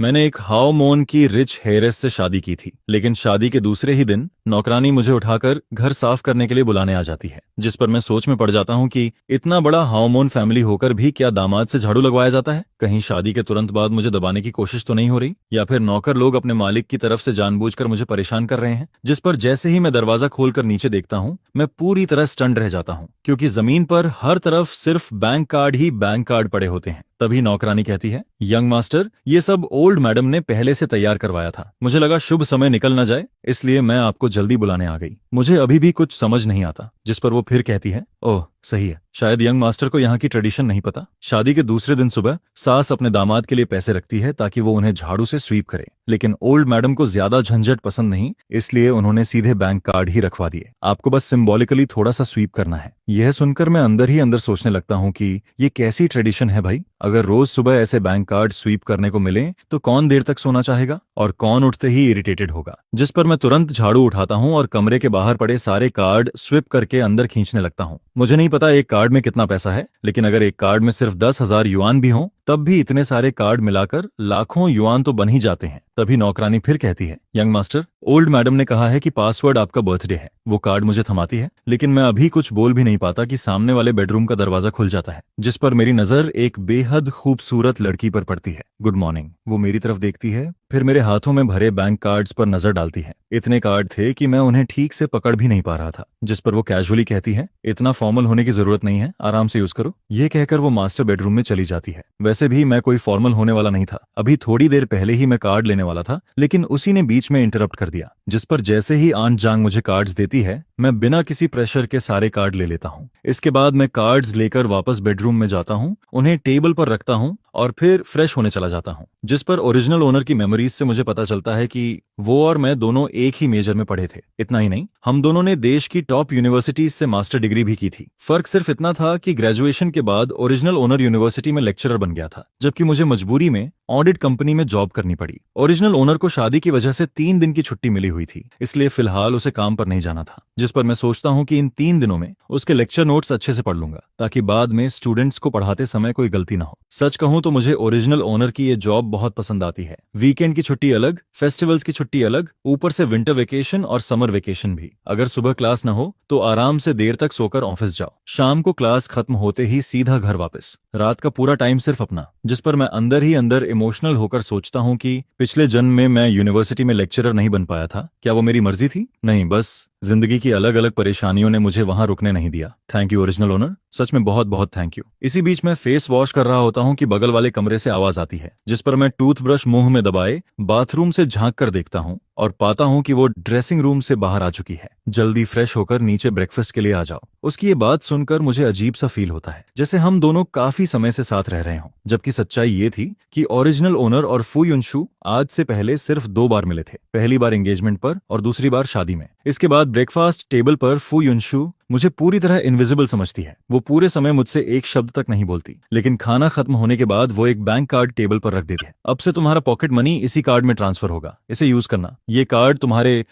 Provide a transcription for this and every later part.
मैंने एक हाव मोन की रिच हेयरेस से शादी की थी, लेकिन शादी के दूसरे ही दिन नौकरानी मुझे उठाकर घर साफ करने के लिए बुलाने आ जाती है, जिस पर मैं सोच में पड़ जाता हूँ कि इतना बड़ा हावमोन फैमिली होकर भी क्या दामाद से झाड़ू लगवाया जाता है। कहीं शादी के तुरंत बाद मुझे दबाने की कोशिश तो नहीं हो रही, या फिर नौकर लोग अपने मालिक की तरफ से जानबूझकर मुझे परेशान कर रहे हैं। जिस पर जैसे ही मैं दरवाजा खोलकर नीचे देखता हूँ, मैं पूरी तरह स्टंड रह जाता हूँ, क्योंकि जमीन पर हर तरफ सिर्फ बैंक कार्ड ही बैंक कार्ड पड़े होते हैं। तभी नौकरानी कहती है, यंग मास्टर, ये सब ओल्ड मैडम ने पहले से तैयार करवाया था। मुझे लगा शुभ समय निकल न जाए, इसलिए मैं आपको जल्दी बुलाने आ गई। मुझे अभी भी कुछ समझ नहीं आता। जिस पर वो फिर कहती है, ओह सही है, शायद यंग मास्टर को यहाँ की ट्रेडिशन नहीं पता। शादी के दूसरे दिन सुबह सास अपने दामाद के लिए पैसे रखती है ताकि वो उन्हें झाड़ू से स्वीप करे, लेकिन ओल्ड मैडम को ज्यादा झंझट पसंद नहीं, इसलिए उन्होंने सीधे बैंक कार्ड ही रखवा दिए। आपको बस सिंबॉलिकली थोड़ा सा स्वीप करना है। यह सुनकर मैं अंदर ही अंदर सोचने लगता हूँ कि ये कैसी ट्रेडिशन है भाई। अगर रोज सुबह ऐसे बैंक कार्ड स्वीप करने को मिले तो कौन देर तक सोना चाहेगा और कौन उठते ही इरिटेटेड होगा। जिस पर मैं तुरंत झाड़ू उठाता हूँ और कमरे के बाहर पड़े सारे कार्ड स्विप करके अंदर खींचने लगता हूँ। मुझे नहीं पता एक कार्ड में कितना पैसा है, लेकिन अगर एक कार्ड में सिर्फ 10,000 युआन भी हों, तब भी इतने सारे कार्ड मिलाकर लाखों युआन तो बन ही जाते हैं। तभी नौकरानी फिर कहती है, यंग मास्टर, ओल्ड मैडम ने कहा है कि पासवर्ड आपका बर्थडे है। वो कार्ड मुझे थमाती है, लेकिन मैं अभी कुछ बोल भी नहीं पाता कि सामने वाले बेडरूम का दरवाजा खुल जाता है, जिस पर मेरी नजर एक बेहद खूबसूरत लड़की पर पड़ती है। Good morning. वो मेरी तरफ देखती है, फिर मेरे हाथों में भरे बैंक कार्ड्स पर नजर डालती है। इतने कार्ड थे कि मैं उन्हें ठीक से पकड़ भी नहीं पा रहा था। जिस पर वो कैजुअली कहती है, इतना फॉर्मल होने की जरूरत नहीं है, आराम से यूज करो। ये कहकर वो मास्टर बेडरूम में चली जाती है। वैसे भी मैं कोई फॉर्मल होने वाला नहीं था। अभी थोड़ी देर पहले ही मैं कार्ड लेने वाला था, लेकिन उसी ने बीच में इंटरप्ट कर दिया। जिस पर जैसे ही आंट जांग मुझे कार्ड्स देती है, मैं बिना किसी प्रेशर के सारे कार्ड ले लेता हूँ। इसके बाद मैं कार्ड्स लेकर वापस बेडरूम में जाता हूँ, उन्हें टेबल पर रखता हूँ और फिर फ्रेश होने चला जाता हूँ। जिस पर ओरिजिनल ओनर की मेमोरीज से मुझे पता चलता है कि वो और मैं दोनों एक ही मेजर में पढ़े थे। इतना ही नहीं, हम दोनों ने देश की टॉप यूनिवर्सिटीज से मास्टर डिग्री भी की थी। फर्क सिर्फ इतना था कि ग्रेजुएशन के बाद ओरिजिनल ओनर यूनिवर्सिटी में लेक्चरर बन गया था, जबकि मुझे मजबूरी में ऑडिट कंपनी में जॉब करनी पड़ी। ओरिजिनल ओनर को शादी की वजह से 3 दिन की छुट्टी मिली हुई थी, इसलिए फिलहाल उसे काम पर नहीं जाना था। जिस पर मैं सोचता हूँ कि इन 3 दिनों में उसके लेक्चर नोट्स अच्छे से पढ़ लूंगा, ताकि बाद में स्टूडेंट्स को पढ़ाते समय कोई गलती ना हो। सच कहूँ तो मुझे ओरिजिनल ओनर की ये जॉब बहुत पसंद आती है। वीकेंड की छुट्टी अलग, फेस्टिवल्स की छुट्टी अलग, ऊपर से विंटर वेकेशन और समर वेकेशन भी। अगर सुबह क्लास न हो तो आराम से देर तक सोकर ऑफिस जाओ, शाम को क्लास खत्म होते ही सीधा घर वापस, रात का पूरा टाइम सिर्फ अपना। जिस पर मैं अंदर ही अंदर इमोशनल होकर सोचता हूँ कि पिछले जन्म में मैं यूनिवर्सिटी में लेक्चरर नहीं बन पाया था। क्या वो मेरी मर्जी थी? नहीं, बस जिंदगी की अलग अलग परेशानियों ने मुझे वहां रुकने नहीं दिया। थैंक यू ओरिजिनल ओनर, सच में बहुत बहुत थैंक यू। इसी बीच मैं फेस वॉश कर रहा होता हूँ कि बगल वाले कमरे से आवाज आती है, जिस पर मैं टूथब्रश मुंह में दबाए बाथरूम से झांक कर देखता हूँ और पाता हूँ कि वो ड्रेसिंग रूम से बाहर आ चुकी है। जल्दी फ्रेश होकर नीचे ब्रेकफास्ट के लिए आ जाओ। उसकी ये बात सुनकर मुझे अजीब सा फील होता है, जैसे हम दोनों काफी समय से साथ रह रहे हों। जबकि सच्चाई ये थी कि ओरिजिनल ओनर और फू युनशु आज से पहले सिर्फ 2 बार मिले थे, पहली बार एंगेजमेंट पर और दूसरी बार शादी में। इसके बाद ब्रेकफास्ट टेबल पर फू युनशु मुझे पूरी तरह इनविजिबल समझती है। वो पूरे समय मुझसे एक शब्द तक नहीं बोलती, लेकिन खाना खत्म होने के बाद वो एक बैंक कार्ड टेबल पर रख देती है। अब से तुम्हारा पॉकेट मनी इसी कार्ड में ट्रांसफर होगा, इसे यूज करना। ये कार्ड तुम्हारे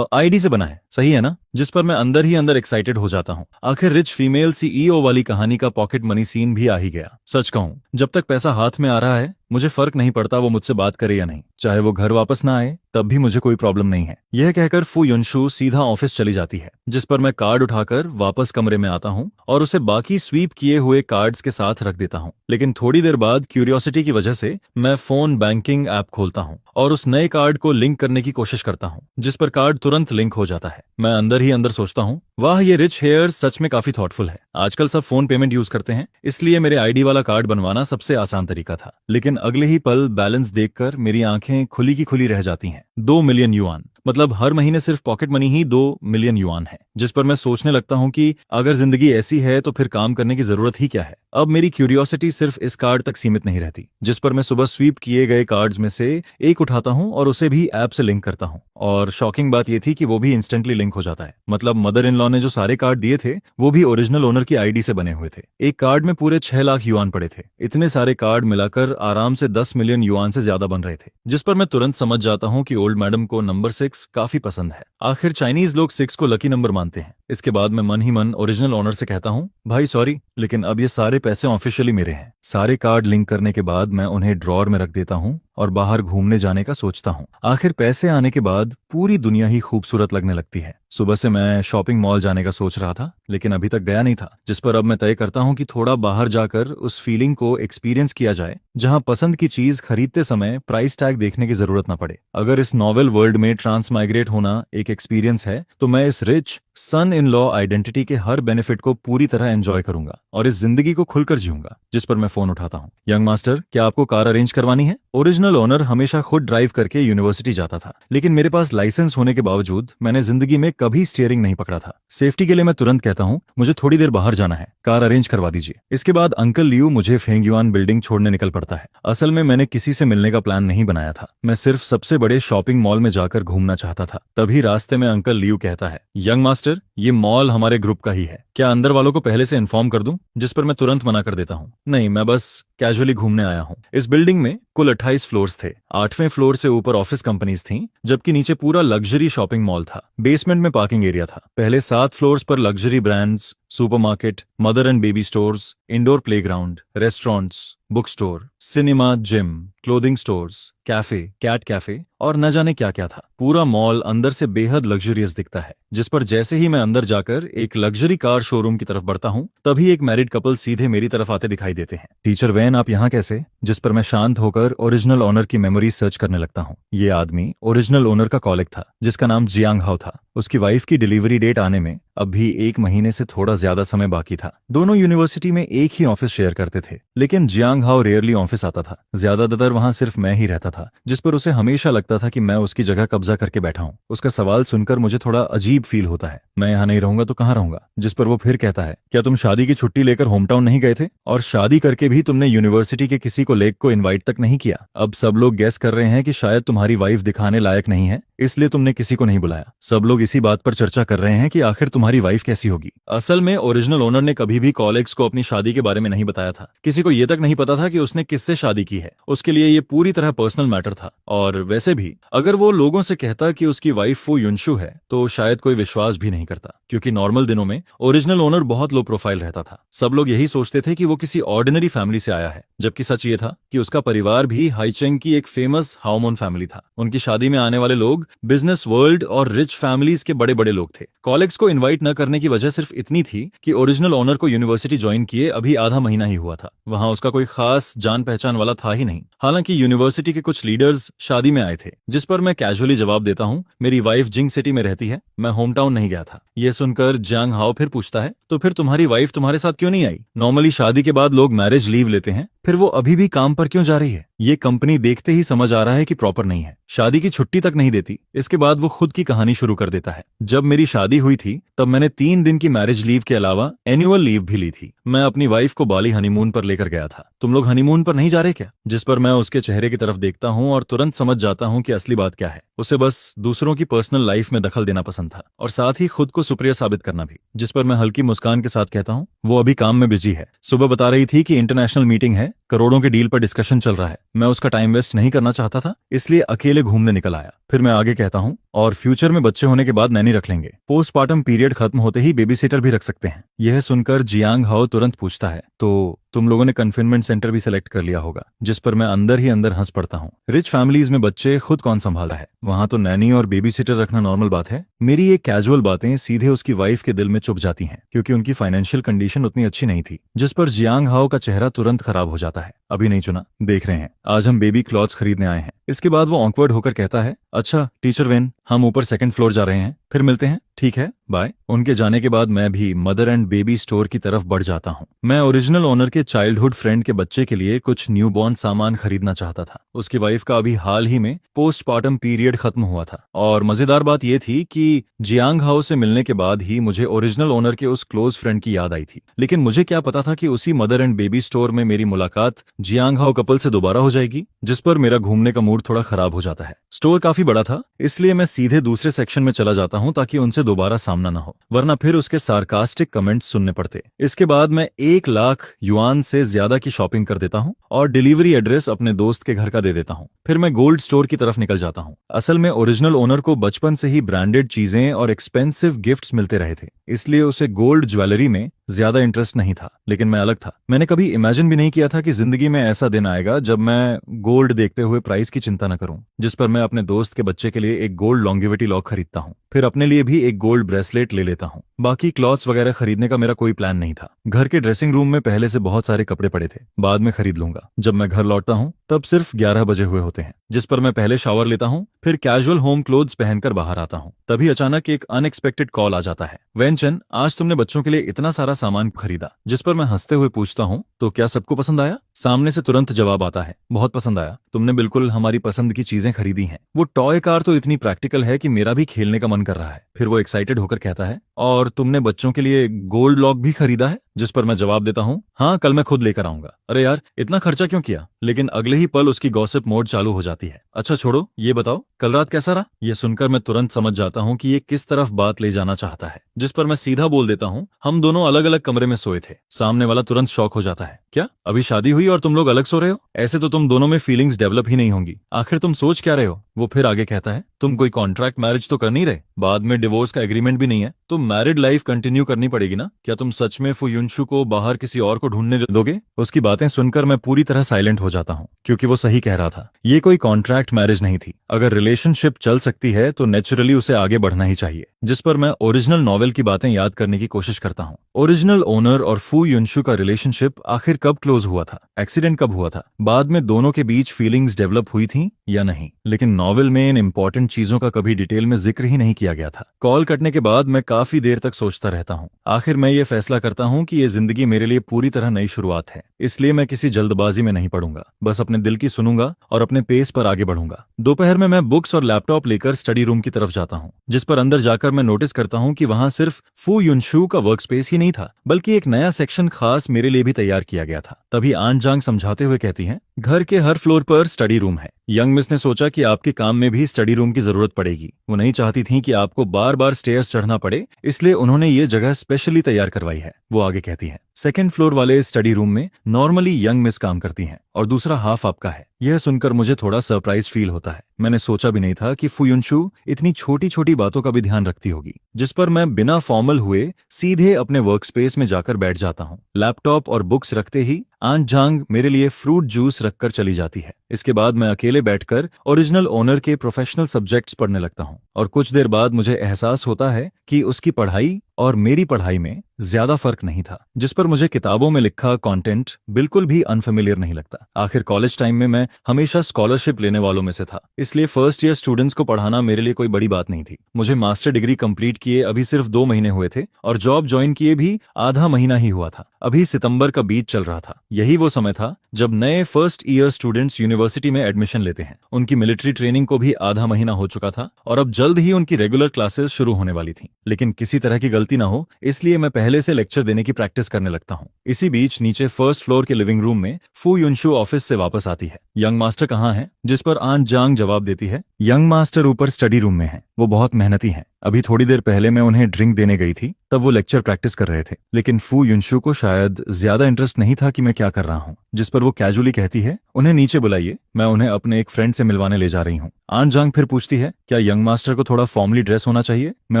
आईडी से बना है, सही है ना? जिस पर मैं अंदर ही अंदर एक्साइटेड हो जाता हूँ। आखिर रिच फीमेल सीईओ वाली कहानी का पॉकेट मनी सीन भी आ ही गया। सच कहूँ, जब तक पैसा हाथ में आ रहा है मुझे फर्क नहीं पड़ता वो मुझसे बात करे या नहीं। चाहे वो घर वापस ना आए तब भी मुझे कोई प्रॉब्लम नहीं है। यह कहकर फू युनशु सीधा ऑफिस चली जाती है, जिस पर मैं कार्ड उठाकर वापस कमरे में आता हूँ और उसे बाकी स्वीप किए हुए कार्ड्स के साथ रख देता हूँ। लेकिन थोड़ी देर बाद क्यूरियोसिटी की वजह से मैं फोन बैंकिंग ऐप खोलता हूँ और उस नए कार्ड को लिंक करने की कोशिश करता हूँ, जिस पर कार्ड तुरंत लिंक हो जाता है। मैं अंदर ही अंदर सोचता हूँ, वाह ये रिच हेयर सच में काफी थॉटफुल है। आजकल सब फोन पेमेंट यूज करते हैं, इसलिए मेरे आईडी वाला कार्ड बनवाना सबसे आसान तरीका था। लेकिन अगले ही पल बैलेंस देखकर मेरी आंखें खुली की खुली रह जाती हैं। 2 मिलियन युआन, मतलब हर महीने सिर्फ पॉकेट मनी ही 2 मिलियन युआन है। जिस पर मैं सोचने लगता हूँ कि अगर जिंदगी ऐसी है तो फिर काम करने की जरूरत ही क्या है। अब मेरी क्यूरियोसिटी सिर्फ इस कार्ड तक सीमित नहीं रहती। जिस पर मैं सुबह स्वीप किए गए कार्ड्स में से एक उठाता हूँ और उसे भी ऐप से लिंक करता हूँ, और शॉकिंग बात यह थी कि वो भी इंस्टेंटली लिंक हो जाता है। मतलब मदर इन लॉ ने जो सारे कार्ड दिए थे वो भी ओरिजिनल ओनर की आईडी से बने हुए थे। एक कार्ड में पूरे 6 लाख युआन पड़े थे। इतने सारे कार्ड मिलाकर आराम से 10 मिलियन युआन से ज्यादा बन रहे थे। जिस पर मैं तुरंत समझ जाता हूँ कि ओल्ड मैडम को नंबर 6 काफी पसंद है। आखिर चाइनीज लोग 6 को लकी नंबर मानते हैं। इसके बाद मैं मन ही मन ओरिजिनल ओनर से कहता हूँ, भाई सॉरी, लेकिन अब ये सारे पैसे ऑफिशियली मेरे हैं। सारे कार्ड लिंक करने के बाद मैं उन्हें ड्रॉर में रख देता हूँ और बाहर घूमने जाने का सोचता हूँ। आखिर पैसे आने के बाद पूरी दुनिया ही खूबसूरत लगने लगती है। सुबह से मैं शॉपिंग मॉल जाने का सोच रहा था, लेकिन अभी तक गया नहीं था, जिस पर अब मैं तय करता हूँ कि थोड़ा बाहर जाकर उस फीलिंग को एक्सपीरियंस किया जाए जहां पसंद की चीज खरीदते समय प्राइस टैग देखने की जरूरत ना पड़े। अगर इस नॉवेल वर्ल्ड में ट्रांसमाइग्रेट होना एक एक्सपीरियंस है तो मैं इस rich son in law identity के हर बेनिफिट को पूरी तरह एंजॉय करूंगा और इस जिंदगी को खुलकर जीऊंगा। जिस पर मैं फोन उठाता हूँ। यंग मास्टर, क्या आपको कार अरेंज करवानी है? ओरिजिनल ओनर हमेशा खुद ड्राइव करके यूनिवर्सिटी जाता था, लेकिन मेरे पास लाइसेंस होने के बावजूद मैंने जिंदगी में कभी स्टीयरिंग नहीं पकड़ा था। सेफ्टी के लिए मैं तुरंत कहता हूँ, मुझे थोड़ी देर बाहर जाना है, कार अरेंज करवा दीजिए। इसके बाद अंकल लियू मुझे फेंगयुआन बिल्डिंग छोड़ने निकल पड़ता है। असल में मैंने किसी से मिलने का प्लान नहीं बनाया था, मैं सिर्फ सबसे बड़े शॉपिंग मॉल में जाकर घूमना चाहता था। तभी रास्ते में अंकल लियू कहता है, यंग मास्टर, ये मॉल हमारे ग्रुप का ही है, क्या अंदर वालों को पहले से इन्फॉर्म कर दूं? जिस पर मैं तुरंत मना कर देता हूँ, नहीं, मैं बस कैजुअली घूमने आया हूँ। इस बिल्डिंग में कुल 28 फ्लोर्स थे। 8वें फ्लोर से ऊपर ऑफिस कंपनीज थीं, जबकि नीचे पूरा लग्जरी शॉपिंग मॉल था। बेसमेंट में पार्किंग एरिया था। पहले 7 फ्लोर्स पर luxury brands, supermarket, mother and baby stores, indoor playground, restaurants, book store, cinema, gym, clothing stores, cafe, cat cafe और न जाने क्या क्या था। पूरा मॉल अंदर से बेहद लग्जरियस दिखता है। जिस पर जैसे ही मैं अंदर जाकर एक लग्जरी कार शोरूम की तरफ बढ़ता हूँ, तभी एक मैरिड कपल सीधे मेरी तरफ आते दिखाई देते हैं। टीचर वैन, आप यहाँ कैसे? जिस पर मैं शांत होकर ओरिजिनल ओनर की मेमोरी सर्च करने लगता हूँ। ये आदमी ओरिजिनल ओनर का कॉलिग था, जिसका नाम जियांग हाओ था। उसकी वाइफ की डिलीवरी डेट आने में अब भी 1 महीने से थोड़ा ज्यादा समय बाकी था। दोनों यूनिवर्सिटी में एक ही ऑफिस शेयर करते थे, लेकिन जियांग हाओ रेयरली ऑफिस आता था। ज्यादातर वहां सिर्फ मैं ही रहता था, जिस पर उसे हमेशा लगता था कि मैं उसकी जगह कब्जा करके बैठा हूँ। उसका सवाल सुनकर मुझे थोड़ा अजीब फील होता है, मैं यहाँ नहीं रहूंगा तो कहाँ रहूंगा? जिस पर वो फिर कहता है, क्या तुम शादी की छुट्टी लेकर होम टाउन नहीं गए थे? और शादी करके भी तुमने यूनिवर्सिटी के किसी को लेग को इन्वाइट तक नहीं किया? अब सब लोग गेस कर रहे हैं कि शायद तुम्हारी वाइफ दिखाने लायक नहीं है, इसलिए तुमने किसी को नहीं बुलाया। सब लोग इसी बात पर चर्चा कर रहे हैं कि आखिर तुम्हारी वाइफ कैसी होगी। असल में ओरिजिनल ओनर ने कभी भी कॉलेग्स को अपनी शादी के बारे में नहीं बताया था। किसी को ये तक नहीं पता था कि उसने किससे शादी की है। उसके लिए ये पूरी तरह पर्सनल मैटर था। और वैसे भी अगर वो लोगों से कहता कि उसकी वाइफ फू युनशु है तो शायद कोई विश्वास भी नहीं करता, क्योंकि नॉर्मल दिनों में ओरिजिनल ओनर बहुत लो प्रोफाइल रहता था। सब लोग यही सोचते थे कि वो किसी ऑर्डिनरी फैमिली से आया है, जबकि सच ये था कि उसका परिवार भी हाईचेंग की एक फेमस हाओमोन फैमिली था। उनकी शादी में आने वाले लोग बिजनेस वर्ल्ड और रिच फैमिलीज के बड़े बड़े लोग थे। कॉलेग्स को इनवाइट न करने की वजह सिर्फ इतनी थी कि ओरिजिनल ओनर को यूनिवर्सिटी ज्वाइन किए अभी आधा महीना ही हुआ था। वहां उसका कोई खास जान पहचान वाला था ही नहीं। हालांकि यूनिवर्सिटी के कुछ लीडर्स शादी में आए थे। जिस पर मैं कैजुअली जवाब देता हूँ, मेरी वाइफ जिंग सिटी में रहती है, मैं होम टाउन नहीं गया था। यह सुनकर जियांग हाओ फिर पूछता है, तो फिर तुम्हारी वाइफ तुम्हारे साथ क्यों नहीं आई? नॉर्मली शादी के बाद लोग मैरिज लीव लेते हैं, फिर वो अभी भी काम पर क्यों जा रही है? ये कंपनी देखते ही समझ आ रहा है कि प्रॉपर नहीं है। शादी की छुट्टी तक नहीं देती। इसके बाद वो खुद की कहानी शुरू कर देता है। जब मेरी शादी हुई थी तब मैंने 3 दिन की मैरिज लीव के अलावा एनुअल लीव भी ली थी। मैं अपनी वाइफ को बाली हनीमून पर लेकर गया था। तुम लोग हनीमून पर नहीं जा रहे क्या? जिस पर मैं उसके चेहरे की तरफ देखता हूँ और तुरंत समझ जाता हूँ कि असली बात क्या है। उसे बस दूसरों की पर्सनल लाइफ में दखल देना पसंद था और साथ ही खुद को सुप्रिय साबित करना भी। जिस पर मैं हल्की मुस्कान के साथ कहता हूँ, वो अभी काम में बिजी है। सुबह बता रही थी कि इंटरनेशनल मीटिंग है, करोड़ों के डील पर डिस्कशन चल रहा है। मैं उसका टाइम वेस्ट नहीं करना चाहता था, इसलिए अकेले घूमने निकल आया। फिर मैं आगे कहता हूँ, और फ्यूचर में बच्चे होने के बाद नैनी रख लेंगे। पोस्टमार्टम पीरियड खत्म होते ही बेबी सिटर भी रख सकते हैं। यह सुनकर जियांग हाओ तुरंत पूछता है, तो तुम लोगों ने कन्फाइनमेंट सेंटर भी सिलेक्ट कर लिया होगा? जिस पर मैं अंदर ही अंदर हंस पड़ता हूँ। रिच फैमिलीज में बच्चे खुद कौन संभालता है? वहां तो नैनी और बेबी सिटर रखना नॉर्मल बात है। मेरी ये कैजुअल बातें सीधे उसकी वाइफ के दिल में चुभ जाती हैं, क्योंकि उनकी फाइनेंशियल कंडीशन उतनी अच्छी नहीं थी। जिस पर जियांग हाओ का चेहरा तुरंत खराब हो जाता है। अभी नहीं चुना, देख रहे हैं, आज हम बेबी क्लॉथ्स खरीदने आए हैं। इसके बाद वो ऑकवर्ड होकर कहता है, अच्छा टीचर वेन, हम ऊपर 2nd फ्लोर जा रहे हैं, फिर मिलते हैं। ठीक है, बाय। उनके जाने के बाद मैं भी मदर एंड बेबी स्टोर की तरफ बढ़ जाता हूँ। मैं ओरिजिनल ओनर के चाइल्डहुड फ्रेंड के बच्चे के लिए कुछ न्यूबॉर्न सामान खरीदना चाहता था। उसकी वाइफ का अभी हाल ही में पोस्टमार्टम पीरियड खत्म हुआ था। और मजेदार बात यह थी कि जियांग हाओ से मिलने के बाद ही मुझे ओरिजिनल ओनर के उस क्लोज फ्रेंड की याद आई थी। लेकिन मुझे क्या पता था कि उसी मदर एंड बेबी स्टोर में मेरी मुलाकात जियांग हाओ कपल से दोबारा हो जाएगी। जिस पर मेरा घूमने का मूड थोड़ा खराब हो जाता है। स्टोर काफी बड़ा था, इसलिए मैं सीधे दूसरे सेक्शन में चला जाता हूँ ताकि उनसे दोबारा सामना न हो, वरना फिर उसके सार्कास्टिक कमेंट्स सुनने पड़ते। इसके बाद मैं 1 लाख युआन से ज्यादा की शॉपिंग कर देता हूँ और डिलीवरी एड्रेस अपने दोस्त के घर का दे देता हूँ। फिर मैं गोल्ड स्टोर की तरफ निकल जाता हूँ। असल में ओरिजिनल ओनर को बचपन से ही ब्रांडेड चीजें और एक्सपेंसिव गिफ्ट्स मिलते रहे थे, इसलिए उसे गोल्ड ज्वेलरी में ज्यादा इंटरेस्ट नहीं था, लेकिन मैं अलग था। मैंने कभी इमेजिन भी नहीं किया था कि जिंदगी में ऐसा दिन आएगा जब मैं गोल्ड देखते हुए प्राइस की चिंता न करूं, जिस पर मैं अपने दोस्त के बच्चे के लिए एक गोल्ड लॉन्गेविटी लॉक खरीदता हूं, फिर अपने लिए भी एक गोल्ड ब्रेसलेट ले लेता हूं। बाकी क्लॉथ्स वगैरह खरीदने का मेरा कोई प्लान नहीं था। घर के ड्रेसिंग रूम में पहले से बहुत सारे कपड़े पड़े थे, बाद में खरीद लूंगा। जब मैं घर लौटता हूं तब सिर्फ 11 बजे हुए होते हैं, जिस पर मैं पहले शावर लेता हूं, फिर कैजुअल होम क्लोथ्स पहनकर बाहर आता हूं। तभी अचानक एक अनएक्सपेक्टेड कॉल आ जाता है। वेंचन, आज तुमने बच्चों के लिए इतना सारा सामान खरीदा। जिस पर मैं हंसते हुए पूछता हूं, तो क्या सबको पसंद आया? सामने से तुरंत जवाब आता है, बहुत पसंद आया, तुमने बिल्कुल हमारी पसंद की चीजें खरीदी हैं। वो टॉय कार तो इतनी प्रैक्टिकल है कि मेरा भी खेलने का मन कर रहा है। फिर वो एक्साइटेड होकर कहता है, और तुमने बच्चों के लिए गोल्ड लॉक भी खरीदा है? जिस पर मैं जवाब देता हूँ, हाँ, कल मैं खुद लेकर आऊंगा। अरे यार, इतना खर्चा क्यों किया? लेकिन अगले ही पल उसकी गॉसिप मोड चालू हो जाती है। अच्छा छोड़ो, ये बताओ कल रात कैसा रहा? ये सुनकर मैं तुरंत समझ जाता हूँ कि ये किस तरफ बात ले जाना चाहता है, जिस पर मैं सीधा बोल देता हूँ, हम दोनों अलग अलग कमरे में सोए थे। सामने वाला तुरंत शॉक हो जाता है, क्या अभी शादी हुई और तुम लोग अलग सो रहे हो? ऐसे तो तुम दोनों में फीलिंग्स डेवलप ही नहीं होंगी। आखिर तुम सोच क्या रहे हो? वो फिर आगे कहता है, तुम कोई कॉन्ट्रैक्ट मैरिज तो कर नहीं रहे? बाद में डिवोर्स का एग्रीमेंट भी नहीं है, तो मैरिड लाइफ कंटिन्यू करनी पड़ेगी ना? क्या तुम सच में फुयुनशु को बाहर किसी और को ढूंढने दोगे? उसकी बातें सुनकर मैं पूरी तरह साइलेंट हो जाता हूँ, क्योंकि वो सही कह रहा था। ये कोई कॉन्ट्रैक्ट मैरिज नहीं थी। अगर रिलेशनशिप चल सकती है तो नेचुरली उसे आगे बढ़ना ही चाहिए। जिस पर मैं ओरिजिनल नॉवेल की बातें याद करने की कोशिश करता हूँ। ओरिजिनल ओनर और फू युनशु का रिलेशनशिप आखिर कब क्लोज हुआ था? एक्सीडेंट कब हुआ था? बाद में दोनों के बीच फीलिंग्स डेवलप हुई थी या नहीं? लेकिन नॉवेल में इन इंपॉर्टेंट चीजों का कभी डिटेल में जिक्र ही नहीं किया गया था। कॉल कटने के बाद मैं काफी देर तक सोचता रहता हूँ। आखिर मैं ये फैसला करता हूँ कि ये जिंदगी मेरे लिए पूरी तरह नई शुरुआत है, इसलिए मैं किसी जल्दबाजी में नहीं पड़ूंगा। बस अपने दिल की सुनूंगा और अपने पेस पर आगे बढ़ूंगा। दोपहर में मैं बुक्स और लैपटॉप लेकर स्टडी रूम की तरफ जाता हूँ, जिस पर अंदर जाकर मैं नोटिस करता हूँ कि वहाँ सिर्फ फू युनशु का वर्क स्पेस ही नहीं था, बल्कि एक नया सेक्शन खास मेरे लिए भी तैयार किया गया था। तभी आन जांग समझाते हुए कहती हैं, घर के हर फ्लोर पर स्टडी रूम है। यंग मिस ने सोचा कि आपके काम में भी स्टडी रूम की जरूरत पड़ेगी। वो नहीं चाहती थी कि आपको बार बार स्टेयर्स चढ़ना पड़े, इसलिए उन्होंने ये जगह स्पेशली तैयार करवाई है। वो आगे कहती है, सेकंड फ्लोर वाले स्टडी रूम में नॉर्मली यंग मिस काम करती हैं और दूसरा हाफ आपका है। यह सुनकर मुझे थोड़ा सरप्राइज फील होता है। मैंने सोचा भी नहीं था कि फुयुनशु इतनी छोटी छोटी बातों का भी ध्यान रखती होगी। जिस पर मैं बिना फॉर्मल हुए सीधे अपने वर्क स्पेस में जाकर बैठ जाता हूँ। लैपटॉप और बुक्स रखते ही आन जांग मेरे लिए फ्रूट जूस रखकर चली जाती है। इसके बाद मैं अकेले बैठकर ओरिजिनल ओनर के प्रोफेशनल सब्जेक्ट्स पढ़ने लगता हूँ और कुछ देर बाद मुझे एहसास होता है कि उसकी पढ़ाई और मेरी पढ़ाई में ज्यादा फर्क नहीं था, जिस पर मुझे किताबों में लिखा कंटेंट बिल्कुल भी अनफेमिलियर नहीं लगता। आखिर कॉलेज टाइम में मैं हमेशा स्कॉलरशिप लेने वालों में से था, इसलिए फर्स्ट ईयर स्टूडेंट्स को पढ़ाना मेरे लिए कोई बड़ी बात नहीं थी। मुझे मास्टर डिग्री कंप्लीट किए अभी सिर्फ 2 महीने हुए थे और जॉब ज्वाइन किए भी आधा महीना ही हुआ था। अभी सितंबर का बीच चल रहा था। यही वो समय था जब नए फर्स्ट ईयर स्टूडेंट्स यूनिवर्सिटी में एडमिशन लेते हैं। उनकी मिलिट्री ट्रेनिंग को भी आधा महीना हो चुका था और अब जल्द ही उनकी रेगुलर क्लासेस शुरू होने वाली थी। लेकिन किसी तरह की गलती ना हो, इसलिए मैं पहले से लेक्चर देने की प्रैक्टिस करने लगता हूँ। इसी बीच नीचे फर्स्ट फ्लोर के लिविंग रूम में फू युनशु ऑफिस से वापस आती है। यंग मास्टर कहाँ है? जिस पर आन जांग जवाब देती है, यंग मास्टर ऊपर स्टडी रूम में है, वो बहुत मेहनती हैं। अभी थोड़ी देर पहले मैं उन्हें ड्रिंक देने गई थी, तब वो लेक्चर प्रैक्टिस कर रहे थे। लेकिन फू युनशु को शायद ज्यादा इंटरेस्ट नहीं था कि मैं क्या कर रहा हूँ। जिस पर वो कैजुअली कहती है, उन्हें नीचे बुलाइए, मैं उन्हें अपने एक फ्रेंड से मिलवाने ले जा रही हूँ। आन जांग फिर पूछती है, क्या यंग मास्टर को थोड़ा फॉर्मली ड्रेस होना चाहिए? मैं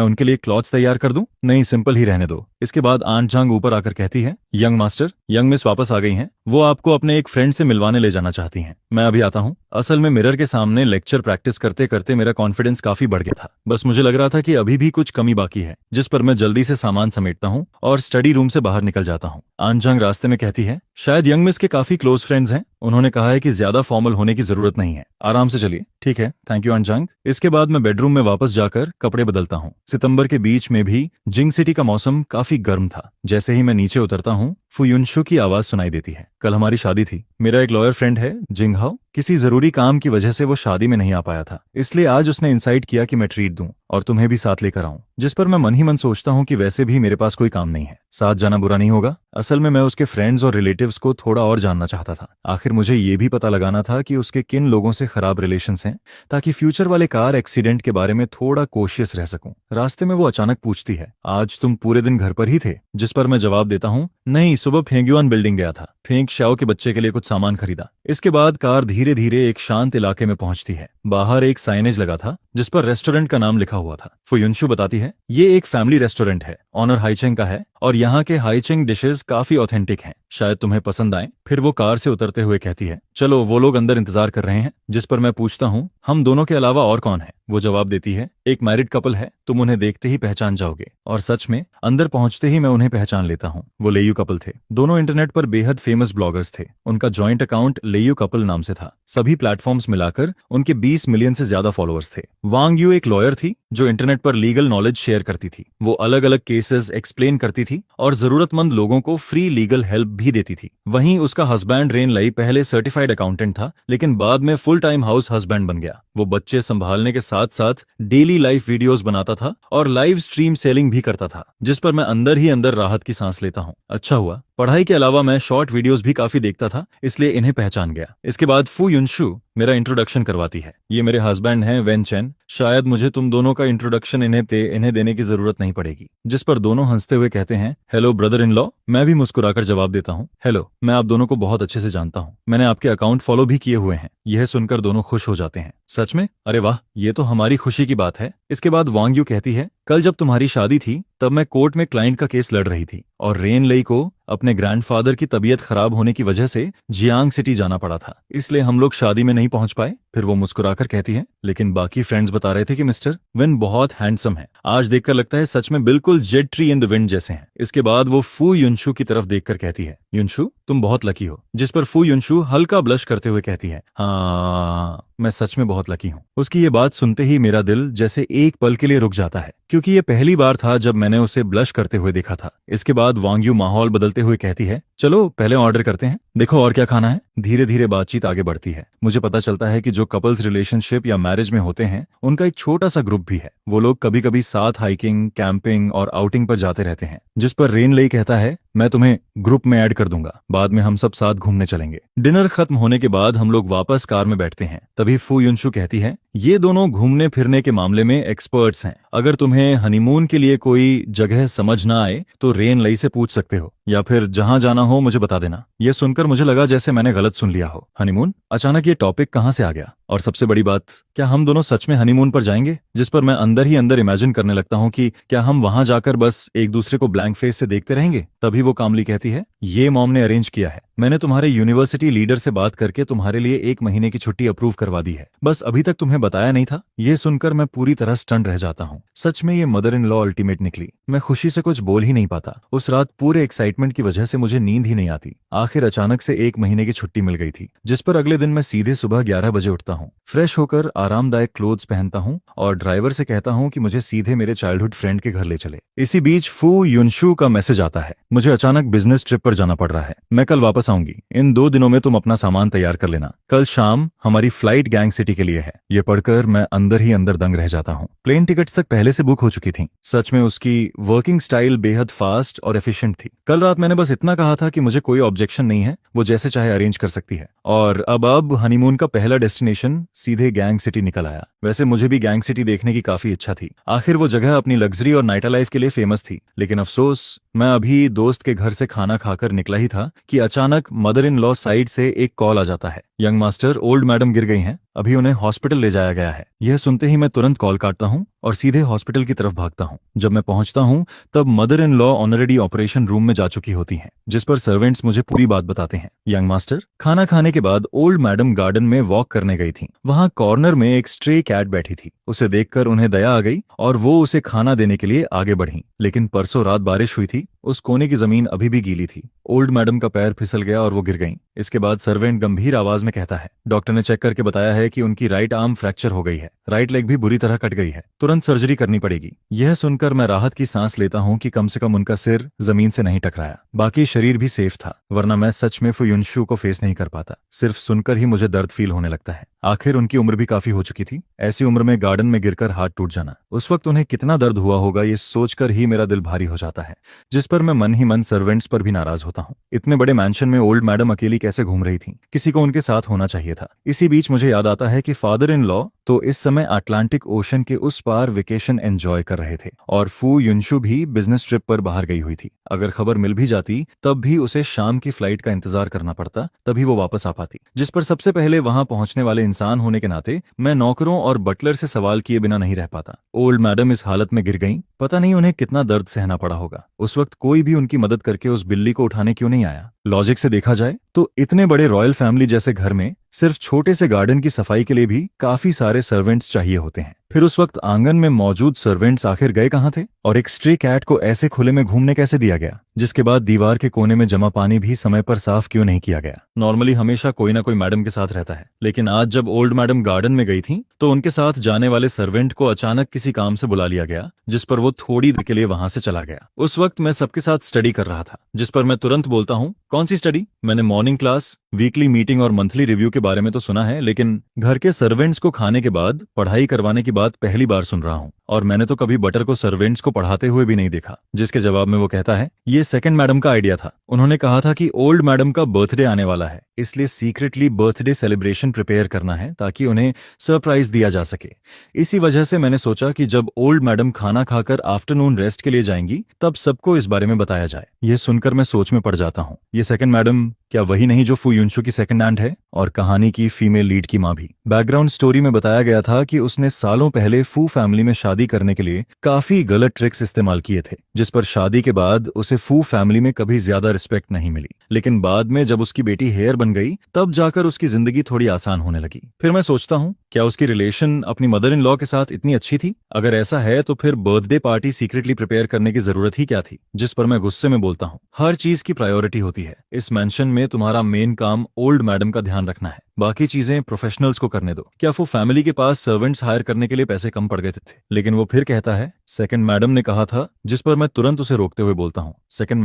उनके लिए क्लॉथ्स तैयार कर दूं? नहीं, सिंपल ही रहने दो। इसके बाद आन जांग ऊपर आकर कहती है, यंग मास्टर, यंग मिस वापस आ गई हैं, वो आपको अपने एक फ्रेंड से मिलवाने ले जाना चाहती हैं। मैं अभी आता हूँ। असल में मिरर के सामने लेक्चर प्रैक्टिस करते करते मेरा कॉन्फिडेंस काफी बढ़ गया था। बस मुझे लग रहा था कि अभी भी कुछ कमी बाकी है। जिस पर मैं जल्दी से सामान समेटता हूँ और स्टडी रूम से बाहर निकल जाता हूँ। आन जांग रास्ते में कहती है, शायद यंग मिस के काफी क्लोज फ्रेंड्स हैं, उन्होंने कहा है कि ज्यादा फॉर्मल होने की जरूरत नहीं है, आराम से चलिए। ठीक है, थैंक यू आन जांग। इसके बाद मैं बेडरूम में वापस जाकर कपड़े बदलता हूँ। सितंबर के बीच में भी जिंग सिटी का मौसम काफी गर्म था। जैसे ही मैं नीचे उतरता हूँ, फुयुनशु की आवाज सुनाई देती है। कल हमारी शादी थी। मेरा एक लॉयर फ्रेंड है जिंग हाओ, किसी जरूरी काम की वजह से वो शादी में नहीं आ पाया था, इसलिए आज उसने इंसाइट किया कि मैं ट्रीट दूं और तुम्हें भी साथ लेकर आऊं। जिस पर मैं मन ही मन सोचता हूं कि वैसे भी मेरे पास कोई काम नहीं है, साथ जाना बुरा नहीं होगा। असल में मैं उसके फ्रेंड्स और रिलेटिव्स को थोड़ा और जानना चाहता था। आखिर मुझे ये भी पता लगाना था कि उसके किन लोगों से खराब रिलेशंस हैं, ताकि फ्यूचर वाले कार एक्सीडेंट के बारे में थोड़ा कोशियस रह सकूं। रास्ते में वो अचानक पूछती है, आज तुम पूरे दिन घर पर ही थे? जिस पर मैं जवाब देता हूँ, नहीं, सुबह फेंग्युआन बिल्डिंग गया था, फेंग शाओ के बच्चे के लिए कुछ सामान खरीदा। इसके बाद कार धीरे धीरे एक शांत इलाके में पहुंचती है। बाहर एक साइनेज लगा था जिस पर रेस्टोरेंट का नाम लिखा हुआ था। फुयुनशु बताती है, ये एक फैमिली रेस्टोरेंट है, ऑनर हाइचेंग का है और यहाँ के हाइचेंग डिशेस काफी ऑथेंटिक हैं, शायद तुम्हें पसंद आए। फिर वो कार से उतरते हुए कहती है, चलो वो लोग अंदर इंतजार कर रहे हैं। जिस पर मैं पूछता हूँ, हम दोनों के अलावा और कौन है? वो जवाब देती है, एक मैरिड कपल है, तुम उन्हें देखते ही पहचान जाओगे। और सच में अंदर पहुंचते ही मैं उन्हें पहचान लेता हूँ। वो लेयू कपल थे। दोनों इंटरनेट पर बेहद फेमस ब्लॉगर्स थे। उनका जॉइंट अकाउंट लेयू कपल नाम से था। सभी प्लेटफॉर्म्स मिलाकर उनके 20 मिलियन से ज्यादा फॉलोअर्स थे। वांग यू एक लॉयर थी जो इंटरनेट पर लीगल नॉलेज शेयर करती थी। वो अलग अलग केसेस एक्सप्लेन करती थी और जरूरतमंद लोगों को फ्री लीगल हेल्प भी देती थी। वहीं उसका हस्बैंड रेन लई पहले सर्टिफाइड अकाउंटेंट था, लेकिन बाद में फुल टाइम हाउस हस्बैंड बन गया। वो बच्चे संभालने के साथ साथ डेली लाइफ वीडियोस बनाता था और लाइव स्ट्रीम सेलिंग भी करता था, जिस पर मैं अंदर ही अंदर राहत की सांस लेता हूँ। अच्छा हुआ पढ़ाई के अलावा मैं शॉर्ट वीडियोस भी काफी देखता था, इसलिए इन्हें पहचान गया। इसके बाद फू युनशु मेरा इंट्रोडक्शन करवाती है। ये मेरे हस्बैंड हैं वेन चेन। शायद मुझे तुम दोनों का इंट्रोडक्शन इन्हें देने की जरूरत नहीं पड़ेगी। जिस पर दोनों हंसते हुए कहते हैं, हेलो ब्रदर इन लॉ। मैं भी मुस्कुराकर जवाब देता हूँ, हेलो, मैं आप दोनों को बहुत अच्छे से जानता हूँ। मैंने आपके अकाउंट फॉलो भी किए हुए हैं। यह सुनकर दोनों खुश हो जाते हैं। सच में? अरे वाह, ये तो हमारी खुशी की बात है। इसके बाद वांग यू कहती है, कल जब तुम्हारी शादी थी तब मैं कोर्ट में क्लाइंट का केस लड़ रही थी और रेन लई को अपने ग्रैंडफादर की तबीयत खराब होने की वजह से जियांग सिटी जाना पड़ा था, इसलिए हम लोग शादी में नहीं पहुंच पाए। फिर वो मुस्कुराकर कहती है, लेकिन बाकी फ्रेंड्स बता रहे थे कि मिस्टर विन बहुत हैंडसम है। आज देखकर लगता है सच में बिल्कुल Z tree in the wind जैसे हैं। इसके बाद वो फू युनशु की तरफ देखकर कहती है, युनशु तुम बहुत लकी हो। जिस पर फू युनशु हल्का ब्लश करते हुए कहती है, हाँ मैं सच में बहुत लकी हूँ। उसकी ये बात सुनते ही मेरा दिल जैसे एक पल के लिए रुक जाता है, क्योंकि ये पहली बार था जब मैंने उसे ब्लश करते हुए देखा था। इसके बाद वांग यू माहौल बदलते हुए कहती है, चलो पहले ऑर्डर करते हैं, देखो और क्या खाना है। धीरे धीरे बातचीत आगे बढ़ती है। मुझे पता चलता है कि जो कपल्स रिलेशनशिप या मैरिज में होते हैं उनका एक छोटा सा ग्रुप भी है। वो लोग कभी कभी साथ हाइकिंग, कैंपिंग और आउटिंग पर जाते रहते हैं। जिस पर रेन लई कहता है, मैं तुम्हें ग्रुप में ऐड कर दूंगा, बाद में हम सब साथ घूमने चलेंगे। डिनर खत्म होने के बाद हम लोग वापस कार में बैठते हैं। तभी फू युनशु कहती है, ये दोनों घूमने फिरने के मामले में एक्सपर्ट्स हैं। अगर तुम्हें हनीमून के लिए कोई जगह समझ ना आए तो रेन लई से पूछ सकते हो, या फिर जहां जाना हो मुझे बता देना। ये सुनकर मुझे लगा जैसे मैंने गलत सुन लिया हो। हनीमून? अचानक ये टॉपिक कहां से आ गया? और सबसे बड़ी बात, क्या हम दोनों सच में हनीमून पर जाएंगे? जिस पर मैं अंदर ही अंदर इमेजिन करने लगता हूं कि क्या हम वहां जाकर बस एक दूसरे को ब्लैंक फेस से देखते रहेंगे। तभी वो कामली कहती है, ये मॉम ने अरेंज किया है। मैंने तुम्हारे यूनिवर्सिटी लीडर से बात करके तुम्हारे लिए 1 महीने की छुट्टी अप्रूव करवा दी है। बस अभी तक तुम्हें बताया नहीं था। ये सुनकर मैं पूरी तरह स्टन रह जाता हूँ। सच में ये मदर इन लॉ अल्टीमेट निकली। मैं खुशी से कुछ बोल ही नहीं पाता। उस रात पूरे एक्साइटमेंट की वजह से मुझे नींद ही नहीं आती। आखिर अचानक से 1 महीने की छुट्टी मिल गई थी, जिस पर अगले दिन मैं सीधे सुबह 11 बजे उठता हूँ, फ्रेश होकर आरामदायक क्लोथ्स पहनता हूँ और ड्राइवर से कहता हूँ कि मुझे सीधे मेरे चाइल्डहुड फ्रेंड के घर ले चले। इसी बीच फू युनशु का मैसेज आता है, मुझे अचानक बिजनेस ट्रिप पर जाना पड़ रहा है, मैं कल वापस आऊंगी। इन 2 दिनों में तुम अपना सामान तैयार कर लेना। कल शाम हमारी फ्लाइट गैंग सिटी के लिए है। ये पढ़कर मैं अंदर ही अंदर दंग रह जाता हूँ। प्लेन टिकट्स तक पहले से बुक हो चुकी थी। सच में उसकी वर्किंग स्टाइल बेहद फास्ट और एफिशिएंट थी। कल रात मैंने बस इतना कहा था कि मुझे कोई ऑब्जेक्शन नहीं है, वो जैसे चाहे अरेंज कर सकती है। और अब हनीमून का पहला डेस्टिनेशन सीधे गैंग सिटी निकल आया। वैसे मुझे भी गैंग सिटी देखने की काफी इच्छा थी। आखिर वो जगह अपनी लग्जरी और नाइट लाइफ के लिए फेमस थी। लेकिन अफसोस, मैं अभी दोस्त के घर से खाना खाकर निकला ही था कि अचानक मदर इन लॉ साइड से एक कॉल आ जाता है, यंग मास्टर, ओल्ड मैडम गिर गई हैं, अभी उन्हें हॉस्पिटल ले जाया गया है। यह सुनते ही मैं तुरंत कॉल काटता हूँ और सीधे हॉस्पिटल की तरफ भागता हूँ। जब मैं पहुंचता हूँ तब mother in law already operation room में जा चुकी होती हैं, जिस पर सर्वेंट्स मुझे पूरी बात बताते हैं। यंग मास्टर, खाना खाने के बाद ओल्ड मैडम गार्डन में वॉक करने गई थी। वहां कॉर्नर में एक स्ट्रे कैट बैठी थी। उसे देखकर उन्हें दया आ गई और वो उसे खाना देने के लिए आगे बढ़ी। लेकिन परसों रात बारिश हुई थी, उस कोने की जमीन अभी भी गीली थी। ओल्ड मैडम का पैर फिसल गया और वो गिर गईं। इसके बाद सर्वेंट गंभीर आवाज में कहता है, डॉक्टर ने चेक करके बताया है कि उनकी राइट आर्म फ्रैक्चर हो गई है, राइट लेग भी बुरी तरह कट गई है, तुरंत सर्जरी करनी पड़ेगी। यह सुनकर मैं राहत की सांस लेता हूँ कि कम से कम उनका सिर जमीन से नहीं टकराया, बाकी शरीर भी सेफ था, वरना मैं सच में फू युनशु को फेस नहीं कर पाता। सिर्फ सुनकर ही मुझे दर्द फील होने लगता है। आखिर उनकी उम्र भी काफी हो चुकी थी। ऐसी उम्र में गार्डन में गिरकर हाथ टूट जाना, उस वक्त उन्हें कितना दर्द हुआ होगा, ये सोचकर ही मेरा दिल भारी हो जाता है। जिस पर मैं मन ही मन सर्वेंट्स पर भी नाराज होता हूँ। इतने बड़े मैंशन में ओल्ड मैडम अकेली कैसे घूम रही थी? किसी को उनके साथ होना चाहिए था। इसी बीच मुझे याद आता है कि फादर इन लॉ तो इस समय अटलांटिक ओशन के उस पार वेकेशन एंजॉय कर रहे थे और फू युनशु भी बिजनेस ट्रिप पर बाहर गई हुई थी। अगर खबर मिल भी जाती तब भी उसे शाम की फ्लाइट का इंतजार करना पड़ता, तभी वो वापस आ पाती। जिस पर सबसे पहले वहां पहुंचने वाले इंसान होने के नाते मैं नौकरों और बटलर से सवाल किए बिना नहीं रह पाता। ओल्ड मैडम इस हालत में गिर गईं, पता नहीं उन्हें कितना दर्द सहना पड़ा होगा। उस वक्त कोई भी उनकी मदद करके उस बिल्ली को उठाने क्यों नहीं आया? लॉजिक से देखा जाए तो इतने बड़े रॉयल फैमिली जैसे घर में सिर्फ छोटे से गार्डन की सफाई के लिए भी काफी सारे सर्वेंट्स चाहिए होते हैं। फिर उस वक्त आंगन में मौजूद सर्वेंट्स आखिर गए कहाँ थे? और एक स्ट्रे कैट को ऐसे खुले में घूमने कैसे दिया गया? जिसके बाद दीवार के कोने में जमा पानी भी समय पर साफ क्यों नहीं किया गया? नॉर्मली हमेशा कोई ना कोई मैडम के साथ रहता है, लेकिन आज जब ओल्ड मैडम गार्डन में गई थी तो उनके साथ जाने वाले सर्वेंट को अचानक किसी काम से बुला लिया गया, जिस पर वो थोड़ी देर के लिए वहां से चला गया। उस वक्त मैं सबके साथ स्टडी कर रहा था, जिस पर मैं तुरंत बोलता हूँ, कौन सी स्टडी? मैंने मॉर्निंग क्लास, वीकली मीटिंग और मंथली रिव्यू के बारे में तो सुना है, लेकिन घर के सर्वेंट्स को खाने के बाद पढ़ाई करवाने की बात पहली बार सुन रहा हूँ। और मैंने तो कभी बटर को सर्वेंट्स को पढ़ाते हुए भी नहीं देखा। जिसके जवाब में वो कहता है, ये सेकंड मैडम का आइडिया था। उन्होंने कहा था कि ओल्ड मैडम का बर्थडे आने वाला है, इसलिए सीक्रेटली बर्थडे सेलिब्रेशन प्रिपेयर करना है ताकि उन्हें सरप्राइज दिया जा सके। इसी वजह से मैंने सोचा कि जब ओल्ड मैडम खाना खाकर आफ्टरनून रेस्ट के लिए जाएंगी तब सबको इस बारे में बताया जाए। यह सुनकर मैं सोच में पड़ जाता हूँ, ये सेकंड मैडम क्या वही नहीं जो फू युनशु की सेकंड आंट है और कहानी की फीमेल लीड की माँ भी? बैकग्राउंड स्टोरी में बताया गया था कि उसने सालों पहले फू फैमिली में शादी करने के लिए काफी गलत ट्रिक्स इस्तेमाल किए थे, जिस पर शादी के बाद उसे फू फैमिली में कभी ज्यादा रिस्पेक्ट नहीं मिली। लेकिन बाद में जब उसकी बेटी हेयर बन गई तब जाकर उसकी जिंदगी थोड़ी आसान होने लगी। फिर मैं सोचता हूँ, क्या उसकी रिलेशन अपनी मदर इन लॉ के साथ इतनी अच्छी थी? अगर ऐसा है तो फिर बर्थडे पार्टी सीक्रेटली प्रिपेयर करने की जरूरत ही क्या थी? जिस पर मैं गुस्से में बोलता हूँ, हर चीज की प्रायोरिटी होती है। इस मेंशन में तुम्हारा मेन काम ओल्ड मैडम का ध्यान रखना है, बाकी चीजें प्रोफेशनल्स को करने दो। क्या वो फैमिली के पास सर्वेंट्स हायर करने के लिए पैसे कम पड़ गए थे? लेकिन वो फिर कहता है, सेकंड मैडम ने कहा था, जिस पर मैं तुरंत उसे रोकते हुए बोलता हूँ, सेकंड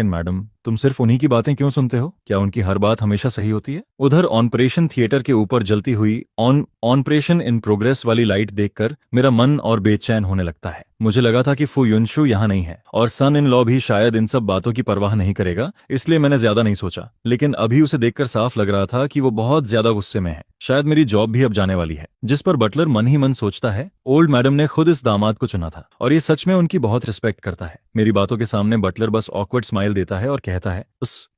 मैडम, तुम सिर्फ उन्हीं की बातें क्यों सुनते हो? क्या उनकी हर बात हमेशा सही होती है? उधर ऑपरेशन थिएटर के ऊपर जलती हुई ऑपरेशन इन प्रोग्रेस वाली लाइट देखकर मेरा मन और बेचैन होने लगता है। मुझे लगा था कि फू युनशु यहाँ नहीं है और सन इन लॉ भी शायद इन सब बातों की परवाह नहीं करेगा, इसलिए मैंने ज्यादा नहीं सोचा। लेकिन अभी उसे देखकर साफ लग रहा था कि वो बहुत ज्यादा गुस्से में है। शायद मेरी जॉब भी अब जाने वाली है। जिस पर बटलर मन ही मन सोचता है, ओल्ड मैडम ने खुद इस दामाद को चुना था और ये सच में उनकी बहुत रिस्पेक्ट करता है। मेरी बातों के सामने बटलर बस ऑकवर्ड स्माइल देता है और कहता है,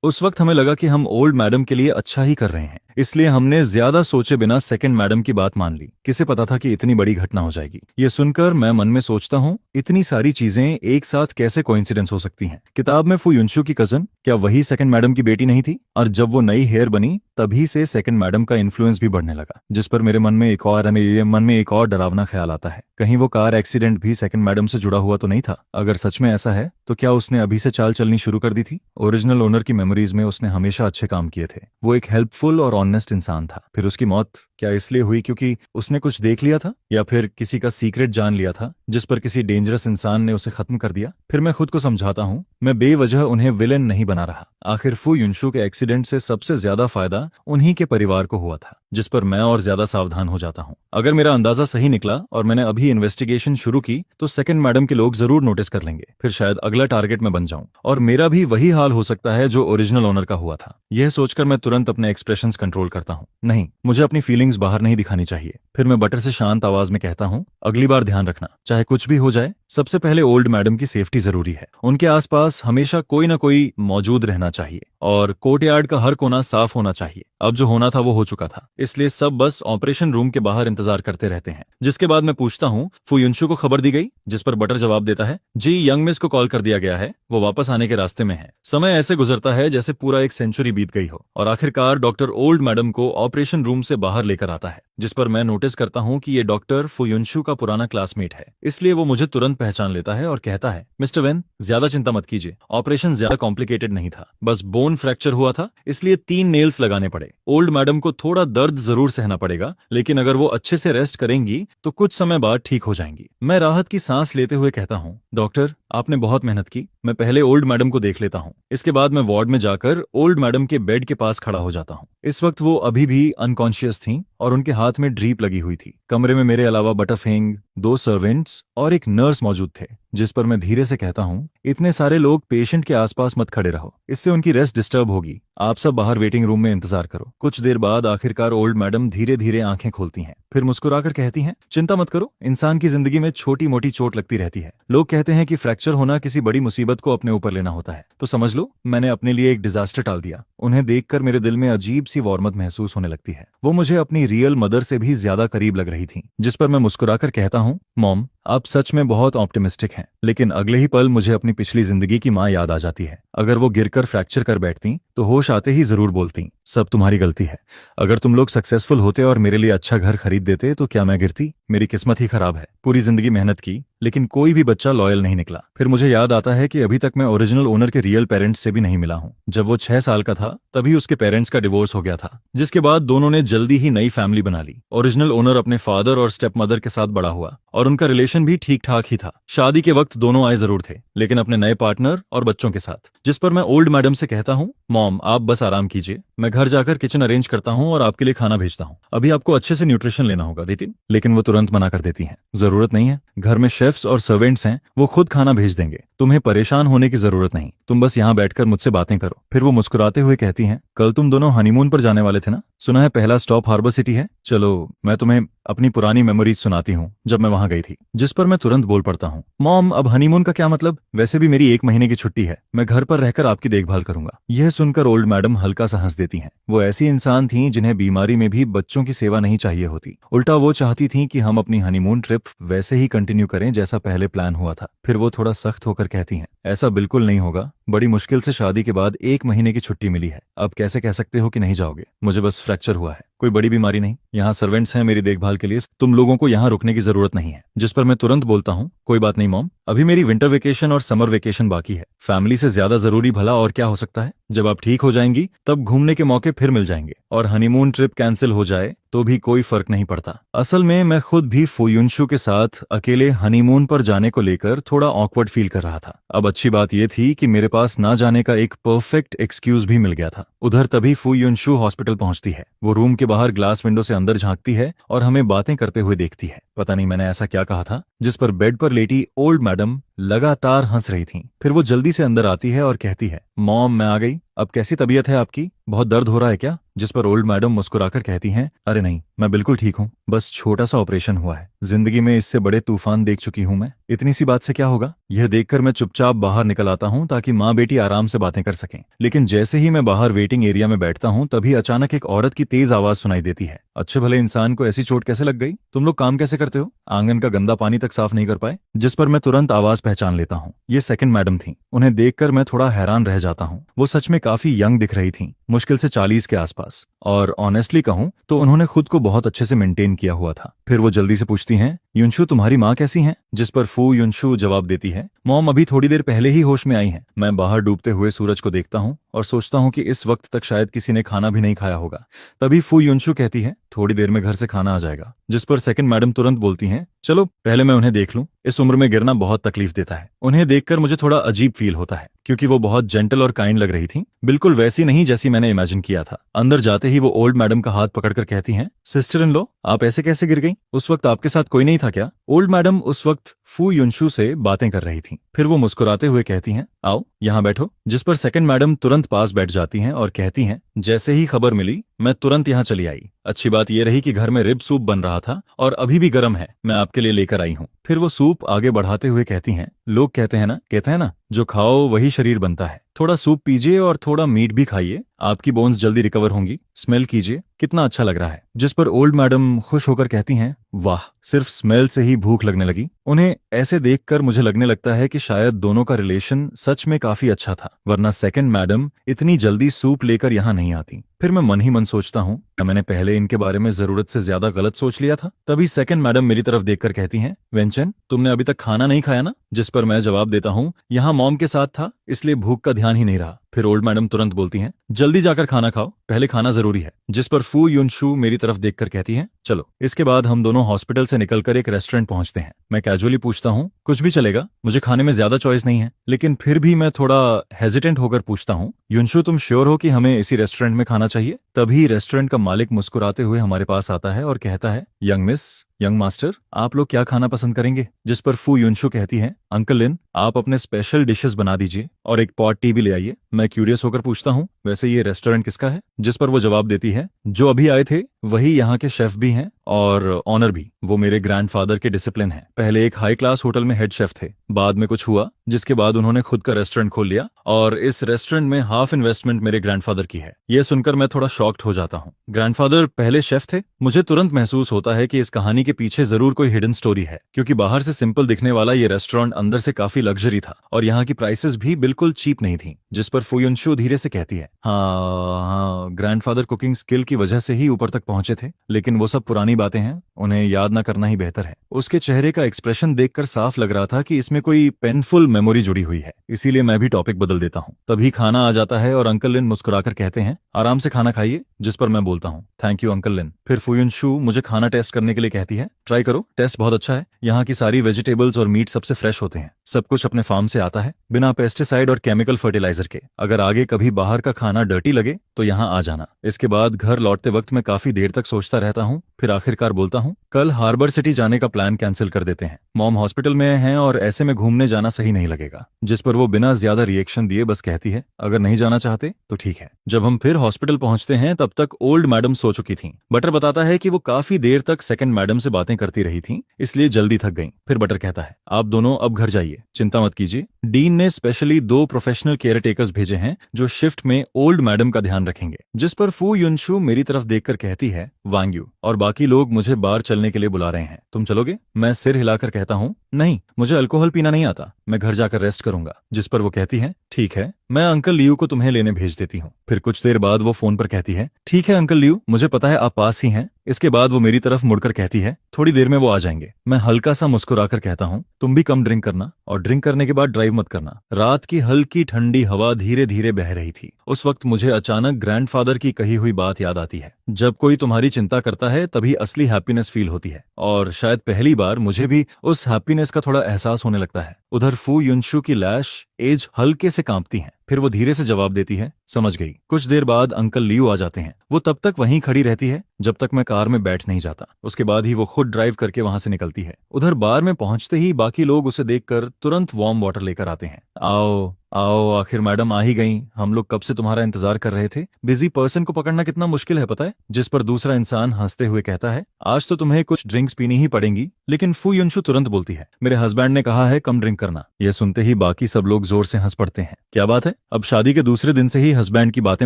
उस वक्त हमें लगा कि हम ओल्ड मैडम के लिए अच्छा ही कर रहे हैं, इसलिए हमने ज्यादा सोचे बिना सेकंड मैडम की बात मान ली। किसे पता था कि इतनी बड़ी घटना हो जाएगी? ये सुनकर मैं मन में सोचता हूँ, इतनी सारी चीजें एक साथ कैसे कोइंसिडेंस हो सकती हैं? किताब में फू युनशु की कजन क्या वही सेकंड मैडम की बेटी नहीं थी? और जब वो नई हेयर बनी तभी से सेकंड मैडम का इन्फ्लुएंस भी बढ़ने लगा। जिस पर मेरे मन में एक और डरावना ख्याल आता है, कहीं वो कार एक्सीडेंट भी सेकंड मैडम से जुड़ा हुआ तो नहीं था? अगर सच में ऐसा है तो क्या उसने अभी से चाल चलनी शुरू कर दी थी? ओरिजिनल ओनर की मेमोरीज में उसने हमेशा अच्छे काम किए थे। वो एक हेल्पफुल और ऑनेस्ट इंसान था। फिर उसकी मौत क्या इसलिए हुई क्योंकि उसने कुछ देख लिया था, या फिर किसी का सीक्रेट जान लिया था जिस पर किसी डेंजरस इंसान ने उसे खत्म कर दिया? फिर मैं खुद को समझाता हूँ, मैं बेवजह उन्हें विलेन नहीं बना रहा। आखिर फू युनशु के एक्सीडेंट से सबसे ज्यादा फायदा उन्हीं के परिवार को हुआ था, जिस पर मैं और ज्यादा सावधान हो जाता हूँ। अगर मेरा अंदाजा सही निकला और मैंने अभी इन्वेस्टिगेशन शुरू की तो सेकंड मैडम के लोग जरूर नोटिस कर लेंगे। फिर शायद अगला टारगेट में बन जाऊं और मेरा भी वही हाल हो सकता है जो ओरिजिनल ओनर का हुआ था। यह सोचकर मैं तुरंत अपने एक्सप्रेशंस कंट्रोल करता हूँ। नहीं, मुझे अपनी फीलिंग्स बाहर नहीं दिखानी चाहिए। फिर मैं बटर से शांत आवाज में कहता हूँ, अगली बार ध्यान रखना, चाहे कुछ भी हो जाए, सबसे पहले ओल्ड मैडम की सेफ्टी जरूरी है। उनके आसपास हमेशा कोई ना कोई मौजूद रहना चाहिए और कोर्टयार्ड का हर कोना साफ होना चाहिए। अब जो होना था वो हो चुका था, इसलिए सब बस ऑपरेशन रूम के बाहर इंतजार करते रहते हैं। जिसके बाद मैं पूछता हूँ, फू युनशु को खबर दी गई? जिस पर बटर जवाब देता है, जी, यंग मिस को कॉल कर दिया गया है, वो वापस आने के रास्ते में है। समय ऐसे गुजरता है जैसे पूरा एक सेंचुरी बीत गई हो और आखिरकार डॉक्टर ओल्ड मैडम को ऑपरेशन रूम से बाहर लेकर आता है। जिस पर मैं नोटिस करता हूँ कि ये डॉक्टर फू युनशु का पुराना क्लासमेट है, इसलिए वो मुझे तुरंत पहचान लेता है और कहता है, मिस्टर वेन, ज्यादा चिंता मत कीजिए, ऑपरेशन ज्यादा कॉम्प्लिकेटेड नहीं था, बस बोन फ्रैक्चर हुआ था, इसलिए 3 नेल्स लगाने पड़े। ओल्ड मैडम को थोड़ा दर्द जरूर सहना पड़ेगा, लेकिन अगर वो अच्छे से रेस्ट करेंगी तो कुछ समय बाद ठीक हो जाएंगी। मैं राहत की सांस लेते हुए कहता हूँ, डॉक्टर, आपने बहुत मेहनत की, मैं पहले ओल्ड मैडम को देख लेता हूँ। इसके बाद मैं वार्ड में जाकर ओल्ड मैडम के बेड के पास खड़ा हो जाता हूँ। इस वक्त वो अभी भी अनकॉन्शियस थीं और उनके हाथ में ड्रीप लगी हुई थी। कमरे में मेरे अलावा बटरफिंग, 2 सर्वेंट्स और एक नर्स मौजूद थे, जिस पर मैं धीरे से कहता हूँ, इतने सारे लोग पेशेंट के आसपास मत खड़े रहो, इससे उनकी रेस्ट डिस्टर्ब होगी। आप सब बाहर वेटिंग रूम में इंतजार करो। कुछ देर बाद आखिरकार ओल्ड मैडम धीरे धीरे आंखें खोलती हैं, फिर मुस्कुराकर कहती हैं, चिंता मत करो, इंसान की जिंदगी में छोटी मोटी चोट लगती रहती है। लोग कहते हैं कि फ्रैक्चर होना किसी बड़ी मुसीबत को अपने ऊपर लेना होता है, तो समझ लो मैंने अपने लिए एक डिजास्टर टाल दिया। उन्हें देखकर मेरे दिल में अजीब सी वार्मथ महसूस होने लगती है। वो मुझे अपनी रियल मदर से भी ज्यादा करीब लग रही थी, जिस पर मैं मुस्कुराकर कहता हूँ, मॉम आप सच में बहुत ऑप्टिमिस्टिक हैं। लेकिन अगले ही पल मुझे अपनी पिछली जिंदगी की माँ याद आ जाती है। अगर वो गिरकर फ्रैक्चर कर बैठती तो होश आते ही जरूर बोलती, सब तुम्हारी गलती है। अगर तुम लोग सक्सेसफुल होते और मेरे लिए अच्छा घर खरीद देते तो क्या मैं गिरती? मेरी किस्मत ही खराब है। पूरी जिंदगी मेहनत की, लेकिन कोई भी बच्चा लॉयल नहीं निकला। फिर मुझे याद आता है कि अभी तक मैं ओरिजिनल ओनर के रियल पेरेंट्स से भी नहीं मिला हूँ। जब वो 6 साल का था तभी उसके पेरेंट्स का डिवोर्स हो गया था, जिसके बाद दोनों ने जल्दी ही नई फैमिली बना ली। ओरिजिनल ओनर अपने फादर और स्टेप मदर के साथ बड़ा हुआ और उनका रिलेशन भी ठीक ठाक ही था। शादी के वक्त दोनों आए जरूर थे, लेकिन अपने नए पार्टनर और बच्चों के साथ। जिस पर मैं ओल्ड मैडम से कहता हूँ, मॉम आप बस आराम कीजिए, मैं घर जाकर किचन अरेंज करता हूँ और आपके लिए खाना भेजता हूँ। अभी आपको अच्छे से न्यूट्रिशन लेना होगा लेकिन वो तुरंत मना कर देती हैं, जरूरत नहीं है, घर में शेफ्स और सर्वेंट्स हैं, वो खुद खाना भेज देंगे, तुम्हें परेशान होने की जरूरत नहीं, तुम बस यहाँ बैठकर मुझसे बातें करो। फिर वो मुस्कुराते हुए कहती हैं, कल तुम दोनों हनीमून पर जाने वाले थे ना? सुना है पहला स्टॉप हार्बर सिटी है। चलो मैं तुम्हें अपनी पुरानी मेमोरीज सुनाती हूँ जब मैं वहां गई थी। जिस पर मैं तुरंत बोल पड़ता हूँ, मॉम अब हनीमून का क्या मतलब? वैसे भी मेरी 1 महीने की छुट्टी है, मैं घर पर रहकर आपकी देखभाल करूंगा। यह सुनकर ओल्ड मैडम हल्का सा हंस देती हैं। वो ऐसी इंसान थी जिन्हें बीमारी में भी बच्चों की सेवा नहीं चाहिए होती। उल्टा वो चाहती थी कि हम अपनी हनीमून ट्रिप वैसे ही कंटिन्यू करें जैसा पहले प्लान हुआ था। फिर वो थोड़ा सख्त होकर कहती हैं, ऐसा बिल्कुल नहीं होगा, बड़ी मुश्किल से शादी के बाद 1 महीने की छुट्टी मिली है, अब कैसे कह सकते हो कि नहीं जाओगे? मुझे बस फ्रैक्चर हुआ है, कोई बड़ी बीमारी नहीं। यहाँ सर्वेंट्स हैं मेरी देखभाल के लिए, तुम लोगों को यहाँ रुकने की जरूरत नहीं है। जिस पर मैं तुरंत बोलता हूँ, कोई बात नहीं मॉम, अभी मेरी विंटर वेकेशन और समर वेकेशन बाकी है, फैमिली से ज्यादा जरूरी भला और क्या हो सकता है। जब आप ठीक हो जाएंगी तब घूमने के मौके फिर मिल जाएंगे, और हनीमून ट्रिप कैंसिल हो जाए तो भी कोई फर्क नहीं पड़ता। असल में मैं खुद भी फुयुनशु के साथ अकेले हनीमून पर जाने को लेकर थोड़ा ऑकवर्ड फील कर रहा था। अब अच्छी बात यह थी कि मेरे पास ना जाने का एक परफेक्ट एक्सक्यूज भी मिल गया था। उधर तभी फुयुनशु हॉस्पिटल पहुंचती है। वो रूम के बाहर ग्लास विंडो से अंदर झांकती है और हमें बातें करते हुए देखती है। पता नहीं मैंने ऐसा क्या कहा था, जिस पर बेड पर लेटी ओल्ड मैडम लगातार हंस रही थी। फिर वो जल्दी से अंदर आती है और कहती है, मॉम मैं आ गई, अब कैसी तबीयत है आपकी? बहुत दर्द हो रहा है क्या? जिस पर ओल्ड मैडम मुस्कुराकर कहती हैं, अरे नहीं, मैं बिल्कुल ठीक हूँ, बस छोटा सा ऑपरेशन हुआ है। जिंदगी में इससे बड़े तूफान देख चुकी हूँ मैं, इतनी सी बात से क्या होगा? यह देखकर मैं चुपचाप बाहर निकल आता हूँ ताकि माँ बेटी आराम से बातें कर सकें। लेकिन जैसे ही मैं बाहर वेटिंग एरिया में बैठता हूँ तभी अचानक एक औरत की तेज आवाज सुनाई देती है। अच्छे भले इंसान को ऐसी चोट कैसे लग गई? तुम लोग काम कैसे करते हो? आंगन का गंदा पानी तक साफ नहीं कर पाए? जिस पर मैं तुरंत आवाज पहचान लेता हूँ, ये सेकंड मैडम थी। उन्हें देखकर मैं थोड़ा हैरान रह जाता हूँ। वो सच में काफी यंग दिख रही थी, मुश्किल से 40 के आसपास, और ऑनेस्टली कहूं तो उन्होंने खुद को बहुत अच्छे से मेंटेन किया हुआ था। फिर वो जल्दी से पूछती हैं, युनशु तुम्हारी माँ कैसी हैं? जिस पर फू युनशु जवाब देती है, मॉम अभी थोड़ी देर पहले ही होश में आई हैं। मैं बाहर डूबते हुए सूरज को देखता हूँ और सोचता हूँ कि इस वक्त तक शायद किसी ने खाना भी नहीं खाया होगा। तभी फू युनशु कहती है, थोड़ी देर में घर से खाना आ जाएगा। जिस पर सेकंड मैडम तुरंत बोलती हैं, चलो पहले मैं उन्हें देख लूं, इस उम्र में गिरना बहुत तकलीफ देता है। उन्हें देखकर मुझे थोड़ा अजीब फील होता है, क्योंकि वो बहुत जेंटल और काइंड लग रही थी, बिल्कुल वैसी नहीं जैसी मैंने इमेजिन किया था। अंदर जाते ही वो ओल्ड मैडम का हाथ पकड़कर कहती हैं, सिस्टर इन लो, आप ऐसे कैसे गिर गई? उस वक्त आपके साथ कोई नहीं था क्या? ओल्ड मैडम उस वक्त फू युनशु से बातें कर रही थी। फिर वो मुस्कुराते हुए कहती हैं, आओ यहाँ बैठो। जिस पर सेकंड मैडम तुरंत पास बैठ जाती हैं और कहती हैं, जैसे ही खबर मिली मैं तुरंत यहाँ चली आई। अच्छी बात यह रही कि घर में रिब सूप बन रहा था और अभी भी गर्म है, मैं आपके लिए लेकर आई हूँ। फिर वो सूप आगे बढ़ाते हुए कहती हैं, लोग कहते हैं ना जो खाओ वही शरीर बनता है। थोड़ा सूप पीजिए और थोड़ा मीट भी खाइए, आपकी बोन्स जल्दी रिकवर होंगी। स्मेल कीजिए, कितना अच्छा लग रहा है। जिस पर ओल्ड मैडम खुश होकर कहती हैं, वाह, सिर्फ स्मेल से ही भूख लगने लगी। उन्हें ऐसे देखकर मुझे लगने लगता है कि शायद दोनों का रिलेशन सच में काफी अच्छा था, वरना सेकंड मैडम इतनी जल्दी सूप लेकर यहाँ नहीं आती। फिर मैं मन ही मन सोचता हूँ, मैंने पहले इनके बारे में जरूरत से ज्यादा गलत सोच लिया था। तभी सेकंड मैडम मेरी तरफ देखकर कहती हैं, वेंचन तुमने अभी तक खाना नहीं खाया ना? जिस पर मैं जवाब देता हूँ, यहाँ मॉम के साथ था इसलिए भूख का ध्यान ही नहीं रहा। फिर ओल्ड मैडम तुरंत बोलती हैं, जल्दी जाकर खाना खाओ, पहले खाना जरूरी है। जिस पर फू युनशु मेरी तरफ देखकर कहती हैं, चलो। इसके बाद हम दोनों हॉस्पिटल से निकलकर एक रेस्टोरेंट पहुंचते हैं। मैं कैजुअली पूछता हूँ, कुछ भी चलेगा, मुझे खाने में ज्यादा चॉइस नहीं है। लेकिन फिर भी मैं थोड़ा हेजिटेंट होकर पूछता हूँ, युनशु तुम श्योर हो कि हमें इसी रेस्टोरेंट में खाना चाहिए। तभी रेस्टोरेंट का मालिक मुस्कुराते हुए हमारे पास आता है और कहता है, यंग मिस, यंग मास्टर, आप लोग क्या खाना पसंद करेंगे? जिस पर फू युनशु कहती है, अंकल लिन, आप अपने स्पेशल डिशेस बना दीजिए और एक पॉट टी भी ले आइए। मैं क्यूरियस होकर पूछता हूँ, वैसे ये रेस्टोरेंट किसका है? जिस पर वो जवाब देती है, जो अभी आए थे वही यहाँ के शेफ भी हैं और ऑनर भी। वो मेरे ग्रैंडफादर के डिसिप्लिन हैं। पहले एक हाई क्लास होटल में हेड शेफ थे, बाद में कुछ हुआ जिसके बाद उन्होंने खुद का रेस्टोरेंट खोल लिया और इस रेस्टोरेंट में हाफ इन्वेस्टमेंट मेरे ग्रैंडफादर की है। यह सुनकर मैं थोड़ा शॉक्ड हो जाता हूँ। ग्रैंडफादर पहले शेफ थे? मुझे तुरंत महसूस होता है कि इस कहानी के पीछे जरूर कोई हिडन स्टोरी है, क्योंकि बाहर से सिंपल दिखने वाला ये रेस्टोरेंट अंदर से काफी लग्जरी था और यहाँ की प्राइसेस भी बिल्कुल चीप नहीं थी। जिस पर फू युनशु धीरे से कहती है, हाँ, ग्रैंडफादर कुकिंग स्किल की वजह से ही ऊपर तक पहुंचे थे, लेकिन वो सब पुरानी बातें हैं, उन्हें याद न करना ही बेहतर है। उसके चेहरे का एक्सप्रेशन देखकर साफ लग रहा था कि इसमें कोई पेनफुल मेमोरी जुड़ी हुई है, इसीलिए मैं भी टॉपिक बदल देता हूँ। तभी खाना आ जाता है और अंकल लिन मुस्कुराकर कहते हैं, आराम से खाना खाइए। जिस पर मैं बोलता हूँ, थैंक यू अंकल लिन। फिर फू युनशु मुझे खाना टेस्ट करने के लिए कहती है, ट्राई करो, टेस्ट बहुत अच्छा है। यहाँ की सारी वेजिटेबल्स और मीट सबसे फ्रेश होते हैं, सब कुछ अपने फार्म से आता है, बिना पेस्टिसाइड और केमिकल फर्टिलाइजर के। अगर आगे कभी बाहर का खाना डर्टी लगे तो यहाँ आ जाना। इसके बाद घर लौटते वक्त मैं काफी देर तक सोचता रहता हूँ, फिर आखिरकार बोलता हूँ, कल हार्बर सिटी जाने का प्लान कैंसिल कर देते हैं। मॉम हॉस्पिटल में हैं और ऐसे में घूमने जाना सही नहीं लगेगा। जिस पर वो बिना ज्यादा रिएक्शन दिए बस कहती है, अगर नहीं जाना चाहते तो ठीक है। जब हम फिर हॉस्पिटल पहुंचते हैं तब तक ओल्ड मैडम सो चुकी थीं। बटर बताता है कि वो काफी देर तक सेकंड मैडम से बातें करती रही थीं, इसलिए जल्दी थक गईं। फिर बटर कहता है, आप दोनों अब घर जाइए, चिंता मत कीजिए। डीन ने स्पेशली 2 प्रोफेशनल केयर टेकर्स भेजे हैं जो शिफ्ट में ओल्ड मैडम का ध्यान रखेंगे। जिस पर फू युनशु मेरी तरफ देखकर कहती है, वांग यू, और बाकी लोग मुझे बाहर चलने के लिए बुला रहे हैं, तुम चलोगे? मैं सिर हिलाकर कहता हूँ, नहीं, मुझे अल्कोहल पीना नहीं आता, मैं घर जाकर रेस्ट करूंगा। जिस पर वो कहती है, ठीक है, मैं अंकल लियू को तुम्हें लेने भेज देती हूँ। फिर कुछ देर बाद वो फोन पर कहती है, ठीक है अंकल लियू, मुझे पता है आप पास ही हैं। इसके बाद वो मेरी तरफ मुड़कर कहती है, थोड़ी देर में वो आ जाएंगे। मैं हल्का सा मुस्कुराकर कहता हूँ, तुम भी कम ड्रिंक करना और ड्रिंक करने के बाद ड्राइव मत करना। रात की हल्की ठंडी हवा धीरे धीरे बह रही थी। उस वक्त मुझे अचानक ग्रैंडफादर की कही हुई बात याद आती है, जब कोई तुम्हारी चिंता करता है तभी असली हैप्पीनेस फील होती है, और शायद पहली बार मुझे भी उस हैप्पीनेस का थोड़ा एहसास होने लगता है। उधर फू युनशु की लैश एज हल्के से कांपती हैं। फिर वो धीरे से जवाब देती है, समझ गई। कुछ देर बाद अंकल लियू आ जाते हैं। वो तब तक वहीं खड़ी रहती है जब तक मैं कार में बैठ नहीं जाता। उसके बाद ही वो खुद ड्राइव करके वहां से निकलती है। उधर बार में पहुंचते ही बाकी लोग उसे देखकर तुरंत वार्म वाटर लेकर आते हैं। आओ आओ, आखिर मैडम आ ही गई, हम लोग कब से तुम्हारा इंतजार कर रहे थे। बिजी पर्सन को पकड़ना कितना मुश्किल है पता है। जिस पर दूसरा इंसान हंसते हुए कहता है, आज तो तुम्हें कुछ ड्रिंक्स पीनी ही पड़ेंगी। लेकिन फू युनशु तुरंत बोलती है, मेरे हस्बैंड ने कहा है कम ड्रिंक करना। यह सुनते ही बाकी सब लोग जोर से हंस पड़ते हैं। क्या बात है, अब शादी के दूसरे दिन से ही हस्बैंड की बातें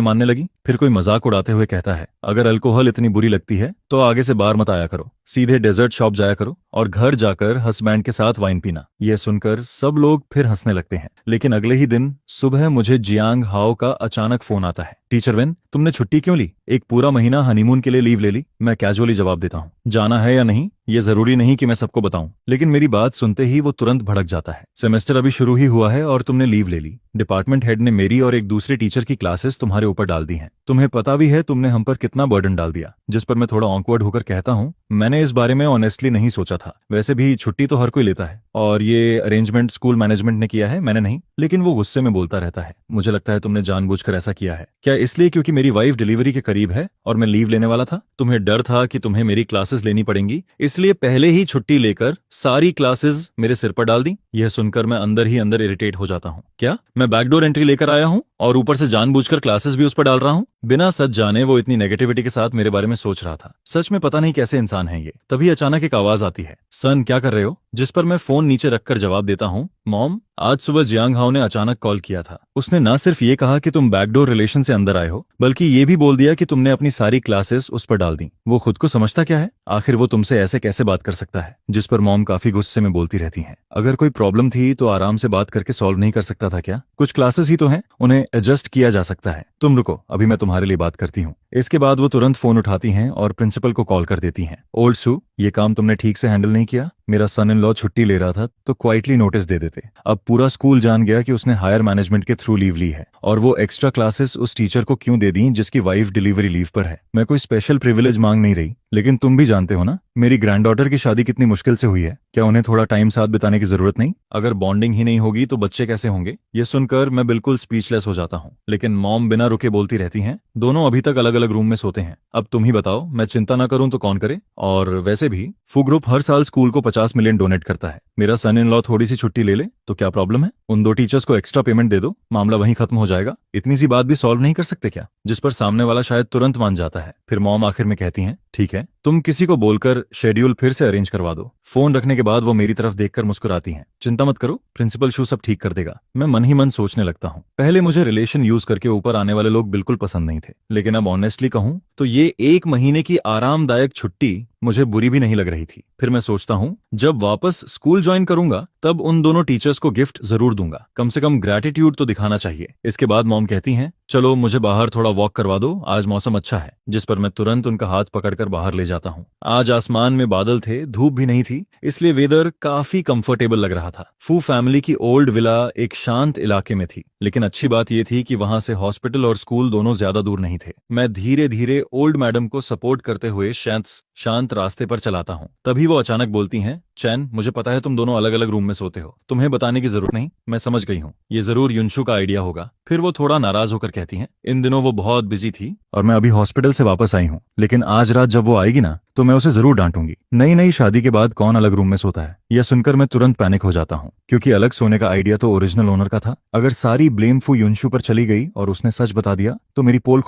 मानने लगी। फिर कोई मजाक उड़ाते हुए कहता है, अगर अल्कोहल इतनी बुरी लगती है तो आगे से बार मत आया करो, सीधे डेजर्ट शॉप जाया करो और घर जाकर हस्बैंड के साथ वाइन पीना। यह सुनकर सब लोग फिर हंसने लगते हैं। लेकिन अगले ही दिन सुबह मुझे जियांग हाओ का अचानक फोन आता है, टीचर वेन, तुमने छुट्टी क्यों ली? एक पूरा महीना हनीमून के लिए लीव ले ली। मैं कैजुअली जवाब देता हूँ, जाना है या नहीं ये जरूरी नहीं कि मैं सबको बताऊं। लेकिन मेरी बात सुनते ही वो तुरंत भड़क जाता है, सेमेस्टर अभी शुरू ही हुआ है और तुमने लीव ले ली। डिपार्टमेंट हेड ने मेरी और एक दूसरे टीचर की क्लासेस तुम्हारे ऊपर डाल दी हैं। तुम्हें पता भी है तुमने हम पर कितना बर्डन डाल दिया। जिस पर मैं थोड़ा ऑकवर्ड होकर कहता हूँ, मैंने इस बारे में ऑनेस्टली नहीं सोचा था। वैसे भी छुट्टी तो हर कोई लेता है और ये अरेंजमेंट स्कूल मैनेजमेंट ने किया है, मैंने नहीं। लेकिन वो गुस्से में बोलता रहता है, मुझे लगता है तुमने जानबूझकर ऐसा किया है। क्या इसलिए क्योंकि मेरी वाइफ डिलीवरी के करीब है और मैं लीव लेने वाला था? तुम्हें डर था कि तुम्हें मेरी क्लासेस लेनी पड़ेंगी, इसलिए पहले ही छुट्टी लेकर सारी क्लासेस मेरे सिर पर डाल दी। यह सुनकर मैं अंदर ही अंदर इरिटेट हो जाता हूँ। क्या मैं बैकडोर एंट्री लेकर आया हूँ और ऊपर से जानबूझकर क्लासेस भी उस पर डाल रहा हूँ? बिना सच जाने वो इतनी नेगेटिविटी के साथ मेरे बारे में सोच रहा था। सच में पता नहीं कैसे इंसान है ये। तभी अचानक एक आवाज आती है, सन क्या कर रहे हो? जिस पर मैं फोन नीचे रखकर जवाब देता हूँ, मॉम, आज सुबह जियांग हाओ ने अचानक कॉल किया था। उसने ना सिर्फ ये कहा कि तुम बैकडोर रिलेशन से अंदर आए हो, बल्कि ये भी बोल दिया कि तुमने अपनी सारी क्लासेस उस पर डाल दी। वो खुद को समझता क्या है? आखिर वो तुमसे ऐसे कैसे बात कर सकता है? जिस पर मॉम काफी गुस्से में बोलती रहती हैं, अगर कोई प्रॉब्लम थी तो आराम से बात करके सॉल्व नहीं कर सकता था क्या? कुछ क्लासेस ही तो हैं, उन्हें एडजस्ट किया जा सकता है। तुम रुको, अभी मैं तुम्हारे लिए बात करती हूँ। इसके बाद वो तुरंत फोन उठाती हैं और प्रिंसिपल को कॉल कर देती हैं। ओल्ड सू, ये काम तुमने ठीक से हैंडल नहीं किया। मेरा सन इन लॉ छुट्टी ले रहा था तो क्वाइटली नोटिस दे देते। अब पूरा स्कूल जान गया कि उसने हायर मैनेजमेंट के थ्रू लीव ली है, और वो एक्स्ट्रा क्लासेस उस टीचर को क्यों दे दी जिसकी वाइफ डिलीवरी लीव पर है। मैं कोई स्पेशल प्रिविलेज मांग नहीं रही, लेकिन तुम भी जानते हो ना मेरी ग्रैंडडॉटर की शादी कितनी मुश्किल से हुई है। क्या उन्हें थोड़ा टाइम साथ बिताने की जरूरत नहीं? अगर बॉन्डिंग ही नहीं होगी तो बच्चे कैसे होंगे? ये सुनकर मैं बिल्कुल स्पीचलेस हो जाता हूँ, लेकिन मॉम बिना रुके बोलती रहती हैं, दोनों अभी तक अलग अलग रूम में सोते हैं। अब तुम ही बताओ, मैं चिंता ना करूं तो कौन करे? और वैसे भी फू ग्रुप हर साल स्कूल को 50 मिलियन डोनेट करता है। मेरा सन इन लॉ थोड़ी सी छुट्टी ले ले तो क्या प्रॉब्लम है? उन 2 टीचर्स को एक्स्ट्रा पेमेंट दे दो, मामला वहीं खत्म हो जाएगा। इतनी सी बात भी सॉल्व नहीं कर सकते क्या? जिस पर सामने वाला शायद तुरंत मान जाता है। फिर मॉम आखिर में कहती हैं, ठीक है, तुम किसी को बोलकर शेड्यूल फिर से अरेंज करवा दो। फोन रखने के बाद वो मेरी तरफ देखकर मुस्कुराती हैं, चिंता मत करो, प्रिंसिपल शू सब ठीक कर देगा। मैं मन ही मन सोचने लगता हूँ, पहले मुझे रिलेशन यूज करके ऊपर आने वाले लोग बिल्कुल पसंद नहीं थे, लेकिन अब ऑनेस्टली कहूँ तो ये 1 महीने की आरामदायक छुट्टी मुझे बुरी भी नहीं लग रही थी। फिर मैं सोचता हूँ जब वापस स्कूल ज्वाइन करूंगा तब उन दोनों टीचर्स को गिफ्ट जरूर दूंगा, कम से कम ग्रेटिट्यूड तो दिखाना चाहिए। इसके बाद मॉम कहती हैं, चलो मुझे बाहर थोड़ा वॉक करवा दो, आज मौसम अच्छा है। जिस पर मैं तुरंत उनका हाथ पकड़कर बाहर ले जाता हूँ। आज आसमान में बादल थे, धूप भी नहीं थी, इसलिए वेदर काफी कंफर्टेबल लग रहा था। फू फैमिली की ओल्ड विला एक शांत इलाके में थी, लेकिन अच्छी बात यह थी कि वहां से हॉस्पिटल और स्कूल दोनों ज्यादा दूर नहीं थे। मैं धीरे धीरे ओल्ड मैडम को सपोर्ट करते हुए शांत रास्ते पर चलाता हूँ। तभी वो अचानक बोलती हैं, चैन, मुझे पता है तुम दोनों अलग अलग रूम में सोते हो, तुम्हें बताने की जरूरत नहीं, मैं समझ गई हूँ, ये जरूर युनशु का आइडिया होगा। फिर वो थोड़ा नाराज होकर कहती हैं, इन दिनों वो बहुत बिजी थी और मैं अभी हॉस्पिटल से वापस आई हूँ, लेकिन आज रात जब वो आएगी ना तो मैं उसे जरूर डांटूंगी। नई नई शादी के बाद कौन अलग रूम में सोता है? यह सुनकर मैं तुरंत पैनिक हो जाता हूँ, क्योंकि अलग सोने का आइडिया तो ओरिजिनल ओनर का था। अगर सारी ब्लेम फू युनशु पर चली गई और उसने सच बता दिया तो मेरी पोल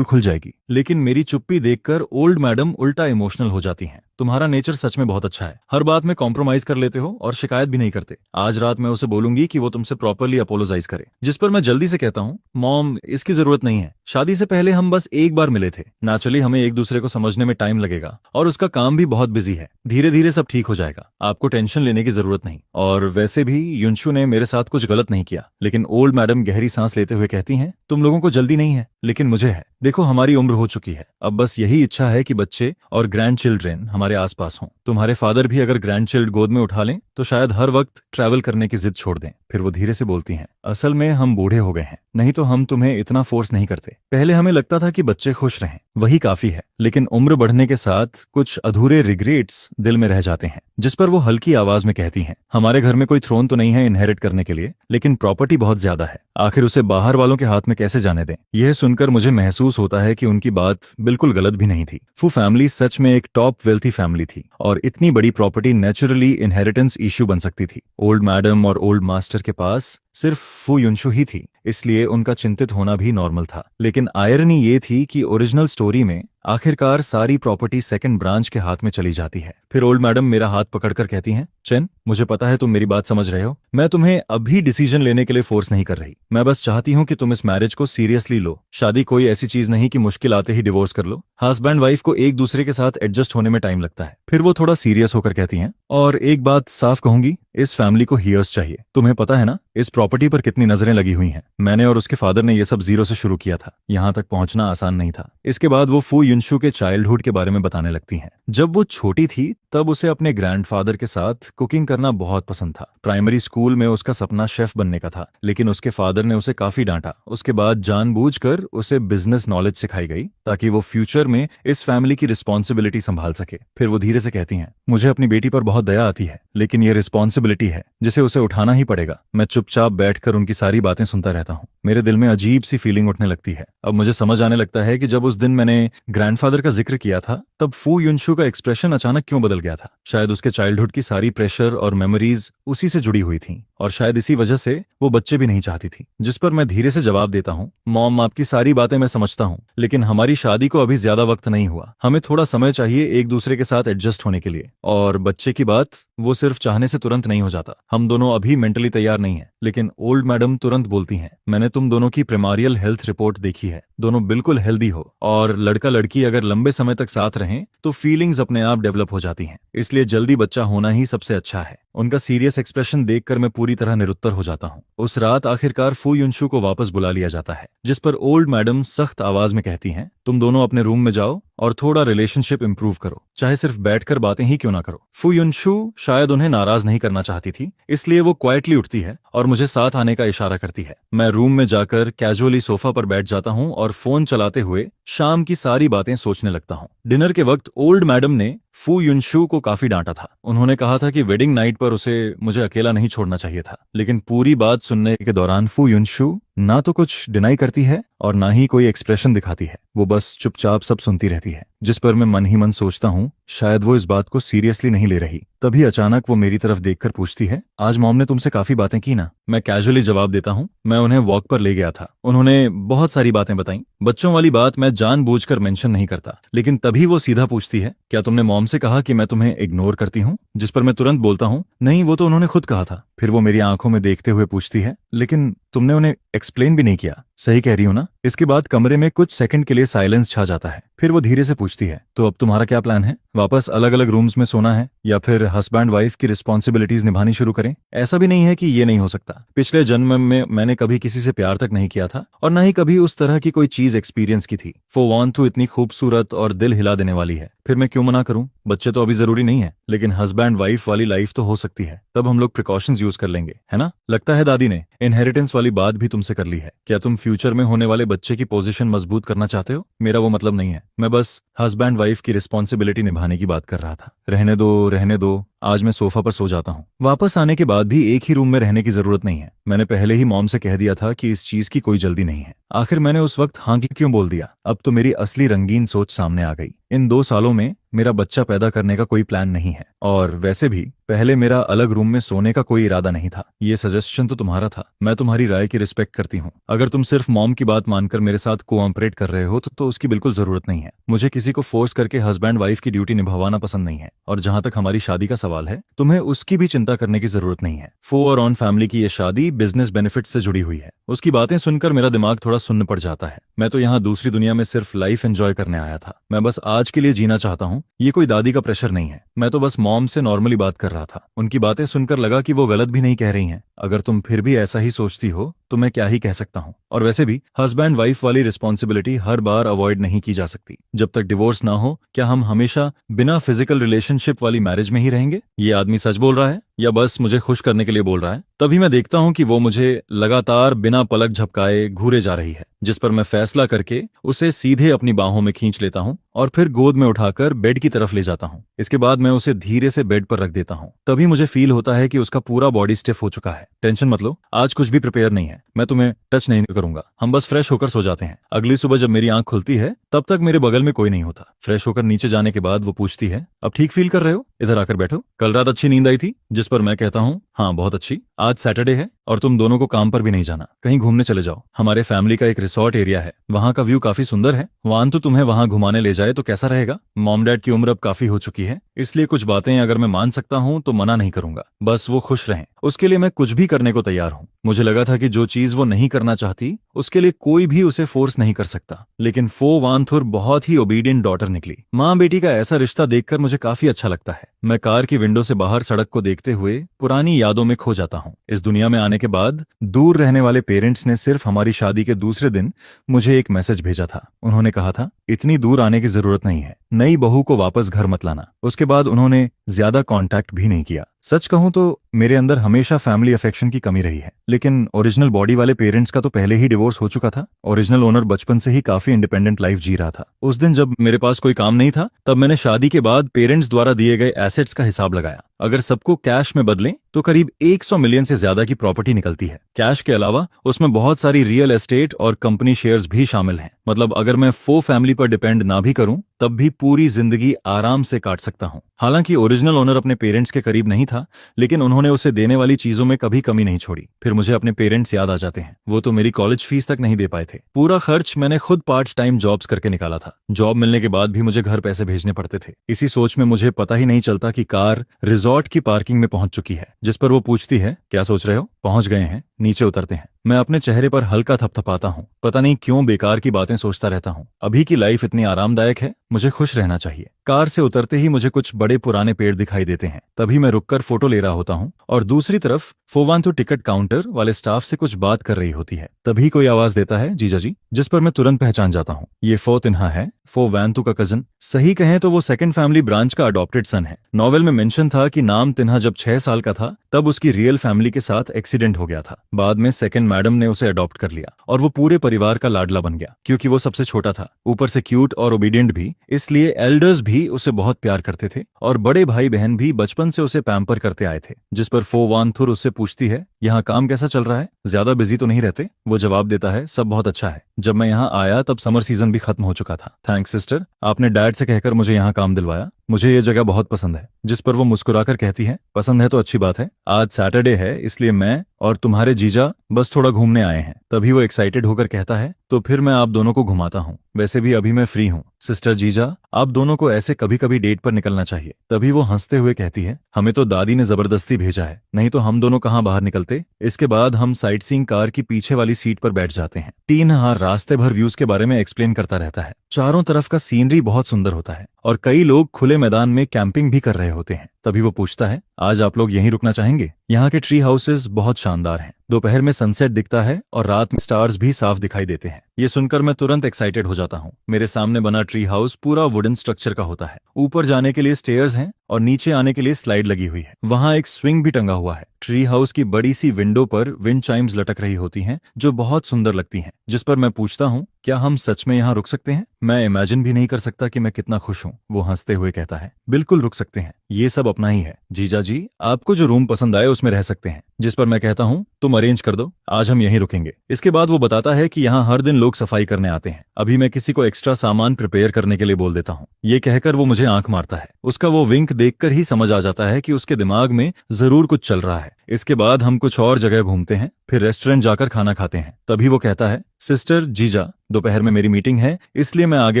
खुल जाएगी। लेकिन मेरी चुप्पी देखकर ओल्ड मैडम उल्टा इमोशनल हो जाती हैं। तुम्हारा नेचर सच में बहुत अच्छा है, हर बात में कॉम्प्रोमाइज कर लेते हो और शिकायत भी नहीं करते। आज रात मैं उसे बोलूंगी कि वो तुमसे प्रॉपरली अपोलोजाइज करे। जिस पर मैं जल्दी से कहता हूँ, मॉम, इसकी जरूरत नहीं है, शादी से पहले हम बस एक बार मिले थे, नेचुरली हमें एक दूसरे को समझने में टाइम लगेगा और उसका काम भी बहुत बिजी है, धीरे धीरे सब ठीक हो जाएगा, आपको टेंशन लेने की जरूरत नहीं। और वैसे भी युनशु ने मेरे साथ कुछ गलत नहीं किया। लेकिन ओल्ड मैडम गहरी सांस लेते हुए कहती हैं, तुम लोगों को जल्दी नहीं है, लेकिन मुझे है। देखो, हमारी उम्र हो चुकी है, अब बस यही इच्छा है कि बच्चे और ग्रैंड चिल्ड्रेन हमारे आसपास हों। तुम्हारे फादर भी अगर ग्रैंड चिल्ड गोद में उठा लें तो शायद हर वक्त ट्रैवल करने की जिद छोड़ दें। फिर वो धीरे से बोलती हैं, असल में हम बूढ़े हो गए हैं, नहीं तो हम तुम्हें इतना फोर्स नहीं करते। पहले हमें लगता था कि बच्चे खुश रहें, वही काफी है, लेकिन उम्र बढ़ने के साथ कुछ अधूरे रिग्रेट्स दिल में रह जाते हैं। जिस पर वो हल्की आवाज में कहती हैं, हमारे घर में कोई थ्रोन तो नहीं है इनहेरिट करने के लिए, लेकिन प्रॉपर्टी बहुत ज्यादा है, आखिर उसे बाहर वालों के हाथ में कैसे जाने दें? यह सुनकर मुझे महसूस होता है कि उनकी बात बिल्कुल गलत भी नहीं थी। फू फैमिली सच में एक टॉप वेल्थी फैमिली थी और इतनी बड़ी प्रॉपर्टी नेचुरली इनहेरिटेंस इश्यू बन सकती थी। ओल्ड मैडम और ओल्ड मास्टर के पास सिर्फ फू युनशु ही थी, इसलिए उनका चिंतित होना भी नॉर्मल था। लेकिन आयरनी ये थी कि ओरिजिनल स्टोरी में आखिरकार सारी प्रॉपर्टी सेकंड ब्रांच के हाथ में चली जाती है। फिर ओल्ड मैडम मेरा हाथ पकड़कर कहती हैं, चेन, मुझे पता है तुम मेरी बात समझ रहे हो, मैं तुम्हें अभी डिसीजन लेने के लिए फोर्स नहीं कर रही, मैं बस चाहती हूँ कि तुम इस मैरिज को सीरियसली लो। शादी कोई ऐसी चीज नहीं कि मुश्किल आते ही डिवोर्स कर लो। हस्बैंड वाइफ को एक दूसरे के साथ एडजस्ट होने में टाइम लगता है। फिर वो थोड़ा सीरियस होकर कहती हैं, और एक बात साफ कहूंगी, इस फैमिली को हीयर्स चाहिए। तुम्हें पता है ना इस प्रॉपर्टी पर कितनी नजरें लगी हुई हैं। मैंने और उसके फादर ने ये सब जीरो से शुरू किया था, यहाँ तक पहुंचना आसान नहीं था। इसके बाद वो फू युनशु के चाइल्डहुड के बारे में बताने लगती हैं। जब वो छोटी थी तब उसे अपने ग्रैंडफादर के साथ कुकिंग करना बहुत पसंद था। प्राइमरी स्कूल में उसका सपना शेफ बनने का था, लेकिन उसके फादर ने उसे काफी डांटा। उसके बाद जानबूझकर उसे बिजनेस नॉलेज सिखाई गई ताकि वो फ्यूचर में इस फैमिली की रिस्पॉन्सिबिलिटी संभाल सके। फिर वो धीरे से कहती हैं, मुझे अपनी बेटी पर बहुत दया आती है, लेकिन ये रिस्पॉन्सिबिलिटी है जिसे उसे उठाना ही पड़ेगा। मैं चुपचाप बैठकर उनकी सारी बातें सुनता रहता हूँ। मेरे दिल में अजीब सी फीलिंग उठने लगती है। अब मुझे समझ आने लगता है कि जब उस दिन मैंने ग्रैंडफादर का जिक्र किया था तब फू युनशु का एक्सप्रेशन अचानक क्यों बदल गया था। शायद उसके चाइल्डहुड की सारी प्रेशर और मेमोरीज उसी से जुड़ी हुई थीं, और शायद इसी वजह से वो बच्चे भी नहीं चाहती थी। जिस पर मैं धीरे से जवाब देता हूँ, मॉम, आपकी सारी बातें मैं समझता हूँ, लेकिन हमारी शादी को अभी ज्यादा वक्त नहीं हुआ, हमें थोड़ा समय चाहिए एक दूसरे के साथ एडजस्ट होने के लिए। और बच्चे की बात, वो सिर्फ चाहने से तुरंत नहीं हो जाता। हम दोनों अभी मेंटली तैयार नहीं है। लेकिन ओल्ड मैडम तुरंत बोलती हैं, मैंने तुम दोनों की प्रिमारियल हेल्थ रिपोर्ट देखी है, दोनों बिल्कुल हेल्दी हो, और लड़का लड़की अगर लंबे समय तक साथ रहें तो फीलिंग्स अपने आप डेवलप हो जाती हैं, इसलिए जल्दी बच्चा होना ही सबसे अच्छा है। उनका सीरियस एक्सप्रेशन देखकर मैं पूरी तरह निरुत्तर हो जाता हूँ। उस रात आखिरकार फू युनशु को वापस बुला लिया जाता है, जिस पर ओल्ड मैडम सख्त आवाज में कहती हैं, तुम दोनों अपने रूम में जाओ और थोड़ा रिलेशनशिप इंप्रूव करो, चाहे सिर्फ बैठकर बातें ही क्यों ना करो। फू युनशु शायद उन्हें नाराज नहीं करना चाहती थी, इसलिए वो क्वाइटली उठती है और मुझे साथ आने का इशारा करती है। मैं रूम में जाकर कैजुअली सोफा पर बैठ जाता हूँ और फोन चलाते हुए शाम की सारी बातें सोचने लगता हूँ। डिनर के वक्त ओल्ड मैडम ने फू युनशु को काफी डांटा था। उन्होंने कहा था कि वेडिंग नाइट पर उसे मुझे अकेला नहीं छोड़ना चाहिए था, लेकिन पूरी बात सुनने के दौरान फू युनशु ना तो कुछ डिनाई करती है और ना ही कोई एक्सप्रेशन दिखाती है। वो बस चुपचाप सब सुनती रहती है, जिस पर मैं मन ही मन सोचता हूँ शायद वो इस बात को सीरियसली नहीं ले रही। तभी अचानक वो मेरी तरफ देखकर पूछती है, आज मॉम ने तुमसे काफी बातें की ना? मैं कैजुअली जवाब देता हूँ, मैं उन्हें वॉक पर ले गया था, उन्होंने बहुत सारी बातें बताई। बच्चों वाली बात मैं जानबूझकर मेंशन नहीं करता, लेकिन तभी वो सीधा पूछती है, क्या तुमने मॉम से कहा कि मैं तुम्हें इग्नोर करती हूँ? जिस पर मैं तुरंत बोलता हूँ, नहीं, वो तो उन्होंने खुद कहा था। फिर वो मेरी आंखों में देखते हुए पूछती है, लेकिन तुमने उन्हें एक्सप्लेन भी नहीं किया, सही कह रही हो ना? इसके बाद कमरे में कुछ सेकंड के लिए साइलेंस छा जाता है। फिर वो धीरे से पूछती है, तो अब तुम्हारा क्या प्लान है? वापस अलग अलग रूम्स में सोना है या फिर हस्बैंड वाइफ की रिस्पॉन्सिबिलिटीज निभानी शुरू करें? ऐसा भी नहीं है कि ये नहीं हो सकता। पिछले जन्म में मैंने कभी किसी से प्यार तक नहीं किया था और ना ही कभी उस तरह की कोई चीज एक्सपीरियंस की थी। फो तो इतनी खूबसूरत और दिल हिला देने वाली है, फिर मैं क्यों मना करूं? बच्चे तो अभी जरूरी नहीं है, लेकिन हस्बैंड वाइफ वाली लाइफ तो हो सकती है। तब हम लोग प्रिकॉशंस यूज कर लेंगे, है ना? लगता है दादी ने इनहेरिटेंस वाली बात भी तुमसे कर ली है। क्या तुम फ्यूचर में होने वाले बच्चे की पोजीशन मजबूत करना चाहते हो? मेरा वो मतलब नहीं है, मैं बस हस्बैंड वाइफ की रिस्पॉन्सिबिलिटी निभाने की बात कर रहा था। रहने दो, रहने दो, आज मैं सोफा पर सो जाता हूँ। वापस आने के बाद भी एक ही रूम में रहने की जरूरत नहीं है। मैंने पहले ही मॉम से कह दिया था कि इस चीज की कोई जल्दी नहीं है। आखिर मैंने उस वक्त हाँ क्यों बोल दिया? अब तो मेरी असली रंगीन सोच सामने आ गई। इन 2 सालों में मेरा बच्चा पैदा करने का कोई प्लान नहीं है, और वैसे भी पहले मेरा अलग रूम में सोने का कोई इरादा नहीं था। ये सजेशन तो तुम्हारा था, मैं तुम्हारी राय की रिस्पेक्ट करती हूँ। अगर तुम सिर्फ मॉम की बात मानकर मेरे साथ कोऑपरेट कर रहे हो तो उसकी बिल्कुल जरूरत नहीं है। मुझे किसी को फोर्स करके हस्बैंड वाइफ की ड्यूटी निभाना पसंद नहीं है, और जहां तक हमारी शादी का सवाल है, तुम्हें उसकी भी चिंता करने की जरूरत नहीं है। फो और ऑन फैमिली की ये शादी बिजनेस बेनिफिट से जुड़ी हुई है। उसकी बातें सुनकर मेरा दिमाग थोड़ा सुन्न पड़ जाता है। मैं तो यहाँ दूसरी दुनिया में सिर्फ लाइफ एंजॉय करने आया था। मैं बस आज के लिए जीना चाहता हूँ। ये कोई दादी का प्रेशर नहीं है। मैं तो बस मॉम से नॉर्मली बात कर रहा था। उनकी बातें सुनकर लगा कि वो गलत भी नहीं कह रही हैं। अगर तुम फिर भी ऐसा ही सोचती हो तो मैं क्या ही कह सकता हूँ। और वैसे भी हस्बैंड वाइफ वाली रिस्पॉन्सिबिलिटी हर बार अवॉइड नहीं की जा सकती। जब तक डिवोर्स ना हो, क्या हम हमेशा बिना फिजिकल रिलेशनशिप वाली मैरिज में ही रहेंगे? ये आदमी सच बोल रहा है या बस मुझे खुश करने के लिए बोल रहा है? तभी मैं देखता हूँ कि वो मुझे लगातार बिना पलक झपकाए घूरे जा रही है, जिस पर मैं फैसला करके उसे सीधे अपनी बाहों में खींच लेता हूँ और फिर गोद में उठाकर बेड की तरफ ले जाता हूँ। इसके बाद मैं उसे धीरे से बेड पर रख देता हूँ। तभी मुझे फील होता है कि उसका पूरा बॉडी स्टिफ हो चुका है। टेंशन मत लो, आज कुछ भी प्रिपेयर नहीं है। मैं तुम्हें टच नहीं करूंगा, हम बस फ्रेश होकर सो जाते हैं। अगली सुबह जब मेरी आंख खुलती है तब तक मेरे बगल में कोई नहीं होता। फ्रेश होकर नीचे जाने के बाद वो पूछती है, अब ठीक फील कर रहे हो? इधर आकर बैठो। कल रात अच्छी नींद आई थी? जिस पर मैं कहता हूँ, हाँ बहुत अच्छी। आज सैटरडे है और तुम दोनों को काम पर भी नहीं जाना, कहीं घूमने चले जाओ। हमारे फैमिली का एक रिसोर्ट एरिया है, वहाँ का व्यू काफी सुंदर है। वान तो तुम्हें वहाँ घुमाने ले जाए तो कैसा रहेगा? मॉम डैड की उम्र अब काफी हो चुकी है, इसलिए कुछ बातें अगर मैं मान सकता हूँ तो मना नहीं करूंगा। बस वो खुश रहें, उसके लिए मैं कुछ भी करने को तैयार हूँ। मुझे लगा था कि जो चीज वो नहीं करना चाहती उसके लिए कोई भी उसे फोर्स नहीं कर सकता, लेकिन फो वानथुर बहुत ही ओबीडियंट डॉटर निकली। माँ बेटी का ऐसा रिश्ता देखकर मुझे काफी अच्छा लगता है। मैं कार की विंडो से बाहर सड़क को देखते हुए पुरानी यादों में खो जाता हूँ। इस दुनिया में आने के बाद दूर रहने वाले पेरेंट्स ने सिर्फ हमारी शादी के दूसरे दिन मुझे एक मैसेज भेजा था। उन्होंने कहा था, इतनी दूर आने की जरूरत नहीं है, नई बहू को वापस घर मत लाना। उसके बाद उन्होंने ज्यादा कांटेक्ट भी नहीं किया। सच कहूं तो मेरे अंदर हमेशा फैमिली अफेक्शन की कमी रही है, लेकिन ओरिजिनल बॉडी वाले पेरेंट्स का तो पहले ही डिवोर्स हो चुका था। ओरिजिनल ओनर बचपन से ही काफी इंडिपेंडेंट लाइफ जी रहा था। उस दिन जब मेरे पास कोई काम नहीं था, तब मैंने शादी के बाद पेरेंट्स द्वारा दिए गए एसेट्स का हिसाब लगाया। अगर सबको कैश में बदलें तो करीब 100 मिलियन से ज्यादा की प्रॉपर्टी निकलती है। कैश के अलावा उसमें बहुत सारी रियल एस्टेट और कंपनी शेयर्स भी शामिल हैं। मतलब अगर मैं फो फैमिली पर डिपेंड ना भी करूं तब भी पूरी जिंदगी आराम से काट सकता हूं। हालांकि ओरिजिनल ओनर अपने पेरेंट्स के करीब नहीं था, था, लेकिन उन्होंने उसे देने वाली चीजों में कभी कमी नहीं छोड़ी। फिर मुझे अपने पेरेंट्स याद आ जाते हैं। वो तो मेरी कॉलेज फीस तक नहीं दे पाए थे। पूरा खर्च मैंने खुद पार्ट टाइम जॉब्स करके निकाला था। जॉब मिलने के बाद भी मुझे घर पैसे भेजने पड़ते थे। इसी सोच में मुझे पता ही नहीं चलता कि कार रिजॉर्ट की पार्किंग में पहुंच चुकी है, जिस पर वो पूछती है, क्या सोच रहे हो? पहुंच गए हैं, नीचे उतरते हैं। मैं अपने चेहरे पर हल्का थपथपाता हूँ। पता नहीं क्यों बेकार की बातें सोचता रहता हूँ। अभी की लाइफ इतनी आरामदायक है, मुझे खुश रहना चाहिए। कार से उतरते ही मुझे कुछ बड़े पुराने पेड़ दिखाई देते हैं। तभी मैं रुककर फोटो ले रहा होता हूँ और दूसरी तरफ फोवांतु टिकट काउंटर वाले स्टाफ से कुछ बात कर रही होती है। तभी कोई आवाज देता है, जीजा जी, जिस पर मैं तुरंत पहचान जाता हूँ। ये फो तिन्हा है, फो वैंतु का कजन। सही कहें तो वो सेकंड फैमिली ब्रांच का अडॉप्टेड सन है। नॉवेल में मेंशन था कि नाम तिन्हा जब 6 साल का था तब उसकी रियल फैमिली के साथ एक्सीडेंट हो गया था। बाद में सेकंड मैडम ने उसे अडॉप्ट कर लिया और वो पूरे परिवार का लाडला बन गया, क्योंकि वो सबसे छोटा था, ऊपर से क्यूट और ओबीडियंट भी, इसलिए एल्डर्स भी उसे बहुत प्यार करते थे और बड़े भाई बहन भी बचपन से उसे पैम्पर करते आए थे। जिस पर फो वांथुर उससे पूछती है, यहाँ काम कैसा चल रहा है? ज्यादा बिजी तो नहीं रहते? वो जवाब देता है, सब बहुत अच्छा है। जब मैं यहाँ आया तब समर सीजन भी खत्म हो चुका था। थैंक्स सिस्टर, आपने डैड से कहकर मुझे यहाँ काम दिलवाया। मुझे ये जगह बहुत पसंद है। जिस पर वो मुस्कुराकर कहती है, पसंद है तो अच्छी बात है। आज सैटरडे है, इसलिए मैं और तुम्हारे जीजा बस थोड़ा घूमने आए हैं। तभी वो एक्साइटेड होकर कहता है, तो फिर मैं आप दोनों को घुमाता हूँ। वैसे भी अभी मैं फ्री हूँ। सिस्टर जीजा, आप दोनों को ऐसे कभी कभी डेट पर निकलना चाहिए। तभी वो हंसते हुए कहती है, हमें तो दादी ने जबरदस्ती भेजा है, नहीं तो हम दोनों कहाँ बाहर निकलते। इसके बाद हम साइट सीइंग कार की पीछे वाली सीट पर बैठ जाते हैं। टीन हार रास्ते भर व्यूज के बारे में एक्सप्लेन करता रहता है। चारों तरफ का सीनरी बहुत सुंदर होता है और कई लोग खुले मैदान में कैंपिंग भी कर रहे होते हैं। तभी वो पूछता है, आज आप लोग यहीं रुकना चाहेंगे? यहाँ के ट्री हाउसेस बहुत शानदार हैं। दोपहर में सनसेट दिखता है और रात में स्टार्स भी साफ दिखाई देते हैं। ये सुनकर मैं तुरंत एक्साइटेड हो जाता हूँ। मेरे सामने बना ट्री हाउस पूरा वुडन स्ट्रक्चर का होता है। ऊपर जाने के लिए स्टेयर्स हैं और नीचे आने के लिए स्लाइड लगी हुई है। वहाँ एक स्विंग भी टंगा हुआ है। ट्री हाउस की बड़ी सी विंडो पर विंड चाइम्स लटक रही होती हैं, जो बहुत सुंदर लगती हैं। जिस पर मैं पूछता हूँ, क्या हम सच में यहाँ रुक सकते हैं? मैं इमेजिन भी नहीं कर सकता कि मैं कितना खुश हूँ। वो हंसते हुए कहता है, बिल्कुल रुक सकते हैं, ये सब अपना ही है। जीजा जी, आपको जो रूम पसंद आए उसमें रह सकते हैं। जिस पर मैं कहता हूँ, तुम अरेंज कर दो, आज हम यहीं रुकेंगे। इसके बाद वो बताता है कि यहाँ हर दिन लोग सफाई करने आते हैं। अभी मैं किसी को एक्स्ट्रा सामान प्रिपेयर करने के लिए बोल देता हूँ। ये कहकर वो मुझे आंख मारता है। उसका वो विंक देखकर ही समझ आ जाता है कि उसके दिमाग में जरूर कुछ चल रहा है। इसके बाद हम कुछ और जगह घूमते हैं, फिर रेस्टोरेंट जाकर खाना खाते हैं। तभी वो कहता है, सिस्टर जीजा, दोपहर में मेरी मीटिंग है, इसलिए मैं आगे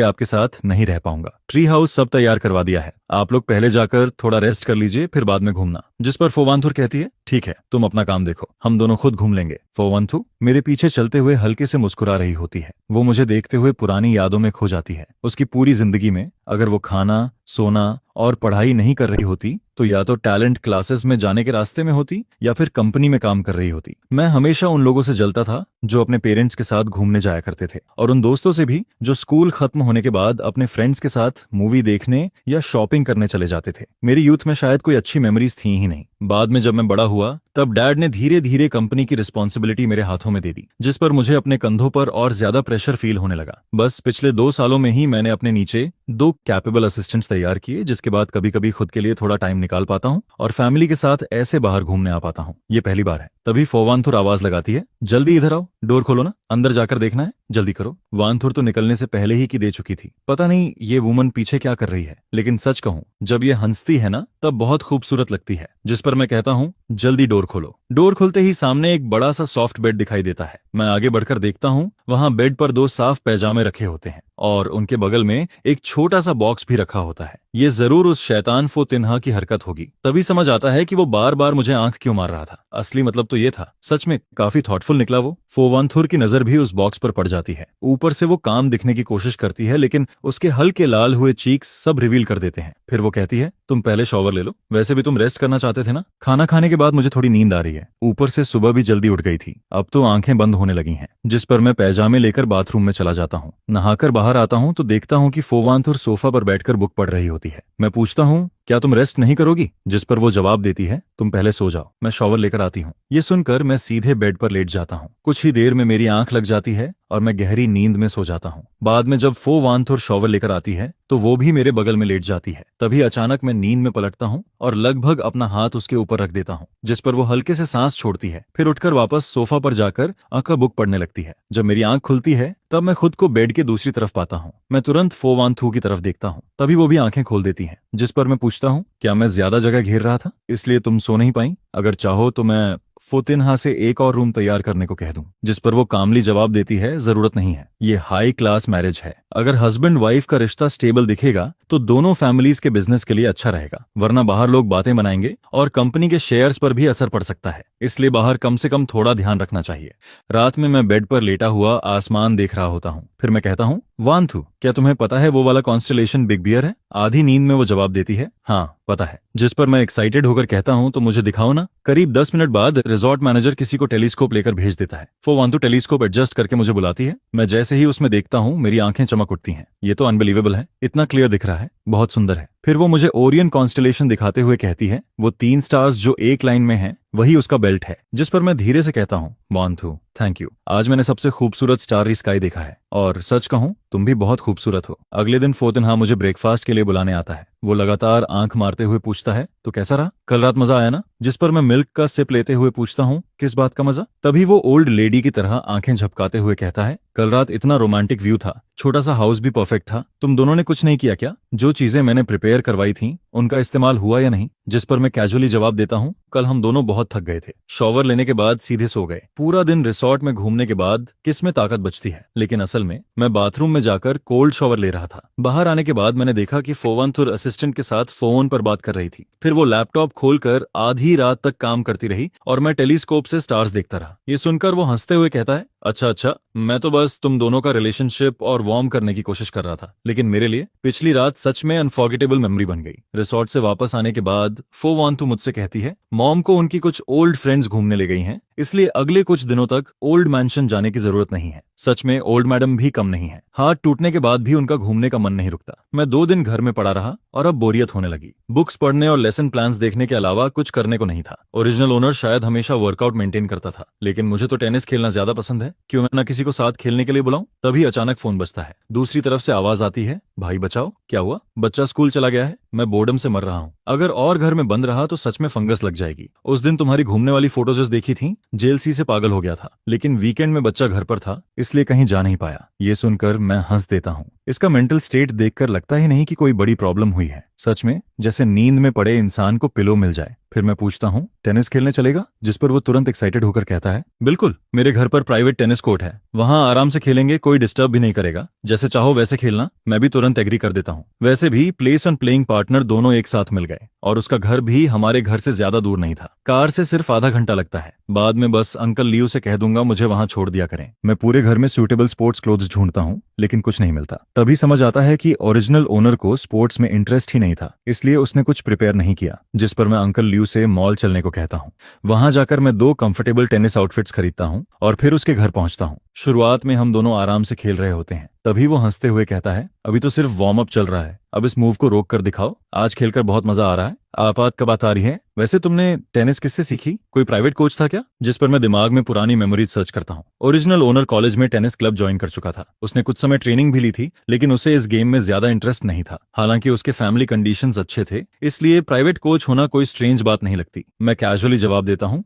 आपके साथ नहीं रह पाऊंगा। ट्री हाउस सब तैयार करवा दिया है, आप लोग पहले जाकर थोड़ा रेस्ट कर लीजिए, फिर बाद में घूमना। जिस पर फोवांथुर कहती है, ठीक है, तुम अपना काम देखो, हम दोनों खुद घूम लेंगे। फोवांथु मेरे पीछे चलते हुए हल्के से मुस्कुरा रही होती है। वो मुझे देखते हुए पुरानी यादों में खो जाती है। उसकी पूरी जिंदगी में अगर वो खाना, सोना और पढ़ाई नहीं कर रही होती तो या तो टैलेंट क्लासेस में जाने के रास्ते में होती या फिर कंपनी में काम कर रही होती। मैं हमेशा उन लोगों से जलता था जो अपने पेरेंट्स के साथ घूमने जाया करते थे, और उन दोस्तों से भी जो स्कूल खत्म होने के बाद अपने फ्रेंड्स के साथ मूवी देखने या शॉपिंग करने चले जाते थे। मेरी यूथ में शायद कोई अच्छी मेमोरीज थी ही नहीं। बाद में जब मैं बड़ा हुआ तब डैड ने धीरे धीरे कंपनी की रिस्पॉन्सिबिलिटी मेरे हाथों में दे दी, जिस पर मुझे अपने कंधों पर और ज्यादा प्रेशर फील होने लगा। बस पिछले 2 सालों में ही मैंने अपने नीचे 2 कैपेबल असिस्टेंट्स तैयार किए, जिसके बाद कभी कभी खुद के लिए थोड़ा टाइम निकाल पाता हूँ और फैमिली के साथ ऐसे बाहर घूमने आ पाता हूँ। ये पहली बार है। तभी फोवांथुर आवाज लगाती है, जल्दी इधर आओ, डोर खोलो ना, अंदर जाकर देखना है, जल्दी करो। वांथुर तो निकलने से पहले ही की दे चुकी थी। पता नहीं ये वुमन पीछे क्या कर रही है, लेकिन सच कहूँ जब ये हंसती है ना तब बहुत खूबसूरत लगती है। जिस पर मैं कहता हूँ, जल्दी डोर खोलो। डोर खुलते ही सामने एक बड़ा सा सॉफ्ट बेड दिखाई देता है। मैं आगे बढ़कर देखता हूँ, वहाँ बेड पर 2 साफ पैजामे रखे होते हैं और उनके बगल में एक छोटा सा बॉक्स भी रखा होता है। ये जरूर उस शैतान फो तिन्हा की हरकत होगी। तभी समझ आता है कि वो बार बार मुझे आंख क्यों मार रहा था। असली मतलब तो ये था। सच में काफी थॉटफुल निकला वो। फोवांथुर की नजर भी उस बॉक्स पर पड़ जाती है। ऊपर से वो काम दिखने की कोशिश करती है, लेकिन उसके हल्के लाल हुए चीक्स सब रिवील कर देते हैं। फिर वो कहती है, तुम पहले शॉवर ले लो, वैसे भी तुम रेस्ट करना चाहते थे ना। खाना खाने के बाद मुझे थोड़ी नींद आ रही है। ऊपर से सुबह भी जल्दी उठ गई थी, अब तो आंखें बंद होने लगी हैं। जिस पर मैं पैजामे लेकर बाथरूम में चला जाता हूँ। नहाकर बाहर आता हूँ तो देखता हूँ कि फोवांथुर सोफा पर बैठकर बुक पढ़ रही होती है। मैं पूछता हूँ, क्या तुम रेस्ट नहीं करोगी? जिस पर वो जवाब देती है, तुम पहले सो जाओ, मैं शॉवर लेकर आती हूँ। ये सुनकर मैं सीधे बेड पर लेट जाता हूँ। कुछ ही देर में मेरी आंख लग जाती है और मैं गहरी नींद में सो जाता हूँ। बाद में जब फोवांथुर शॉवर लेकर आती है तो वो भी मेरे बगल में लेट जाती है। तभी अचानक मैं नींद में पलटता हूँ और लगभग अपना हाथ उसके ऊपर रख देता हूँ, जिस पर वो हल्के से सांस छोड़ती है। फिर उठकर वापस सोफा पर जाकर आंख बुक पढ़ने लगती है। जब मेरी आंख खुलती है तब मैं खुद को बेड के दूसरी तरफ पाता हूँ। मैं तुरंत फोवानथू की तरफ देखता हूँ, तभी वो भी आंखें खोल देती हैं, जिस पर मैं पूछता हूँ, क्या मैं ज्यादा जगह घेर रहा था इसलिए तुम सो नहीं पाई? अगर चाहो तो मैं फोतिनहा से एक और रूम तैयार करने को कह दूं। जिस पर वो कामली जवाब देती है, जरूरत नहीं है, ये हाई क्लास मैरिज है। अगर हस्बैंड वाइफ का रिश्ता स्टेबल दिखेगा तो दोनों फैमिलीज के बिजनेस के लिए अच्छा रहेगा, वरना बाहर लोग बातें बनाएंगे और कंपनी के शेयर्स पर भी असर पड़ सकता है, इसलिए बाहर कम से कम थोड़ा ध्यान रखना चाहिए। रात में मैं बेड पर लेटा हुआ आसमान देख रहा होता हूँ। फिर मैं कहता हूँ, वानथू, क्या तुम्हें पता है वो वाला कॉन्स्टलेशन बिग बियर है? आधी नींद में वो जवाब देती है, हाँ पता है। जिस पर मैं एक्साइटेड होकर कहता हूँ, तो मुझे दिखाओ ना। करीब 10 मिनट बाद रिजॉर्ट मैनेजर किसी को टेलीस्कोप लेकर भेज देता है। वो वानथू टेलीस्कोप एडजस्ट करके मुझे बुलाती है। मैं जैसे ही उसमें देखता हूँ मेरी आंखें चमक उठती हैं। ये तो अनबिलीवेबल है, इतना क्लियर दिख रहा है, बहुत सुंदर है। फिर वो मुझे ओरियन कॉन्स्टलेशन दिखाते हुए कहती है, वो 3 स्टार्स जो एक लाइन में हैं वही उसका बेल्ट है। जिस पर मैं धीरे से कहता हूँ, वानथू थैंक यू, आज मैंने सबसे खूबसूरत स्टारी स्काई देखा है और सच कहूँ तुम भी बहुत खूबसूरत हो। अगले दिन फोतिनहा मुझे ब्रेकफास्ट के लिए बुलाने आता है। वो लगातार आंख मारते हुए पूछता है, तो कैसा रहा? कल रात मजा आया ना? जिस पर मैं मिल्क का सिप लेते हुए पूछता हूँ, किस बात का मजा? तभी वो ओल्ड लेडी की तरह आंखें झपकाते हुए कहता है, कल रात इतना रोमांटिक व्यू था, छोटा सा हाउस भी परफेक्ट था, तुम दोनों ने कुछ नहीं किया क्या? जो चीजें मैंने प्रिपेयर करवाई थी उनका इस्तेमाल हुआ या नहीं? जिस पर मैं कैजुअली जवाब देता हूँ, कल हम दोनों बहुत थक गए थे, शॉवर लेने के बाद सीधे सो गए। पूरा दिन रिसॉर्ट में घूमने के बाद किस में ताकत बचती है? लेकिन असल में मैं बाथरूम में जाकर कोल्ड शॉवर ले रहा था। बाहर आने के बाद मैंने देखा कि फोवानथुर असिस्टेंट के साथ फोन पर बात कर रही थी। फिर वो लैपटॉप खोलकर आधी रात तक काम करती रही और मैं टेलीस्कोप से स्टार्स देखता रहा। ये सुनकर वो हंसते हुए कहता है, अच्छा अच्छा, मैं तो बस तुम दोनों का रिलेशनशिप और वार्म करने की कोशिश कर रहा था, लेकिन मेरे लिए पिछली रात सच में अनफॉरगेटेबल मेमोरी बन गई। रिसॉर्ट से वापस आने के बाद फोवानथु मुझसे कहती है, मॉम को उनकी कुछ ओल्ड फ्रेंड्स घूमने ले गई हैं, इसलिए अगले कुछ दिनों तक ओल्ड मैंशन जाने की जरूरत नहीं है। सच में ओल्ड मैडम भी कम नहीं है, हाथ टूटने के बाद भी उनका घूमने का मन नहीं रुकता। मैं 2 दिन घर में पड़ा रहा और अब बोरियत होने लगी। बुक्स पढ़ने और लेसन प्लान्स देखने के अलावा कुछ करने को नहीं था। ओरिजिनल ओनर शायद हमेशा वर्कआउट मेंटेन करता था, लेकिन मुझे तो टेनिस खेलना ज्यादा पसंद है, क्यों मैं ना किसी को साथ खेलने के लिए बुलाऊं? तभी अचानक फोन बजता है। दूसरी तरफ से आवाज आती है, भाई बचाओ, क्या हुआ? बच्चा स्कूल चला गया है, मैं बोर्डम से मर रहा हूँ, अगर और घर में बंद रहा तो सच में फंगस लग जाएगी। उस दिन तुम्हारी घूमने वाली फोटोज देखी थी, जेलसी से पागल हो गया था, लेकिन वीकेंड में बच्चा घर पर था इसलिए कहीं जा नहीं पाया। ये सुनकर मैं हंस देता हूँ। इसका मेंटल स्टेट देखकर लगता ही नहीं कि कोई बड़ी प्रॉब्लम हुई है। सच में जैसे नींद में पड़े इंसान को पिलो मिल जाए। फिर मैं पूछता हूँ, टेनिस खेलने चलेगा? जिस पर वो तुरंत एक्साइटेड होकर कहता है, बिल्कुल, मेरे घर पर प्राइवेट टेनिस कोर्ट है, वहां आराम से खेलेंगे, कोई डिस्टर्ब भी नहीं करेगा, जैसे चाहो वैसे खेलना। मैं भी तुरंत एग्री कर देता हूँ। वैसे भी प्लेस और प्लेइंग पार्टनर दोनों एक साथ मिल गए और उसका घर भी हमारे घर से ज्यादा दूर नहीं था, कार से सिर्फ आधा घंटा लगता है। बाद में बस अंकल लियो से कह दूंगा मुझे वहां छोड़ दिया करें। मैं पूरे घर में सूटेबल स्पोर्ट्स क्लोथ्स ढूंढता हूँ, लेकिन कुछ नहीं मिलता। तभी समझ आता है कि ओरिजिनल ओनर को स्पोर्ट्स में इंटरेस्ट ही नहीं था, इसलिए उसने कुछ प्रिपेयर नहीं किया। जिस पर मैं अंकल लियो से मॉल चलने को कहता हूँ। वहां जाकर मैं 2 कंफर्टेबल टेनिस आउटफिट्स खरीदता हूँ और फिर उसके घर पहुंचता हूँ। शुरुआत में हम दोनों आराम से खेल रहे होते हैं, तभी वो हंसते हुए कहता है, अभी तो सिर्फ वार्म अप चल रहा है, अब इस मूव को रोक कर दिखाओ, आज खेलकर बहुत मजा आ रहा है। आपात कब बात आ रही है? वैसे तुमने टेनिस किससे सीखी? कोई प्राइवेट कोच था क्या? जिस पर मैं दिमाग में पुरानी मेमोरीज सर्च करता हूँ। ओरिजिनल ओनर कॉलेज में टेनिस क्लब ज्वाइन कर चुका था। उसने कुछ समय ट्रेनिंग भी ली थी, लेकिन उसे इस गेम में ज्यादा इंटरेस्ट नहीं था। हालांकि उसके फैमिली कंडीशंस अच्छे थे, इसलिए प्राइवेट कोच होना कोई स्ट्रेंज बात नहीं लगती। मैं कैजुअली जवाब देता हूँ,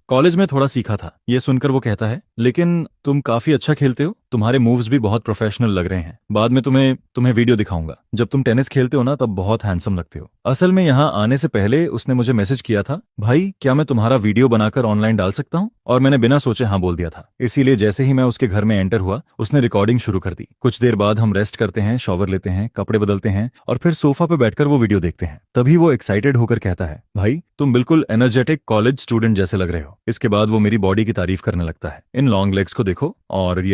कॉलेज में थोड़ा सीखा था। ये सुनकर वो कहता है, लेकिन तुम काफी अच्छा खेलते हो, तुम्हारे मूव्स भी बहुत प्रोफेशनल लग रहे हैं, बाद में तुम्हें वीडियो दिखाऊंगा। जब तुम टेनिस खेलते हो ना तब बहुत हैंडसम लगते हो। असल में यहाँ आने से पहले उसने मुझे मैसेज किया था, भाई क्या मैं तुम्हारा वीडियो बनाकर ऑनलाइन डाल सकता हूँ? और मैंने बिना सोचे हाँ बोल दिया था। इसीलिए जैसे ही मैं उसके घर में एंटर हुआ, उसने रिकॉर्डिंग शुरू कर दी। कुछ देर बाद हम रेस्ट करते हैं, शॉवर लेते हैं, कपड़े बदलते हैं और फिर सोफा पे बैठकर वो वीडियो देखते हैं। तभी वो एक्साइटेड होकर कहता है, भाई तुम बिल्कुल एनर्जेटिक कॉलेज स्टूडेंट जैसे लग रहे हो। इसके बाद वो मेरी बॉडी की तारीफ करने लगता है, इन लॉन्ग लेग्स को देखो और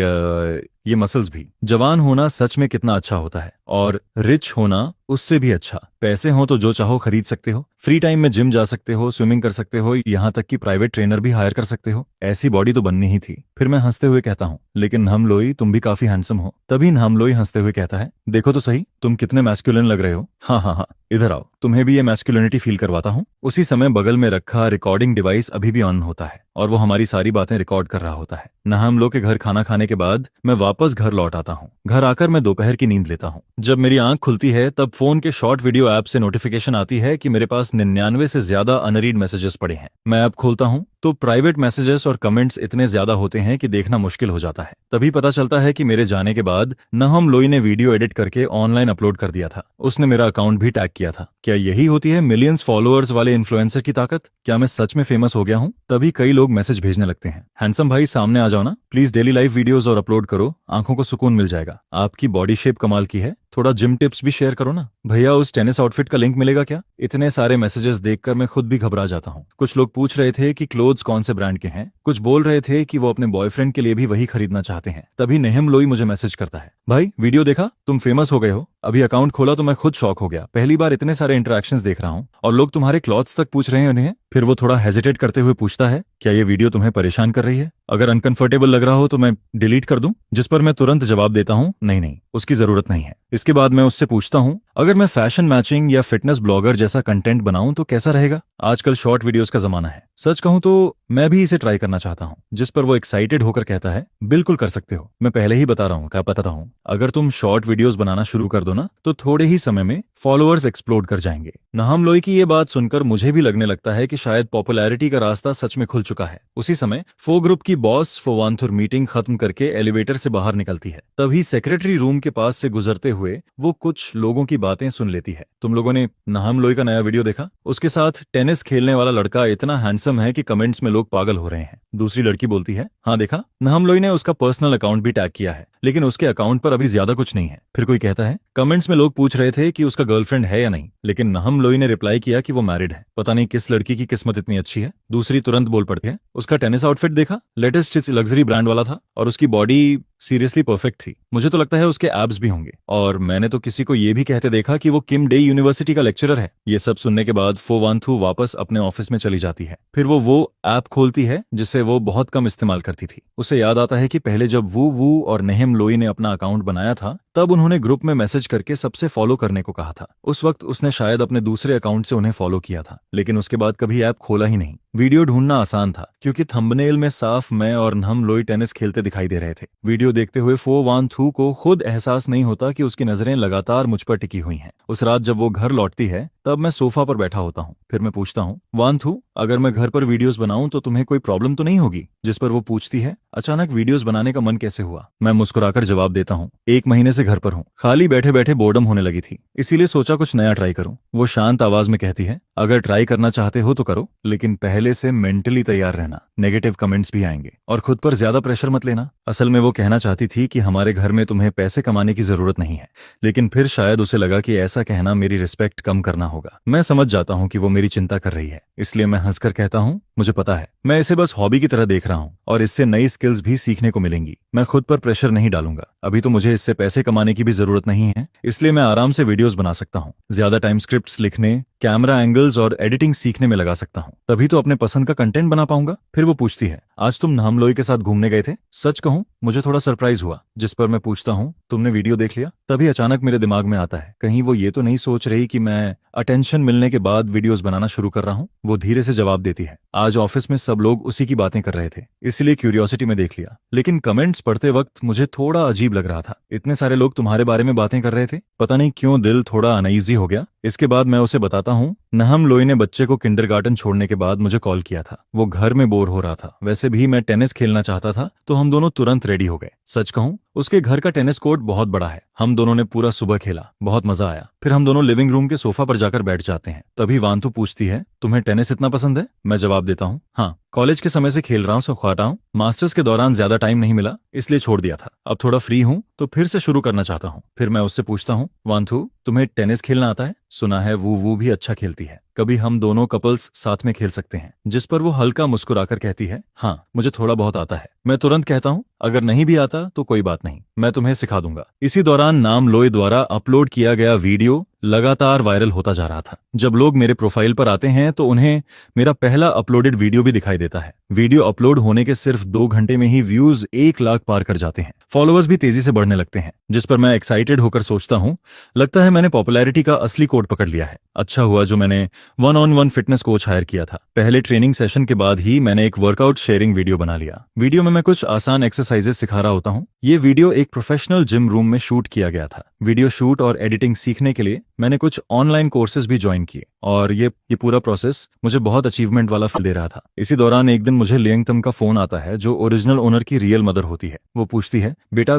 ये मसल्स भी। जवान होना सच में कितना अच्छा होता है, और रिच होना उससे भी अच्छा। पैसे हो तो जो चाहो खरीद सकते हो, फ्री टाइम में जिम जा सकते हो, स्विमिंग कर सकते हो, यहाँ तक कि प्राइवेट ट्रेनर भी हायर कर सकते हो। ऐसी बॉडी तो बननी ही थी। फिर मैं हंसते हुए कहता हूँ, लेकिन नामलोई तुम भी काफी हैंडसम हो। तभी नामलोई हंसते हुए कहता है, देखो तो सही तुम कितने मैस्कुलिन लग रहे हो। हाँ हाँ हाँ, इधर आओ, तुम्हें भी ये मैस्कुलिनिटी फील करवाता हूँ। उसी समय बगल में रखा रिकॉर्डिंग डिवाइस अभी भी ऑन होता है। और वो हमारी सारी बातें रिकॉर्ड कर रहा होता है। नहम लो के घर खाना खाने के बाद मैं वापस घर लौट आता हूँ। घर आकर मैं दोपहर की नींद लेता हूँ। जब मेरी आंख खुलती है तब फोन के शॉर्ट वीडियो ऐप से नोटिफिकेशन आती है कि मेरे पास 99 से ज्यादा अनरीड मैसेजेस पड़े हैं। मैं ऐप खोलता हूँ तो प्राइवेट मैसेजेस और कमेंट्स इतने ज्यादा होते हैं कि देखना मुश्किल हो जाता है। तभी पता चलता है कि मेरे जाने के बाद नहम लोई ने वीडियो एडिट करके ऑनलाइन अपलोड कर दिया था। उसने मेरा अकाउंट भी टैग किया था। क्या यही होती है मिलियंस फॉलोअर्स वाले इन्फ्लुएंसर की ताकत? क्या मैं सच में फेमस हो गया हूँ? तभी कई लोग मैसेज भेजने लगते हैं, हैंडसम भाई सामने आ जाओ ना, प्लीज डेली लाइफ वीडियोस और अपलोड करो, आंखों को सुकून मिल जाएगा। आपकी बॉडी शेप कमाल की है, थोड़ा जिम टिप्स भी शेयर करो ना। भैया उस टेनिस आउटफिट का लिंक मिलेगा क्या? इतने सारे मैसेजेस देखकर मैं खुद भी घबरा जाता हूँ। कुछ लोग पूछ रहे थे कि क्लोथ्स कौन से ब्रांड के हैं, कुछ बोल रहे थे कि वो अपने बॉयफ्रेंड के लिए भी वही खरीदना चाहते हैं। तभी नहम लोई मुझे मैसेज करता है, भाई वीडियो देखा, तुम फेमस हो गए हो। अभी अकाउंट खोला तो मैं खुद शॉक हो गया, पहली बार इतने सारे इंटरेक्शंस देख रहा हूँ और लोग तुम्हारे क्लॉथ्स तक पूछ रहे हैं उन्हें। फिर वो थोड़ा हेजिटेट करते हुए पूछता है, क्या ये वीडियो तुम्हें परेशान कर रही है? अगर अनकंफर्टेबल लग रहा हो तो मैं डिलीट कर दूं? जिस पर मैं तुरंत जवाब देता हूं, नहीं नहीं, उसकी जरूरत नहीं है। इसके बाद मैं उससे पूछता हूं, अगर मैं फैशन मैचिंग या फिटनेस ब्लॉगर जैसा कंटेंट बनाऊं तो कैसा रहेगा? आजकल शॉर्ट वीडियोस का जमाना है, सच कहूं तो मैं भी इसे ट्राई करना चाहता हूं। जिस पर वो एक्साइटेड होकर कहता है, बिल्कुल कर सकते हो, मैं पहले ही बता रहा हूं, क्या पता हूं, अगर तुम शॉर्ट वीडियोस बनाना शुरू कर दो ना तो थोड़े ही समय में फॉलोअर्स एक्सप्लोड कर जाएंगे। नहम लोई की ये बात सुनकर मुझे भी लगने लगता है कि शायद पॉपुलैरिटी का रास्ता सच में खुल चुका है। उसी समय फो ग्रुप की बॉस फोवांथुर मीटिंग खत्म करके एलिवेटर से बाहर निकलती है। तभी सेक्रेटरी रूम के पास से गुजरते हुए वो कुछ लोगों की बातें सुन लेती है। तुम लोगों ने नहम लोई का नया वीडियो देखा? उसके साथ टेनिस खेलने वाला लड़का इतना हैंडसम है कि कमेंट्स में लोग पागल हो रहे हैं। दूसरी लड़की बोलती है, हाँ देखा, नहम लोई ने उसका पर्सनल अकाउंट भी टैग किया है, लेकिन उसके अकाउंट पर अभी ज्यादा कुछ नहीं है। फिर कोई कहता है, कमेंट्स में लोग पूछ रहे थे कि उसका गर्लफ्रेंड है या नहीं, लेकिन नहम लोई ने रिप्लाई किया कि वो मैरिड है। पता नहीं किस लड़की की किस्मत इतनी अच्छी है। दूसरी तुरंत बोल पड़ती है, उसका टेनिस आउटफिट देखा, लेटेस्ट लग्जरी ब्रांड वाला था और उसकी बॉडी सीरियसली परफेक्ट थी, मुझे तो लगता है उसके एब्स भी होंगे। और मैंने तो किसी को ये भी कहते देखा कि वो किम डे यूनिवर्सिटी का लेक्चरर है। ये सब सुनने के बाद फोवांथु वापस अपने ऑफिस में चली जाती है। फिर वो ऐप खोलती है जिसे वो बहुत कम इस्तेमाल करती थी। उसे याद आता है कि पहले जब वू और नेहम लोई ने अपना अकाउंट बनाया था तब उन्होंने ग्रुप में मैसेज करके सबसे फॉलो करने को कहा था। उस वक्त उसने शायद अपने दूसरे अकाउंट से उन्हें फॉलो किया था, लेकिन उसके बाद कभी ऐप खोला ही नहीं। वीडियो ढूंढना आसान था क्योंकि थंबनेल में साफ मैं और नहम लोई टेनिस खेलते दिखाई दे रहे थे। वीडियो देखते हुए फो वान थू को खुद एहसास नहीं होता कि उसकी नजरें लगातार मुझ पर टिकी हुई हैं। उस रात जब वो घर लौटती है तब मैं सोफा पर बैठा होता हूँ। फिर मैं पूछता हूँ, वान थू, अगर मैं घर पर वीडियोस बनाऊं तो तुम्हें कोई प्रॉब्लम तो नहीं होगी? जिस पर वो पूछती है, अचानक वीडियोस बनाने का मन कैसे हुआ? मैं मुस्कुराकर जवाब देता हूँ, 1 महीने से घर पर हूँ, खाली बैठे बैठे बोर्डम होने लगी थी, इसीलिए सोचा कुछ नया ट्राई करूं। वो शांत आवाज में कहती है, अगर ट्राई करना चाहते हो तो करो, लेकिन पहले से मेंटली तैयार रहना, नेगेटिव कमेंट्स भी आएंगे और खुद पर ज्यादा प्रेशर मत लेना। असल में वो कहना चाहती थी कि हमारे घर में तुम्हें पैसे कमाने की जरूरत नहीं है, लेकिन फिर शायद उसे लगा कि ऐसा कहना मेरी रिस्पेक्ट कम करना होगा। मैं समझ जाता हूँ कि वो मेरी चिंता कर रही है, इसलिए मैं हंसकर कहता हूँ, मुझे पता है, मैं इसे बस हॉबी की तरह देख रहा हूँ और इससे नई स्किल्स भी सीखने को मिलेंगी। मैं खुद पर प्रेशर नहीं डालूंगा। अभी तो मुझे इससे पैसे कमाने की भी जरूरत नहीं है, इसलिए मैं आराम से वीडियोस बना सकता हूँ। ज्यादा टाइम स्क्रिप्ट्स लिखने, कैमरा एंगल्स और एडिटिंग सीखने में लगा सकता हूँ, तभी तो अपने पसंद का कंटेंट बना पाऊंगा। फिर वो पूछती है, आज तुम नहम लोई के साथ घूमने गए थे? सच कहूँ मुझे थोड़ा सरप्राइज हुआ। जिस पर मैं पूछता हूँ, तुमने वीडियो देख लिया? तभी अचानक मेरे दिमाग में आता है, कहीं वो ये तो नहीं सोच रही कि मैं अटेंशन मिलने के बाद वीडियोस बनाना शुरू कर रहा हूँ? वो धीरे से जवाब देती है, आज ऑफिस में सब लोग उसी की बातें कर रहे थे, इसलिए क्यूरियोसिटी में देख लिया, लेकिन कमेंट्स पढ़ते वक्त मुझे थोड़ा अजीब लग रहा था। इतने सारे लोग तुम्हारे बारे में बातें कर रहे थे, पता नहीं क्यों दिल थोड़ा अनईजी हो गया। इसके बाद मैं उसे बताता हूँ, नहम लोई ने बच्चे को किंडरगार्टन छोड़ने के बाद मुझे कॉल किया था। वो घर में बोर हो रहा था, वैसे भी मैं टेनिस खेलना चाहता था, तो हम दोनों तुरंत रेडी हो गए। सच कहूँ उसके घर का टेनिस कोर्ट बहुत बड़ा है। हम दोनों ने पूरा सुबह खेला, बहुत मजा आया। फिर हम दोनों लिविंग रूम के सोफा पर जाकर बैठ जाते हैं। तभी वांतु पूछती है, तुम्हें टेनिस इतना पसंद है? मैं जवाब देता हूँ, हाँ, कॉलेज के समय से खेल रहा हूँ, खाता हूँ। मास्टर्स के दौरान ज्यादा टाइम नहीं मिला, इसलिए छोड़ दिया था। अब थोड़ा फ्री हूँ तो फिर से शुरू करना चाहता हूँ। फिर मैं उससे पूछता हूँ, वांथु, तुम्हें टेनिस खेलना आता है? सुना है वो भी अच्छा खेलती है, कभी हम दोनों कपल्स साथ में खेल सकते हैं? जिस पर वो हल्का मुस्कुराकर कहती है, हाँ, मुझे थोड़ा बहुत आता है। मैं तुरंत कहता हूँ, अगर नहीं भी आता तो कोई बात नहीं, मैं तुम्हें सिखा दूंगा। इसी दौरान नाम लोई द्वारा अपलोड किया गया वीडियो लगातार वायरल होता जा रहा था। जब लोग मेरे प्रोफाइल पर आते हैं तो उन्हें मेरा पहला अपलोडेड वीडियो भी दिखाई देता है। वीडियो अपलोड होने के सिर्फ 2 घंटे में ही व्यूज 1 लाख पार कर जाते हैं। फॉलोअर्स भी तेजी से बढ़ने लगते हैं, जिस पर मैं एक्साइटेड होकर सोचता हूँ, लगता है मैंने पॉपुलैरिटी का असली कोड पकड़ लिया है। अच्छा हुआ जो मैंने 1-on-1 फिटनेस कोच हायर किया था। पहले ट्रेनिंग सेशन के बाद ही मैंने एक वर्कआउट शेयरिंग वीडियो बना लिया। वीडियो में मैं कुछ आसान एक्सरसाइजेस सिखा रहा होता हूँ। ये वीडियो एक प्रोफेशनल जिम रूम में शूट किया गया था। वीडियो शूट और एडिटिंग सीखने के लिए मैंने कुछ ऑनलाइन कोर्सेज भी ज्वाइन किए और ये पूरा प्रोसेस मुझे बहुत अचीवमेंट वाला फील दे रहा था। इसी दौरान एक दिन मुझे लियांगतम का फोन आता है, जो ओरिजिनल ओनर की रियल मदर होती है। वो पूछती है, बेटा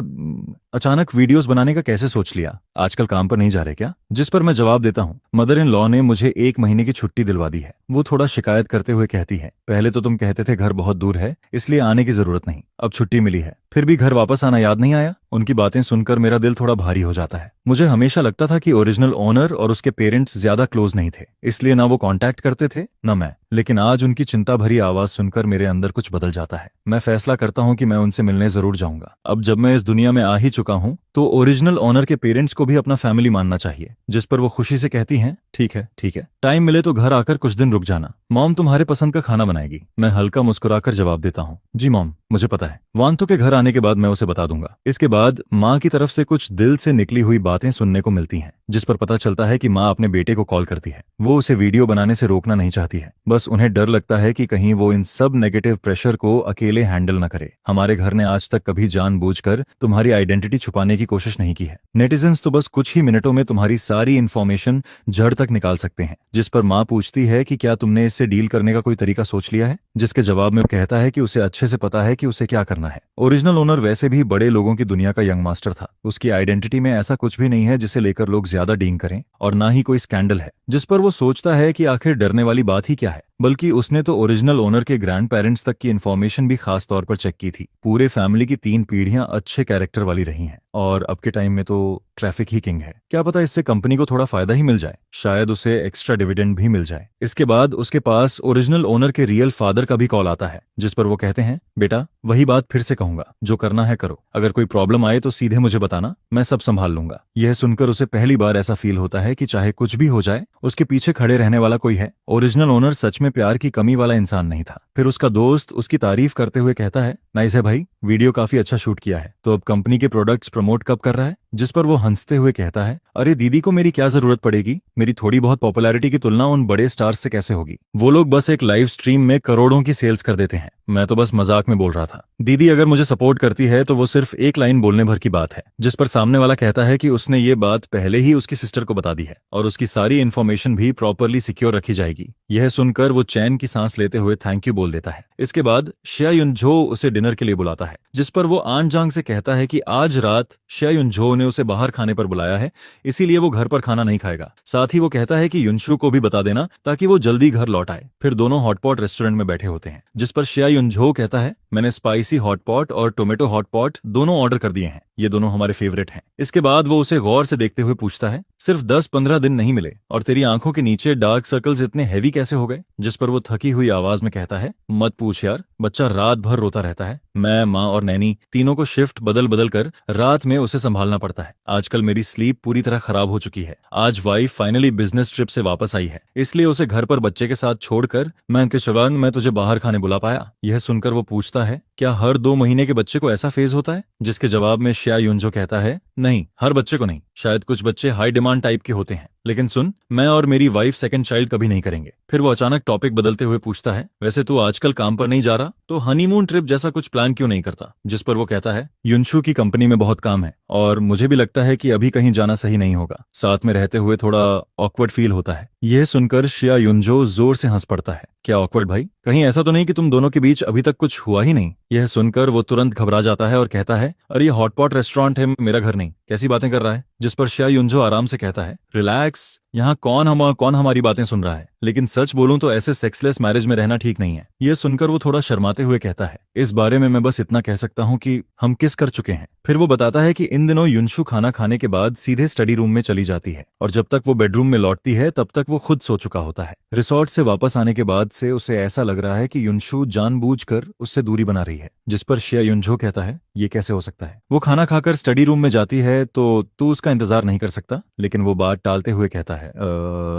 अचानक वीडियोस बनाने का कैसे सोच लिया, आजकल काम पर नहीं जा रहे क्या? जिस पर मैं जवाब देता हूँ, मदर इन लॉ ने मुझे 1 महीने की छुट्टी दिलवा दी है। वो थोड़ा शिकायत करते हुए कहती है, पहले तो तुम कहते थे घर बहुत दूर है इसलिए आने की जरूरत नहीं, अब छुट्टी मिली है फिर भी घर वापस आना याद नहीं आया? उनकी बातें सुनकर मेरा दिल थोड़ा भारी हो जाता है। मुझे हमेशा लगता था कि ओरिजिनल ओनर और उसके पेरेंट्स ज्यादा क्लोज नहीं थे, इसलिए ना वो कांटेक्ट करते थे न मैं। लेकिन आज उनकी चिंता भरी आवाज सुनकर मेरे अंदर कुछ बदल जाता है। मैं फैसला करता हूँ कि मैं उनसे मिलने जरूर जाऊंगा। अब जब मैं इस दुनिया में आ ही चुका हूँ तो ओरिजिनल ओनर के पेरेंट्स को भी अपना फैमिली मानना चाहिए। जिस पर वो खुशी से कहती हैं, ठीक है ठीक है, टाइम मिले तो घर आकर कुछ दिन रुक जाना। मॉम तुम्हारे पसंद का खाना बनाएगी। मैं हल्का मुस्कुराकर जवाब देता हूँ, जी मॉम मुझे पता है। वांतो के घर आने के बाद मैं उसे बता दूंगा। इसके बाद माँ की तरफ से कुछ दिल से निकली हुई बातें सुनने को मिलती हैं, जिस पर पता चलता है कि माँ अपने बेटे को कॉल करती है। वो उसे वीडियो बनाने से रोकना नहीं चाहती है, बस उन्हें डर लगता है कि कहीं वो इन सब नेगेटिव प्रेशर को अकेले हैंडल न करे। हमारे घर ने आज तक कभी जानबूझकर तुम्हारी आइडेंटिटी छुपाने की कोशिश नहीं की है। नेटिजन्स तो बस कुछ ही मिनटों में तुम्हारी सारी इन्फॉर्मेशन जड़ तक निकाल सकते हैं। जिस पर माँ पूछती है कि क्या तुमने इससे डील करने का कोई तरीका सोच लिया है? जिसके जवाब में वो कहता है कि उसे अच्छे से पता है कि उसे क्या करना है। ओरिजिनल ओनर वैसे भी बड़े लोगों की दुनिया का यंग मास्टर था। उसकी आइडेंटिटी में ऐसा कुछ भी नहीं है जिसे लेकर लोग ज्यादा डींग करें, और ना ही कोई स्कैंडल है। जिस पर वो सोचता है कि आखिर डरने वाली बात ही क्या है, बल्कि उसने तो ओरिजिनल ओनर के ग्रैंड पेरेंट्स तक की इन्फॉर्मेशन भी खास तौर पर चेक की थी। पूरे फैमिली की 3 पीढ़ियां अच्छे कैरेक्टर वाली रही हैं, और अब के टाइम में तो ट्रैफिक ही किंग है। क्या पता इससे कंपनी को थोड़ा फायदा ही मिल जाए, शायद उसे एक्स्ट्रा डिविडेंड भी मिल जाए। इसके बाद उसके पास ओरिजिनल ओनर के रियल फादर का भी कॉल आता है, जिस पर वो कहते हैं, बेटा वही बात फिर से कहूंगा, जो करना है करो, अगर कोई प्रॉब्लम आए तो सीधे मुझे बताना, मैं सब संभाल लूंगा। यह सुनकर उसे पहली बार ऐसा फील होता है कि चाहे कुछ भी हो जाए उसके पीछे खड़े रहने वाला कोई है। ओरिजिनल ओनर सच में प्यार की कमी वाला इंसान नहीं था। फिर उसका दोस्त उसकी तारीफ करते हुए कहता है, नाइस है भाई, वीडियो काफी अच्छा शूट किया है, तो अब कंपनी के प्रोडक्ट्स प्रमोट कब कर रहा है? जिस पर वो हंसते हुए कहता है, अरे दीदी को मेरी क्या जरूरत पड़ेगी, मेरी थोड़ी बहुत पॉपुलैरिटी की तुलना उन बड़े स्टार्स से कैसे होगी? वो लोग बस एक लाइव स्ट्रीम में करोड़ों की सेल्स कर देते हैं, मैं तो बस मजाक में बोल रहा था। दीदी अगर मुझे सपोर्ट करती है तो वो सिर्फ एक लाइन बोलने भर की बात है। जिस पर सामने वाला कहता है कि उसने ये बात पहले ही उसकी सिस्टर को बता दी है और उसकी सारी इन्फॉर्मेशन भी प्रॉपरली सिक्योर रखी जाएगी। यह सुनकर वो चैन की सांस लेते हुए थैंक यू बोल देता है। इसके बाद शिया युनझो उसे डिनर के लिए बुलाता है, जिस पर वो आन जांग से कहता है कि आज रात शिया युनझो ने उसे बाहर खाने पर बुलाया है, इसीलिए वो घर पर खाना नहीं खाएगा। साथ ही वो कहता है कि युनशु को भी बता देना ताकि वो जल्दी घर लौट आए। फिर दोनों हॉटपॉट रेस्टोरेंट में बैठे होते हैं, जिस पर शिया युनझो कहता है, मैंने स्पाइसी हॉटपॉट और टोमेटो हॉटपॉट दोनों ऑर्डर कर दिए हैं, ये दोनों हमारे फेवरेट हैं। इसके बाद वो उसे गौर से देखते हुए पूछता है, सिर्फ 10-15 दिन नहीं मिले और तेरी आंखों के नीचे डार्क सर्कल्स इतने हैवी कैसे हो गए? जिस पर वो थकी हुई आवाज में कहता है, मत पूछ यार, बच्चा रात भर रोता रहता है। मैं, माँ और नैनी तीनों को शिफ्ट बदल बदल कर रात में उसे संभालना पड़ता है। आजकल मेरी स्लीप पूरी तरह खराब हो चुकी है। आज वाइफ फाइनली बिजनेस ट्रिप से वापस आई है, इसलिए उसे घर पर बच्चे के साथ छोड़कर मैं किशोरान मैं तुझे बाहर खाने बुला पाया। यह सुनकर वो पूछता है, क्या हर 2 महीने के बच्चे को ऐसा फेज होता है? जिसके जवाब में शिया युनझो कहता है, नहीं, हर बच्चे को नहीं, शायद कुछ बच्चे हाई डिमांड टाइप के होते हैं, लेकिन सुन, मैं और मेरी वाइफ सेकंड चाइल्ड कभी नहीं करेंगे। फिर वो अचानक टॉपिक बदलते हुए पूछता है, वैसे तू आजकल काम पर नहीं जा रहा तो हनीमून ट्रिप जैसा कुछ प्लान क्यों नहीं करता? जिस पर वो कहता है, युनशु की कंपनी में बहुत काम है और मुझे भी लगता है कि अभी कहीं जाना सही नहीं होगा, साथ में रहते हुए थोड़ा ऑकवर्ड फील होता है। यह सुनकर शिया युनझो जोर से हंस पड़ता है, क्या ऑकवर्ड भाई, कहीं ऐसा तो नहीं कि तुम दोनों के बीच अभी तक कुछ हुआ ही नहीं? यह सुनकर वो तुरंत घबरा जाता है और कहता है, अरे ये हॉटपॉट रेस्टोरेंट है, मेरा घर नहीं, कैसी बातें कर रहा है? जिस पर शिया युनझो आराम से कहता है, रिलैक्स, यहाँ कौन हमारी बातें सुन रहा है, लेकिन सच बोलूं तो ऐसे सेक्सलेस मैरिज में रहना ठीक नहीं है। यह सुनकर वो थोड़ा शर्माते हुए कहता है, इस बारे में मैं बस इतना कह सकता हूँ कि हम किस कर चुके हैं। फिर वो बताता है कि इन दिनों युनशु खाना खाने के बाद सीधे स्टडी रूम में चली जाती है और जब तक वो बेडरूम में लौटती है तब तक वो खुद सो चुका होता है। रिसोर्ट से वापस आने के बाद से उसे ऐसा लग रहा है कि युनशु जानबूझकर उससे दूरी बना रही है। जिस पर शिया युनझो कहता है, ये कैसे हो सकता है? वो खाना खाकर स्टडी रूम में जाती है तो तू उसका इंतजार नहीं कर सकता?" लेकिन वो बात टालते हुए कहता है,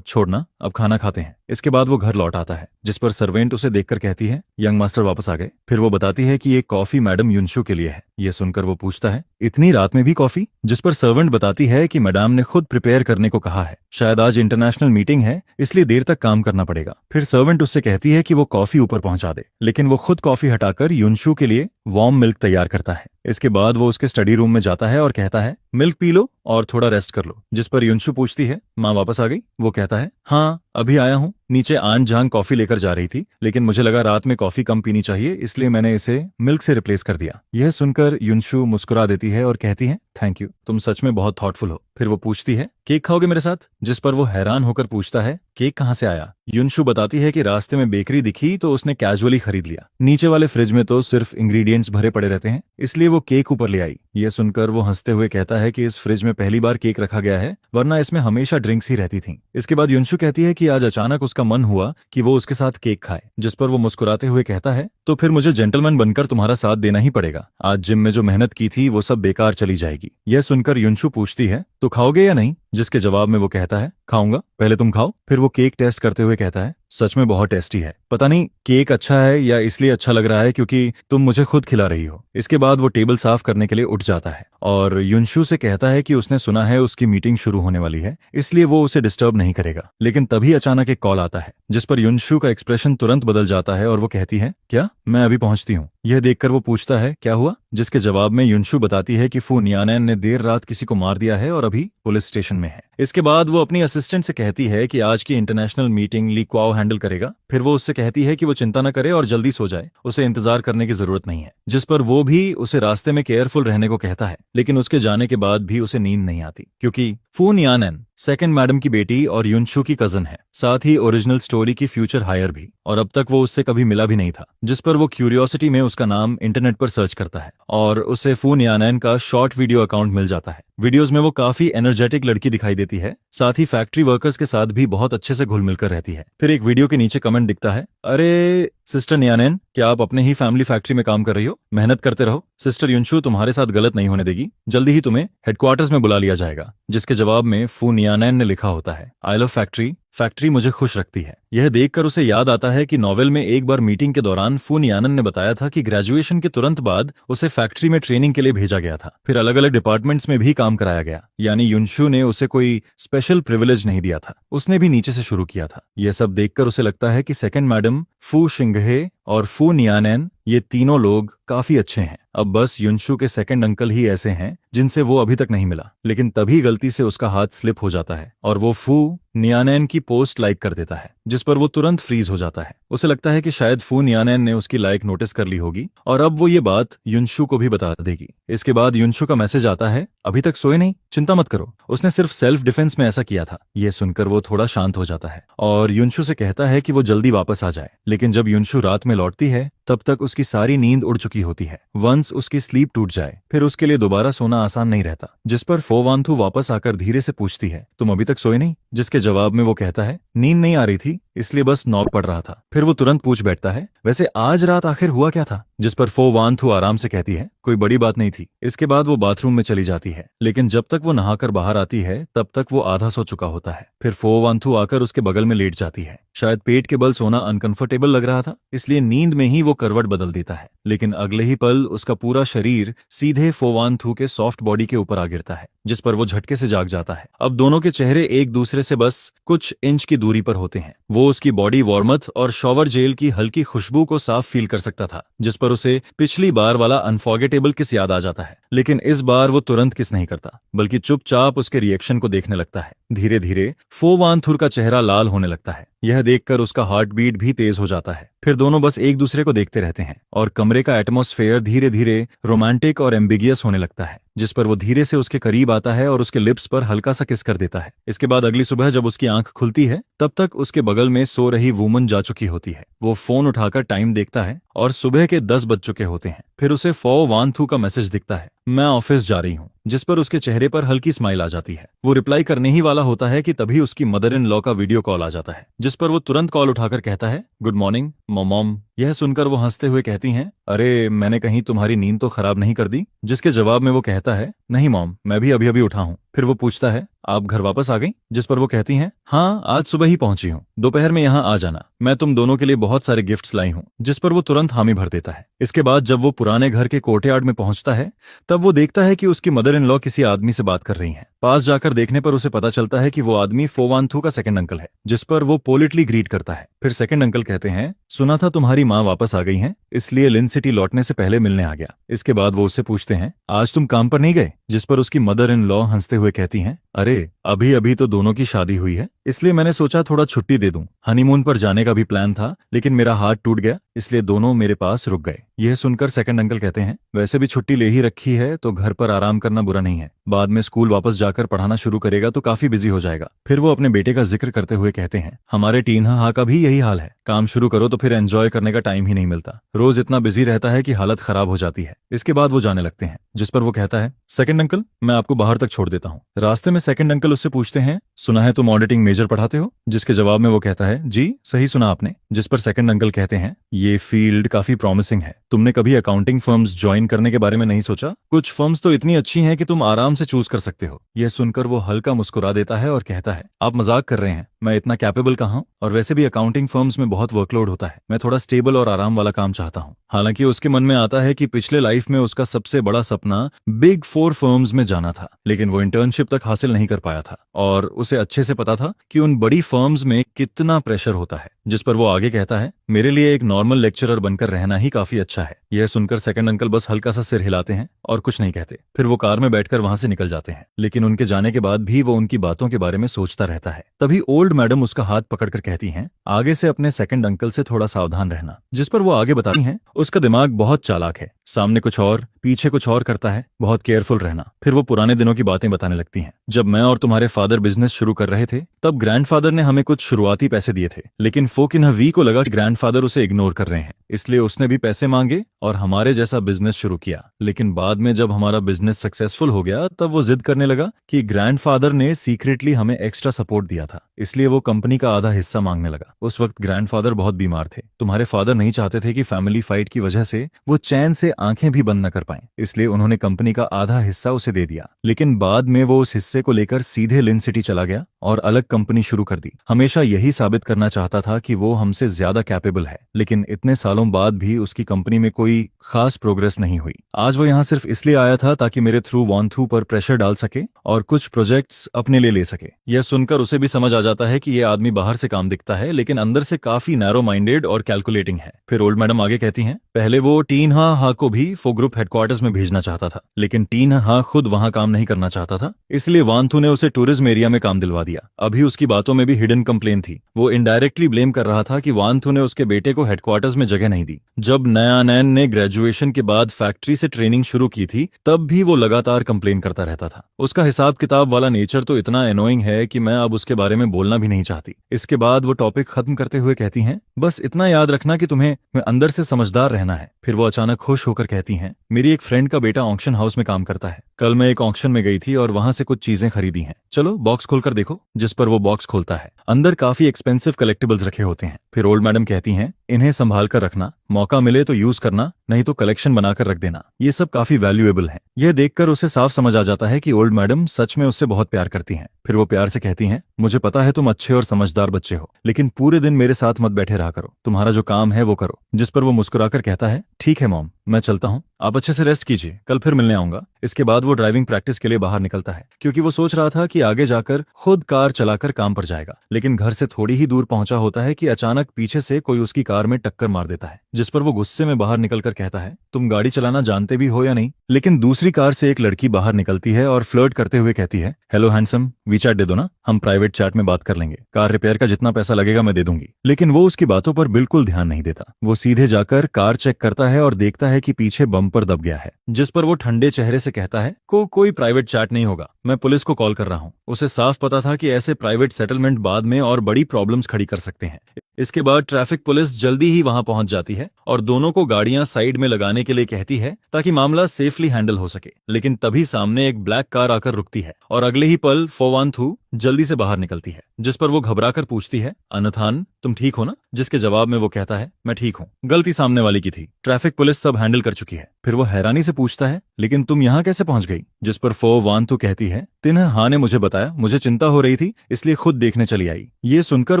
छोड़ना, अब खाना खाते हैं।" इसके बाद वो घर लौट आता है, जिस पर सर्वेंट उसे देखकर कहती है, "यंग मास्टर वापस आ गए?" फिर वो बताती है कि ये कॉफी मैडम युनशु के लिए है। ये सुनकर वो पूछता है, "इतनी रात में भी कॉफी?" जिस पर सर्वेंट बताती है कि मैडम ने खुद प्रिपेयर करने को कहा है, शायद आज इंटरनेशनल मीटिंग है इसलिए देर तक काम करना पड़ेगा। फिर सर्वेंट उससे कहती है कि वो कॉफी ऊपर पहुंचा दे, लेकिन वो खुद कॉफी हटाकर युनशु के लिए वार्म मिल्क तैयार करता है। इसके बाद वो उसके स्टडी रूम में जाता है और कहता है, "मिल्क पी लो और थोड़ा रेस्ट कर लो।" जिस पर युनशु पूछती है, "माँ वापस आ गई?" वो कहता है, "हाँ, अभी आया हूँ। नीचे आन जान कॉफी लेकर जा रही थी, लेकिन मुझे लगा रात में कॉफी कम पीनी चाहिए, इसलिए मैंने इसे मिल्क से रिप्लेस कर दिया।" यह सुनकर युनशु मुस्कुरा देती है और कहती है, "थैंक यू, तुम सच में बहुत थॉटफुल हो।" फिर वो पूछती है, "केक खाओगे मेरे साथ?" जिस पर वो हैरान होकर पूछता है, "केक कहाँ से आया?" युनशु बताती है कि रास्ते में बेकरी दिखी तो उसने कैजुअली खरीद लिया। नीचे वाले फ्रिज में तो सिर्फ इंग्रेडिएंट्स भरे पड़े रहते हैं, इसलिए वो केक ऊपर ले आई। यह सुनकर वो हंसते हुए कहता है कि इस फ्रिज में पहली बार केक रखा गया है, वरना इसमें हमेशा ड्रिंक्स ही रहती थीं। इसके बाद युनशु कहती है कि आज अचानक उसका मन हुआ कि वो उसके साथ केक खाए, जिस पर वो मुस्कुराते हुए कहता है, "तो फिर मुझे जेंटलमैन बनकर तुम्हारा साथ देना ही पड़ेगा। आज जिम में जो मेहनत की थी वो सब बेकार चली जाएगी।" यह सुनकर युनशु पूछती है, "तो खाओगे या नहीं?" जिसके जवाब में वो कहता है, "खाऊंगा, पहले तुम खाओ।" फिर वो केक टेस्ट करते हुए कहता है, "सच में बहुत टेस्टी है। पता नहीं केक अच्छा है या इसलिए अच्छा लग रहा है क्योंकि तुम मुझे खुद खिला रही हो।" इसके बाद वो टेबल साफ करने के लिए उठ जाता है और युनशु से कहता है कि उसने सुना है उसकी मीटिंग शुरू होने वाली है, इसलिए वो उसे डिस्टर्ब नहीं करेगा। लेकिन तभी अचानक एक कॉल आता है, जिस पर युनशु का एक्सप्रेशन तुरंत बदल जाता है और वो कहती है, "क्या? मैं अभी पहुंचती हूँ।" यह देखकर वो पूछता है, "क्या हुआ?" जिसके जवाब में युनशु बताती है कि फू नियानैन ने देर रात किसी को मार दिया है और अभी पुलिस स्टेशन में है। इसके बाद वो अपनी असिस्टेंट से कहती है कि आज की इंटरनेशनल मीटिंग ली क्वाओ हैंडल करेगा। फिर वो उससे कहती है कि वो चिंता न करे और जल्दी सो जाए, उसे इंतजार करने की जरूरत नहीं है। जिस पर वो भी उसे रास्ते में केयरफुल रहने को कहता है, लेकिन उसके जाने के बाद भी उसे नींद नहीं आती, क्योंकि फू नियानैन सेकंड मैडम की बेटी और युनशु की कजन है, साथ ही ओरिजिनल स्टोरी की फ्यूचर हायर भी, और अब तक वो उससे कभी मिला भी नहीं था। जिस पर वो क्यूरियोसिटी में उसका नाम इंटरनेट पर सर्च करता है और उसे फू नियानैन का शॉर्ट वीडियो अकाउंट मिल जाता है। वीडियोस में वो काफी एनर्जेटिक लड़की दिखाई देती है, साथ ही फैक्ट्री वर्कर्स के साथ भी बहुत अच्छे से घुल मिलकर रहती है। फिर एक वीडियो के नीचे कमेंट दिखता है, "अरे सिस्टर नियानैन, क्या आप अपने ही फैमिली फैक्ट्री में काम कर रही हो? मेहनत करते रहो, सिस्टर युनशु तुम्हारे साथ गलत नहीं होने देगी, जल्दी ही तुम्हें हेडक्वार्टर्स में बुला लिया जाएगा।" जिसके जवाब में फू नियानैन ने लिखा होता है, "आई लव फैक्ट्री, फैक्ट्री मुझे खुश रखती है।" यह देखकर उसे याद आता है कि नॉवेल में एक बार मीटिंग के दौरान फू नियानन ने बताया था कि ग्रेजुएशन के तुरंत बाद उसे फैक्ट्री में ट्रेनिंग के लिए भेजा गया था, फिर अलग अलग डिपार्टमेंट्स में भी काम कराया गया, यानी युनशु ने उसे कोई स्पेशल प्रिविलेज नहीं दिया था, उसने भी नीचे से शुरू किया था। यह सब देखकर उसे लगता है कि सेकंड मैडम, फू शिंगहे और फू नियानैन, ये तीनों लोग काफी अच्छे हैं। अब बस युनशु के सेकंड अंकल ही ऐसे हैं जिनसे वो अभी तक नहीं मिला। लेकिन तभी गलती से उसका हाथ स्लिप हो जाता है और वो फू नियानैन की पोस्ट लाइक कर देता है, जिस पर वो तुरंत फ्रीज हो जाता है। उसे लगता है कि शायद फू नियानैन ने उसकी लाइक नोटिस कर ली होगी और अब वो ये बात युनशु को भी बता देगी। इसके बाद युनशु का मैसेज आता है, "अभी तक सोए नहीं? चिंता मत करो, उसने सिर्फ सेल्फ डिफेंस में ऐसा किया था।" यह सुनकर वो थोड़ा शांत हो जाता है और युनशु से कहता है कि वो जल्दी वापस आ जाए। लेकिन जब युनशु रात में लौटती है तब तक उसकी सारी नींद उड़ चुकी होती है। वंस उसकी स्लीप टूट जाए फिर उसके लिए दोबारा सोना आसान नहीं रहता। जिस पर फो वांथू वापस आकर धीरे से पूछती है, "तुम अभी तक सोए नहीं?" जिसके जवाब में वो कहता है, "नींद नहीं आ रही थी, इसलिए बस नॉक पड़ रहा था।" फिर वो तुरंत पूछ बैठता है, "वैसे आज रात आखिर हुआ क्या था?" जिस पर फो वांथू आराम से कहती है, "कोई बड़ी बात नहीं थी।" इसके बाद वो बाथरूम में चली जाती है, लेकिन जब तक वो नहाकर बाहर आती है तब तक वो आधा सो चुका होता है। फिर फो वांथू आकर उसके बगल में लेट जाती है। शायद पेट के बल सोना अनकंफर्टेबल लग रहा था, इसलिए नींद में ही वो करवट बदल देता है। लेकिन अगले ही पल उसका पूरा शरीर सीधे फो वांथू के सॉफ्ट बॉडी के ऊपर आ गिरता है, जिस पर वो झटके से जाग जाता है। अब दोनों के चेहरे एक दूसरे से बस कुछ इंच की दूरी पर होते हैं। वो उसकी बॉडी वार्मथ और शॉवर जेल की हल्की खुशबू को साफ फील कर सकता था, जिस पर उसे पिछली बार वाला अनफॉरगेटेबल किस याद आ जाता है। लेकिन इस बार वो तुरंत किस नहीं करता, बल्कि चुपचाप उसके रिएक्शन को देखने लगता है। धीरे धीरे फो वांथुर का चेहरा लाल होने लगता है। यह देखकर उसका हार्ट बीट भी तेज हो जाता है। फिर दोनों बस एक दूसरे को देखते रहते हैं और कमरे का एटमॉस्फेयर धीरे धीरे रोमांटिक और एम्बिगियस होने लगता है। जिस पर वो धीरे से उसके करीब आता है और उसके लिप्स पर हल्का सा किस कर देता है। इसके बाद अगली सुबह जब उसकी आंख खुलती है तब तक उसके बगल में सो रही वुमन जा चुकी होती है। वो फोन उठाकर टाइम देखता है और सुबह के 10 बज चुके होते हैं। फिर उसे फो वान थू का मैसेज दिखता है, मैं ऑफिस जा रही हूँ, जिस पर उसके चेहरे पर हल्की स्माइल आ जाती है। वो रिप्लाई करने ही वाला होता है कि तभी उसकी मदर इन लॉ का वीडियो कॉल आ जाता है, जिस पर वो तुरंत कॉल उठाकर कहता है, गुड मॉर्निंग मॉम। यह सुनकर वो हंसते हुए कहती हैं, अरे मैंने कहीं तुम्हारी नींद तो खराब नहीं कर दी? जिसके जवाब में वो कहता है, नहीं मॉम, मैं भी अभी अभी उठा हूँ। फिर वो पूछता है, आप घर वापस आ गई? जिस पर वो कहती हैं, हाँ आज सुबह ही पहुंची हूँ, दोपहर में यहाँ आ जाना, मैं तुम दोनों के लिए बहुत सारे गिफ्ट्स लाई हूँ। जिस पर वो तुरंत हामी भर देता है। इसके बाद जब वो पुराने घर के कोर्टयार्ड में पहुंचता है तब वो देखता है कि उसकी मदर इन लॉ किसी आदमी से बात कर रही हैं। पास जाकर देखने पर उसे पता चलता है कि वो आदमी फो वान थू का सेकंड अंकल है, जिस पर वो पोलिटली ग्रीट करता है। फिर सेकंड अंकल कहते हैं, सुना था तुम्हारी माँ वापस आ गई हैं, इसलिए लिन सिटी लौटने से पहले मिलने आ गया। इसके बाद वो उससे पूछते हैं, आज तुम काम पर नहीं गए? जिस पर उसकी मदर इन लॉ हंसते हुए कहती हैं, अरे अभी अभी तो दोनों की शादी हुई है, इसलिए मैंने सोचा थोड़ा छुट्टी दे दूं। हनीमून पर जाने का भी प्लान था, लेकिन मेरा हाथ टूट गया, इसलिए दोनों मेरे पास रुक गए। यह सुनकर सेकंड अंकल कहते हैं, वैसे भी छुट्टी ले ही रखी है तो घर पर आराम करना बुरा नहीं है, बाद में स्कूल वापस जाकर पढ़ाना शुरू करेगा तो काफी बिजी हो जाएगा। फिर वो अपने बेटे का जिक्र करते हुए कहते हैं, हमारे टीन हा का भी यही हाल है, काम शुरू करो तो फिर एंजॉय करने का टाइम ही नहीं मिलता, रोज इतना बिजी रहता है कि हालत खराब हो जाती है। इसके बाद वो जाने लगते हैं, जिस पर वो कहता है, सेकंड अंकल मैं आपको बाहर तक छोड़ देता हूँ। रास्ते में सेकंड अंकल उससे पूछते हैं, सुना है तुम ऑडिटिंग मेजर पढ़ाते हो? जिसके जवाब में वो कहता है, जी सही सुना आपने। जिस पर सेकंड अंकल कहते हैं, ये फील्ड काफी प्रॉमिसिंग है, तुमने कभी अकाउंटिंग फर्म्स ज्वाइन करने के बारे में नहीं सोचा? कुछ फर्म्स तो इतनी अच्छी हैं कि तुम आराम से चूज कर सकते हो। यह सुनकर वो हल्का मुस्कुरा देता है और कहता है, आप मजाक कर रहे हैं, मैं इतना कैपेबल कहाँ हूं, और वैसे भी अकाउंटिंग फर्म्स में बहुत वर्कलोड होता है, मैं थोड़ा स्टेबल और आराम वाला काम चाहता हूँ। हालांकि उसके मन में आता है कि पिछले लाइफ में उसका सबसे बड़ा सपना बिग 4 फर्म्स में जाना था, लेकिन वो इंटर्नशिप तक हासिल नहीं कर पाया था और उसे अच्छे से पता था कि उन बड़ी फर्म्स में कितना प्रेशर होता है। जिस पर वो आगे कहता है, मेरे लिए एक नॉर्मल लेक्चरर बनकर रहना ही काफी अच्छा है। यह सुनकर सेकंड अंकल बस हल्का सा सिर हिलाते हैं और कुछ नहीं कहते। फिर वो कार में बैठकर वहां से निकल जाते हैं, लेकिन उनके जाने के बाद भी वो उनकी बातों के बारे में सोचता रहता है। तभी ओल्ड मैडम उसका हाथ पकड़कर कहती हैं, आगे से अपने सेकंड अंकल से थोड़ा सावधान रहना। जिस पर वो आगे बताती हैं, उसका दिमाग बहुत चालाक है, सामने कुछ और पीछे कुछ और करता है, बहुत केयरफुल रहना। फिर वो पुराने दिनों की बातें बताने लगती हैं, जब मैं और तुम्हारे फादर बिजनेस शुरू कर रहे थे तब ग्रैंडफादर ने हमें कुछ शुरुआती पैसे दिए थे, लेकिन फोकिन वी को लगा कि ग्रैंडफादर उसे इग्नोर कर रहे हैं, इसलिए उसने भी पैसे मांगे और हमारे जैसा बिजनेस शुरू किया। लेकिन बाद में जब हमारा बिजनेस सक्सेसफुल हो गया तब वो जिद करने लगा कि ग्रैंडफादर ने सीक्रेटली हमें एक्स्ट्रा सपोर्ट दिया था, इसलिए वो कंपनी का आधा हिस्सा मांगने लगा। उस वक्त ग्रैंडफादर बहुत बीमार थे, तुम्हारे फादर नहीं चाहते थे कि फैमिली फाइट की वजह से वो चैन से आंखें भी बंद न कर पाए, इसलिए उन्होंने कंपनी का आधा हिस्सा उसे दे दिया। लेकिन बाद में वो उस हिस्से को लेकर सीधे लिन सिटी चला गया और अलग कंपनी शुरू कर दी। हमेशा यही साबित करना चाहता था कि वो हमसे ज्यादा कैपेबल है, लेकिन इतने सालों बाद भी उसकी कंपनी में कोई खास प्रोग्रेस नहीं हुई। आज वो यहाँ सिर्फ इसलिए आया था ताकि मेरे थ्रू वान थू पर प्रेशर डाल सके और कुछ प्रोजेक्ट्स अपने लिए ले सके। यह सुनकर उसे भी समझ आ जाता है कि ये आदमी बाहर से काम दिखता है, लेकिन अंदर से काफी नैरो माइंडेड और कैलकुलेटिंग है। फिर ओल्ड मैडम आगे कहती हैं, पहले वो टीन हा को भी फो ग्रुप हेडक्वार्टर्स में भेजना चाहता था, लेकिन टीन हा खुद वहां काम नहीं करना चाहता था, इसलिए वान थू ने उसे टूरिज्म एरिया में काम दिलवा दिया। अभी उसकी बातों में भी हिडन कंप्लेन थी, वो इनडायरेक्टली ब्लेम कर रहा था कि वान थू ने उसके बेटे को हेडक्वार्टर्स में जगह नहीं दी। जब नयानैन ने ग्रेजुएशन के बाद फैक्ट्री से ट्रेनिंग शुरू की थी तब भी वो लगातार कंप्लेन करता रहता था। उसका हिसाब किताब वाला नेचर तो इतना एनोइंग है कि मैं अब उसके बारे में बोलना भी नहीं चाहती। इसके बाद वो टॉपिक खत्म करते हुए कहती हैं, बस इतना याद रखना कि तुम्हें अंदर से समझदार रहना है। फिर वो अचानक खुश होकर कहती हैं, मेरी एक फ्रेंड का बेटा ऑक्शन हाउस में काम करता है, कल मैं एक ऑक्शन में गई थी और वहां से कुछ चीजें खरीदी हैं, चलो बॉक्स खोलकर देखो। जिस पर वो बॉक्स खोलता है, अंदर काफी एक्सपेंसिव कलेक्टिबल्स रखे होते हैं। फिर ओल्ड मैडम कहती हैं, इन्हें संभाल कर रखना, मौका मिले तो यूज करना, नहीं तो कलेक्शन बनाकर रख देना, ये सब काफी वैल्यूएबल है। यह देखकर उसे साफ समझ आ जाता है कि ओल्ड मैडम सच में उससे बहुत प्यार करती हैं। फिर वो प्यार से कहती हैं, मुझे पता है तुम अच्छे और समझदार बच्चे हो, लेकिन पूरे दिन मेरे साथ मत बैठे रहा करो, तुम्हारा जो काम है वो करो। जिस पर वो मुस्कुराकर कहता है, ठीक है मॉम, मैं चलता हूँ, आप अच्छे से रेस्ट कीजिए, कल फिर मिलने आऊंगा। इसके बाद वो ड्राइविंग प्रैक्टिस के लिए बाहर निकलता है, क्योंकि वो सोच रहा था कि आगे जाकर खुद कार चलाकर काम पर जाएगा। लेकिन घर से थोड़ी ही दूर पहुंचा होता है कि अचानक पीछे से कोई उसकी कार कार में टक्कर मार देता है, जिस पर वो गुस्से में बाहर निकलकर कहता है, तुम गाड़ी चलाना जानते भी हो या नहीं। लेकिन दूसरी कार से एक लड़की बाहर निकलती है और फ्लर्ट करते हुए कहती है, हेलो हैंडसम, वीचैट दे दो ना, हम प्राइवेट चैट में बात कर लेंगे, कार रिपेयर का जितना पैसा लगेगा मैं दे दूंगी। लेकिन वो उसकी बातों पर बिल्कुल ध्यान नहीं देता। वो सीधे जाकर कार चेक करता है और देखता है कि पीछे बम्पर दब गया है, जिस पर वो ठंडे चेहरे से कहता है, कोई प्राइवेट चैट नहीं होगा, मैं पुलिस को कॉल कर रहा हूँ। उसे साफ पता था कि ऐसे प्राइवेट सेटलमेंट बाद में और बड़ी प्रॉब्लम्स खड़ी कर सकते हैं। इसके बाद ट्रैफिक पुलिस जल्दी ही वहां पहुंच जाती है और दोनों को गाड़ियां साइड में लगाने के लिए कहती है ताकि मामला सेफली हैंडल हो सके। लेकिन तभी सामने एक ब्लैक कार आकर रुकती है और अगले ही पल फोवानथू जल्दी से बाहर निकलती है, जिस पर वो घबराकर पूछती है, अनथान तुम ठीक हो ना? जिसके जवाब में वो कहता है, मैं ठीक हूँ, गलती सामने वाली की थी, ट्रैफिक पुलिस सब हैंडल कर चुकी है। फिर वो हैरानी से पूछता है, लेकिन तुम यहाँ कैसे पहुंच गई? जिस पर फोवानथू कहती है, तिन्ह हाँ ने मुझे बताया, मुझे चिंता हो रही थी इसलिए खुद देखने चली आई। ये सुनकर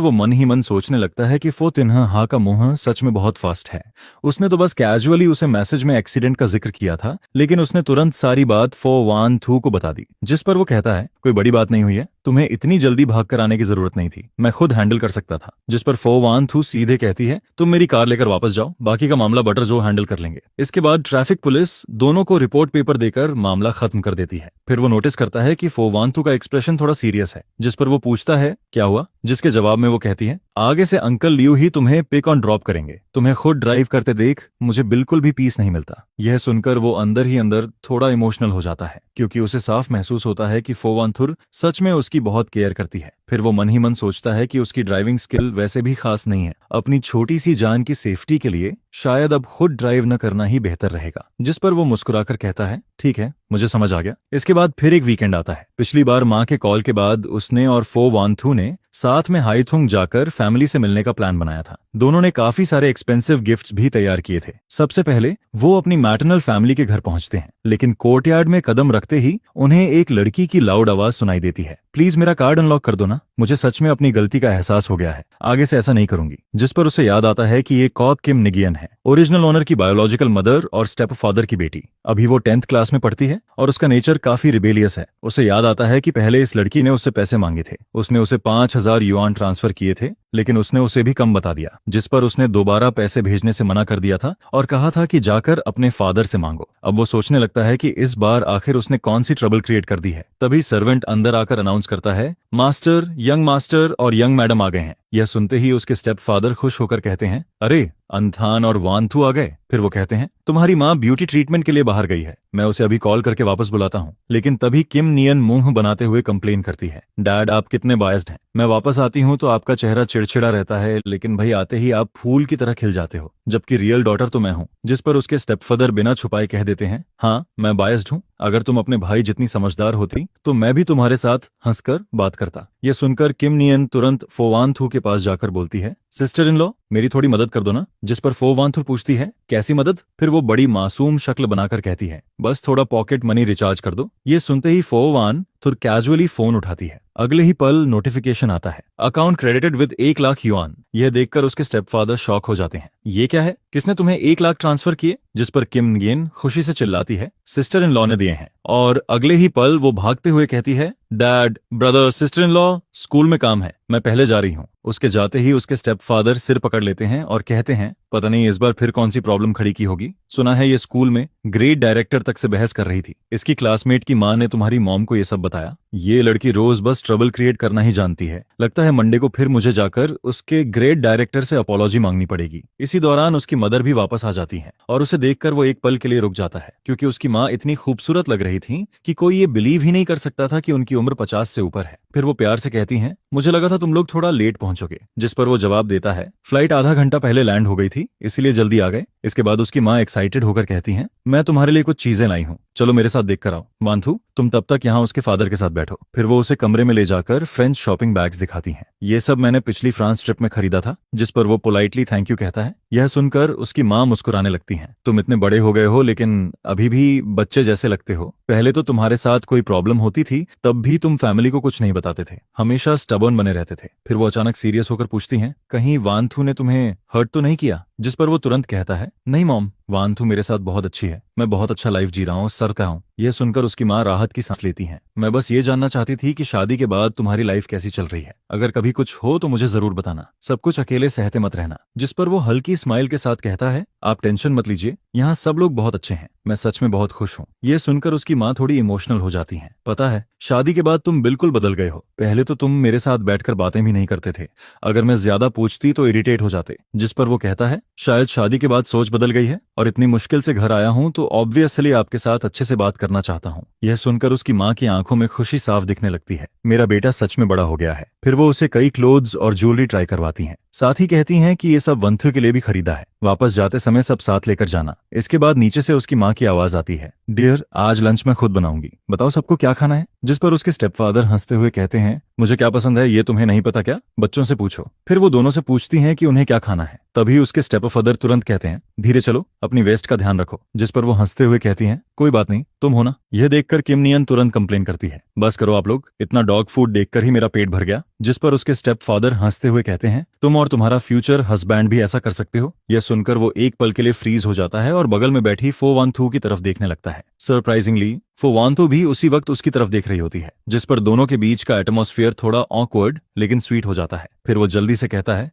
वो मन ही मन सोचने लगता है कि फो तिन्ह हाँ का मुंह सच में बहुत फास्ट है। उसने तो बस कैजुअली उसे मैसेज में एक्सीडेंट का जिक्र किया था, लेकिन उसने तुरंत सारी बात फोवानथू को बता दी। जिस पर वो कहता है, कोई बड़ी बात नहीं हुई है, तुम्हें इतनी जल्दी भागकर आने की जरूरत नहीं थी, मैं खुद हैंडल कर सकता था। जिस पर फोवानथू सीधे कहती है, तुम मेरी कार लेकर वापस जाओ, बाकी का मामला बटर जो हैंडल कर लेंगे। इसके बाद ट्रैफिक पुलिस दोनों को रिपोर्ट पेपर देकर मामला खत्म कर देती है। फिर वो नोटिस करता है कि फोवानथू का एक्सप्रेशन थोड़ा सीरियस है, जिस पर वो पूछता है, क्या हुआ? जिसके जवाब में वो कहती है, आगे से अंकल लियो ही तुम्हें पिक ऑन ड्रॉप करेंगे, तुम्हें खुद ड्राइव करते देख मुझे बिल्कुल भी पीस नहीं मिलता। यह सुनकर वो अंदर ही अंदर थोड़ा इमोशनल हो जाता है, क्योंकि उसे साफ महसूस होता है कि फोवानथुर सच में उसकी बहुत केयर करती है। फिर वो मन ही मन सोचता है कि उसकी ड्राइविंग स्किल वैसे भी खास नहीं है, अपनी छोटी सी जान की सेफ्टी के लिए शायद अब खुद ड्राइव न करना ही बेहतर रहेगा। जिस पर वो मुस्कुराकर कहता है, ठीक है, मुझे समझ आ गया। इसके बाद फिर एक वीकेंड आता है। पिछली बार माँ के कॉल के बाद उसने और फोवानथू ने साथ में हाईथुंग जाकर फैमिली से मिलने का प्लान बनाया था। दोनों ने काफी सारे एक्सपेंसिव गिफ्ट्स भी तैयार किए थे। सबसे पहले वो अपनी मैटरनल फैमिली के घर पहुंचते हैं, लेकिन कोर्टयार्ड में कदम रखते ही उन्हें एक लड़की की लाउड आवाज सुनाई देती है, प्लीज मेरा कार्ड अनलॉक कर दो ना, मुझे सच में अपनी गलती का एहसास हो गया है, आगे से ऐसा नहीं करूंगी। जिस पर उसे याद आता है कि ये कॉप किम निगियन है, ओरिजिनल ओनर की बायोलॉजिकल मदर और स्टेप फादर की बेटी। अभी वो 10th क्लास में पढ़ती है और उसका नेचर काफी रिबेलियस है। उसे याद आता है कि पहले इस लड़की ने उससे पैसे मांगे थे, उसने उसे 5000 युआन ट्रांसफर किए थे, लेकिन उसने उसे भी कम बता दिया। जिस पर उसने दोबारा पैसे भेजने से मना कर दिया था और कहा था कि जाकर अपने फादर से मांगो। अब वो सोचने लगता है कि इस बार आखिर उसने कौन सी ट्रबल क्रिएट कर दी है। तभी सर्वेंट अंदर आकर अनाउंस करता है, मास्टर और यंग मैडम आ गए हैं। यह सुनते ही उसके स्टेप फादर खुश होकर कहते हैं, अरे अंथान और वानथू आ गए। फिर वो कहते हैं, तुम्हारी माँ ब्यूटी ट्रीटमेंट के लिए बाहर गई है, मैं उसे अभी कॉल करके वापस बुलाता हूँ। लेकिन तभी किम नियन मुंह बनाते हुए कंप्लेन करती है, डैड आप कितने बायस्ड हैं, मैं वापस आती हूँ तो आपका चेहरा चिड़चिड़ा रहता है, लेकिन भाई आते ही आप फूल की तरह खिल जाते हो, जबकि रियल डॉटर तो मैं हूँ। जिस पर उसके स्टेपफादर बिना छुपाए कह देते हैं, हाँ मैं बायस्ड हूँ, अगर तुम अपने भाई जितनी समझदार होती तो मैं भी तुम्हारे साथ हंसकर बात करता। यह सुनकर किम नियन तुरंत फोवानथू के पास जाकर बोलती है, सिस्टर इन लॉ मेरी थोड़ी मदद कर दो ना। जिस पर फोवानथू पूछती है, कैसी मदद? फिर वो बड़ी मासूम शक्ल बनाकर कहती है, बस थोड़ा पॉकेट मनी रिचार्ज कर दो। ये सुनते ही फोवानथू कैजुअली फोन उठाती है। अगले ही पल नोटिफिकेशन आता है, account credited with 1 lakh yuan. यह देखकर उसके स्टेपफादर शॉक हो जाते हैं, ये क्या है, किसने तुम्हें 1 लाख ट्रांसफर किए? जिस पर किम नियन खुशी से चिल्लाती है, सिस्टर इन लॉ ने दिए हैं। और अगले ही पल वो भागते हुए कहती है, dad brother sister in law school में काम है, मैं पहले जा रही हूँ। उसके जाते ही उसके स्टेपफादर सिर पकड़ लेते हैं और कहते हैं, पता नहीं इस बार फिर कौन सी प्रॉब्लम खड़ी की होगी, सुना है ये स्कूल में ग्रेड डायरेक्टर तक से बहस कर रही थी, इसकी क्लासमेट की माँ ने तुम्हारी मॉम को ये सब बताया। ये लड़की रोज बस ट्रबल क्रिएट करना ही जानती है, लगता है मंडे को फिर मुझे जाकर उसके ग्रेड डायरेक्टर से अपॉलॉजी मांगनी पड़ेगी। इसी दौरान उसकी मदर भी वापस आ जाती है और उसे देखकर वो एक पल के लिए रुक जाता है, क्योंकि उसकी माँ इतनी खूबसूरत लग रही थी कि कोई ये बिलीव ही नहीं कर सकता था कि उनकी उम्र 50 से ऊपर है। फिर वो प्यार से कहती हैं, मुझे लगा था तुम लोग थोड़ा लेट पहुंचोगे। जिस पर वो जवाब देता है, फ्लाइट आधा घंटा पहले लैंड हो गई थी इसीलिए जल्दी आ गए। इसके बाद उसकी माँ एक्साइटेड होकर कहती हैं, मैं तुम्हारे लिए कुछ चीजें लाई हूँ, चलो मेरे साथ देख कर आओ। वानथू तुम तब तक यहाँ उसके फादर के साथ बैठो। फिर वो उसे कमरे में ले जाकर फ्रेंच शॉपिंग बैग्स दिखाती हैं। ये सब मैंने पिछली फ्रांस ट्रिप में खरीदा था। जिस पर वो पोलाइटली थैंक यू कहता है। यह सुनकर उसकी माँ मुस्कुराने लगती हैं, तुम इतने बड़े हो गए हो लेकिन अभी भी बच्चे जैसे लगते हो। पहले तो तुम्हारे साथ कोई प्रॉब्लम होती थी तब भी तुम फैमिली को कुछ नहीं बताते थे, हमेशा स्टबर्न बने रहते थे। फिर वो अचानक सीरियस होकर पूछती हैं, कहीं वानथू ने तुम्हें हर्ट तो नहीं किया? जिस पर वो तुरंत कहता है, नहीं मॉम, वांथू मेरे साथ बहुत अच्छी है, मैं बहुत अच्छा लाइफ जी रहा हूँ, सर का हूँ। यह सुनकर उसकी माँ राहत की सांस लेती हैं। मैं बस ये जानना चाहती थी कि शादी के बाद तुम्हारी लाइफ कैसी चल रही है, अगर कभी कुछ हो तो मुझे जरूर बताना, सब कुछ अकेले सहते मत रहना। जिस पर वो हल्की स्माइल के साथ कहता है, आप टेंशन मत लीजिए, यहाँ सब लोग बहुत अच्छे हैं, मैं सच में बहुत खुश हूँ। ये सुनकर उसकी माँ थोड़ी इमोशनल हो जाती हैं। पता है, शादी के बाद तुम बिल्कुल बदल गए हो, पहले तो तुम मेरे साथ बैठकर बातें भी नहीं करते थे, अगर मैं ज्यादा पूछती तो इरिटेट हो जाते। जिस पर वो कहता है, शायद शादी के बाद सोच बदल गई है, और इतनी मुश्किल से घर आया हूँ तो ऑब्वियसली आपके साथ अच्छे से बात करना चाहता हूँ। यह सुनकर उसकी माँ की आंखों में खुशी साफ दिखने लगती है, मेरा बेटा सच में बड़ा हो गया है। फिर वो उसे कई क्लोथ्स और ज्वेलरी ट्राई करवाती हैं, साथ ही कहती हैं कि ये सब वंथु के लिए भी खरीदा है, वापस जाते समय सब साथ लेकर जाना। इसके बाद नीचे से उसकी माँ की आवाज आती है, डियर, आज लंच मैं खुद बनाऊंगी, बताओ सबको क्या खाना है। जिस पर उसके स्टेपफादर हंसते हुए कहते हैं, मुझे क्या पसंद है ये तुम्हें नहीं पता क्या, बच्चों से पूछो। फिर वो दोनों से पूछती हैं कि उन्हें क्या खाना है। तभी उसके स्टेपफादर तुरंत कहते हैं, धीरे चलो, अपनी वेस्ट का ध्यान रखो। जिस पर वो हंसते हुए कहती हैं, कोई बात नहीं, तुम हो ना। यह देखकर किम नियन तुरंत कंप्लेन करती है, बस करो आप लोग, इतना डॉग फूड देखकर ही मेरा पेट भर गया। जिस पर उसके स्टेपफादर हंसते हुए कहते हैं, तुम और तुम्हारा फ्यूचर हस्बैंड भी ऐसा कर सकते हो। यह सुनकर वो एक पल के लिए फ्रीज हो जाता है और बगल में बैठी फो वान थू की तरफ देखने लगता है। सरप्राइजिंगली फो वान थू भी उसी वक्त उसकी तरफ देख रही होती है, जिस पर दोनों के बीच का एटमॉस्फेयर थोड़ा ऑकवर्ड लेकिन स्वीट हो जाता है। फिर वो जल्दी से कहता है,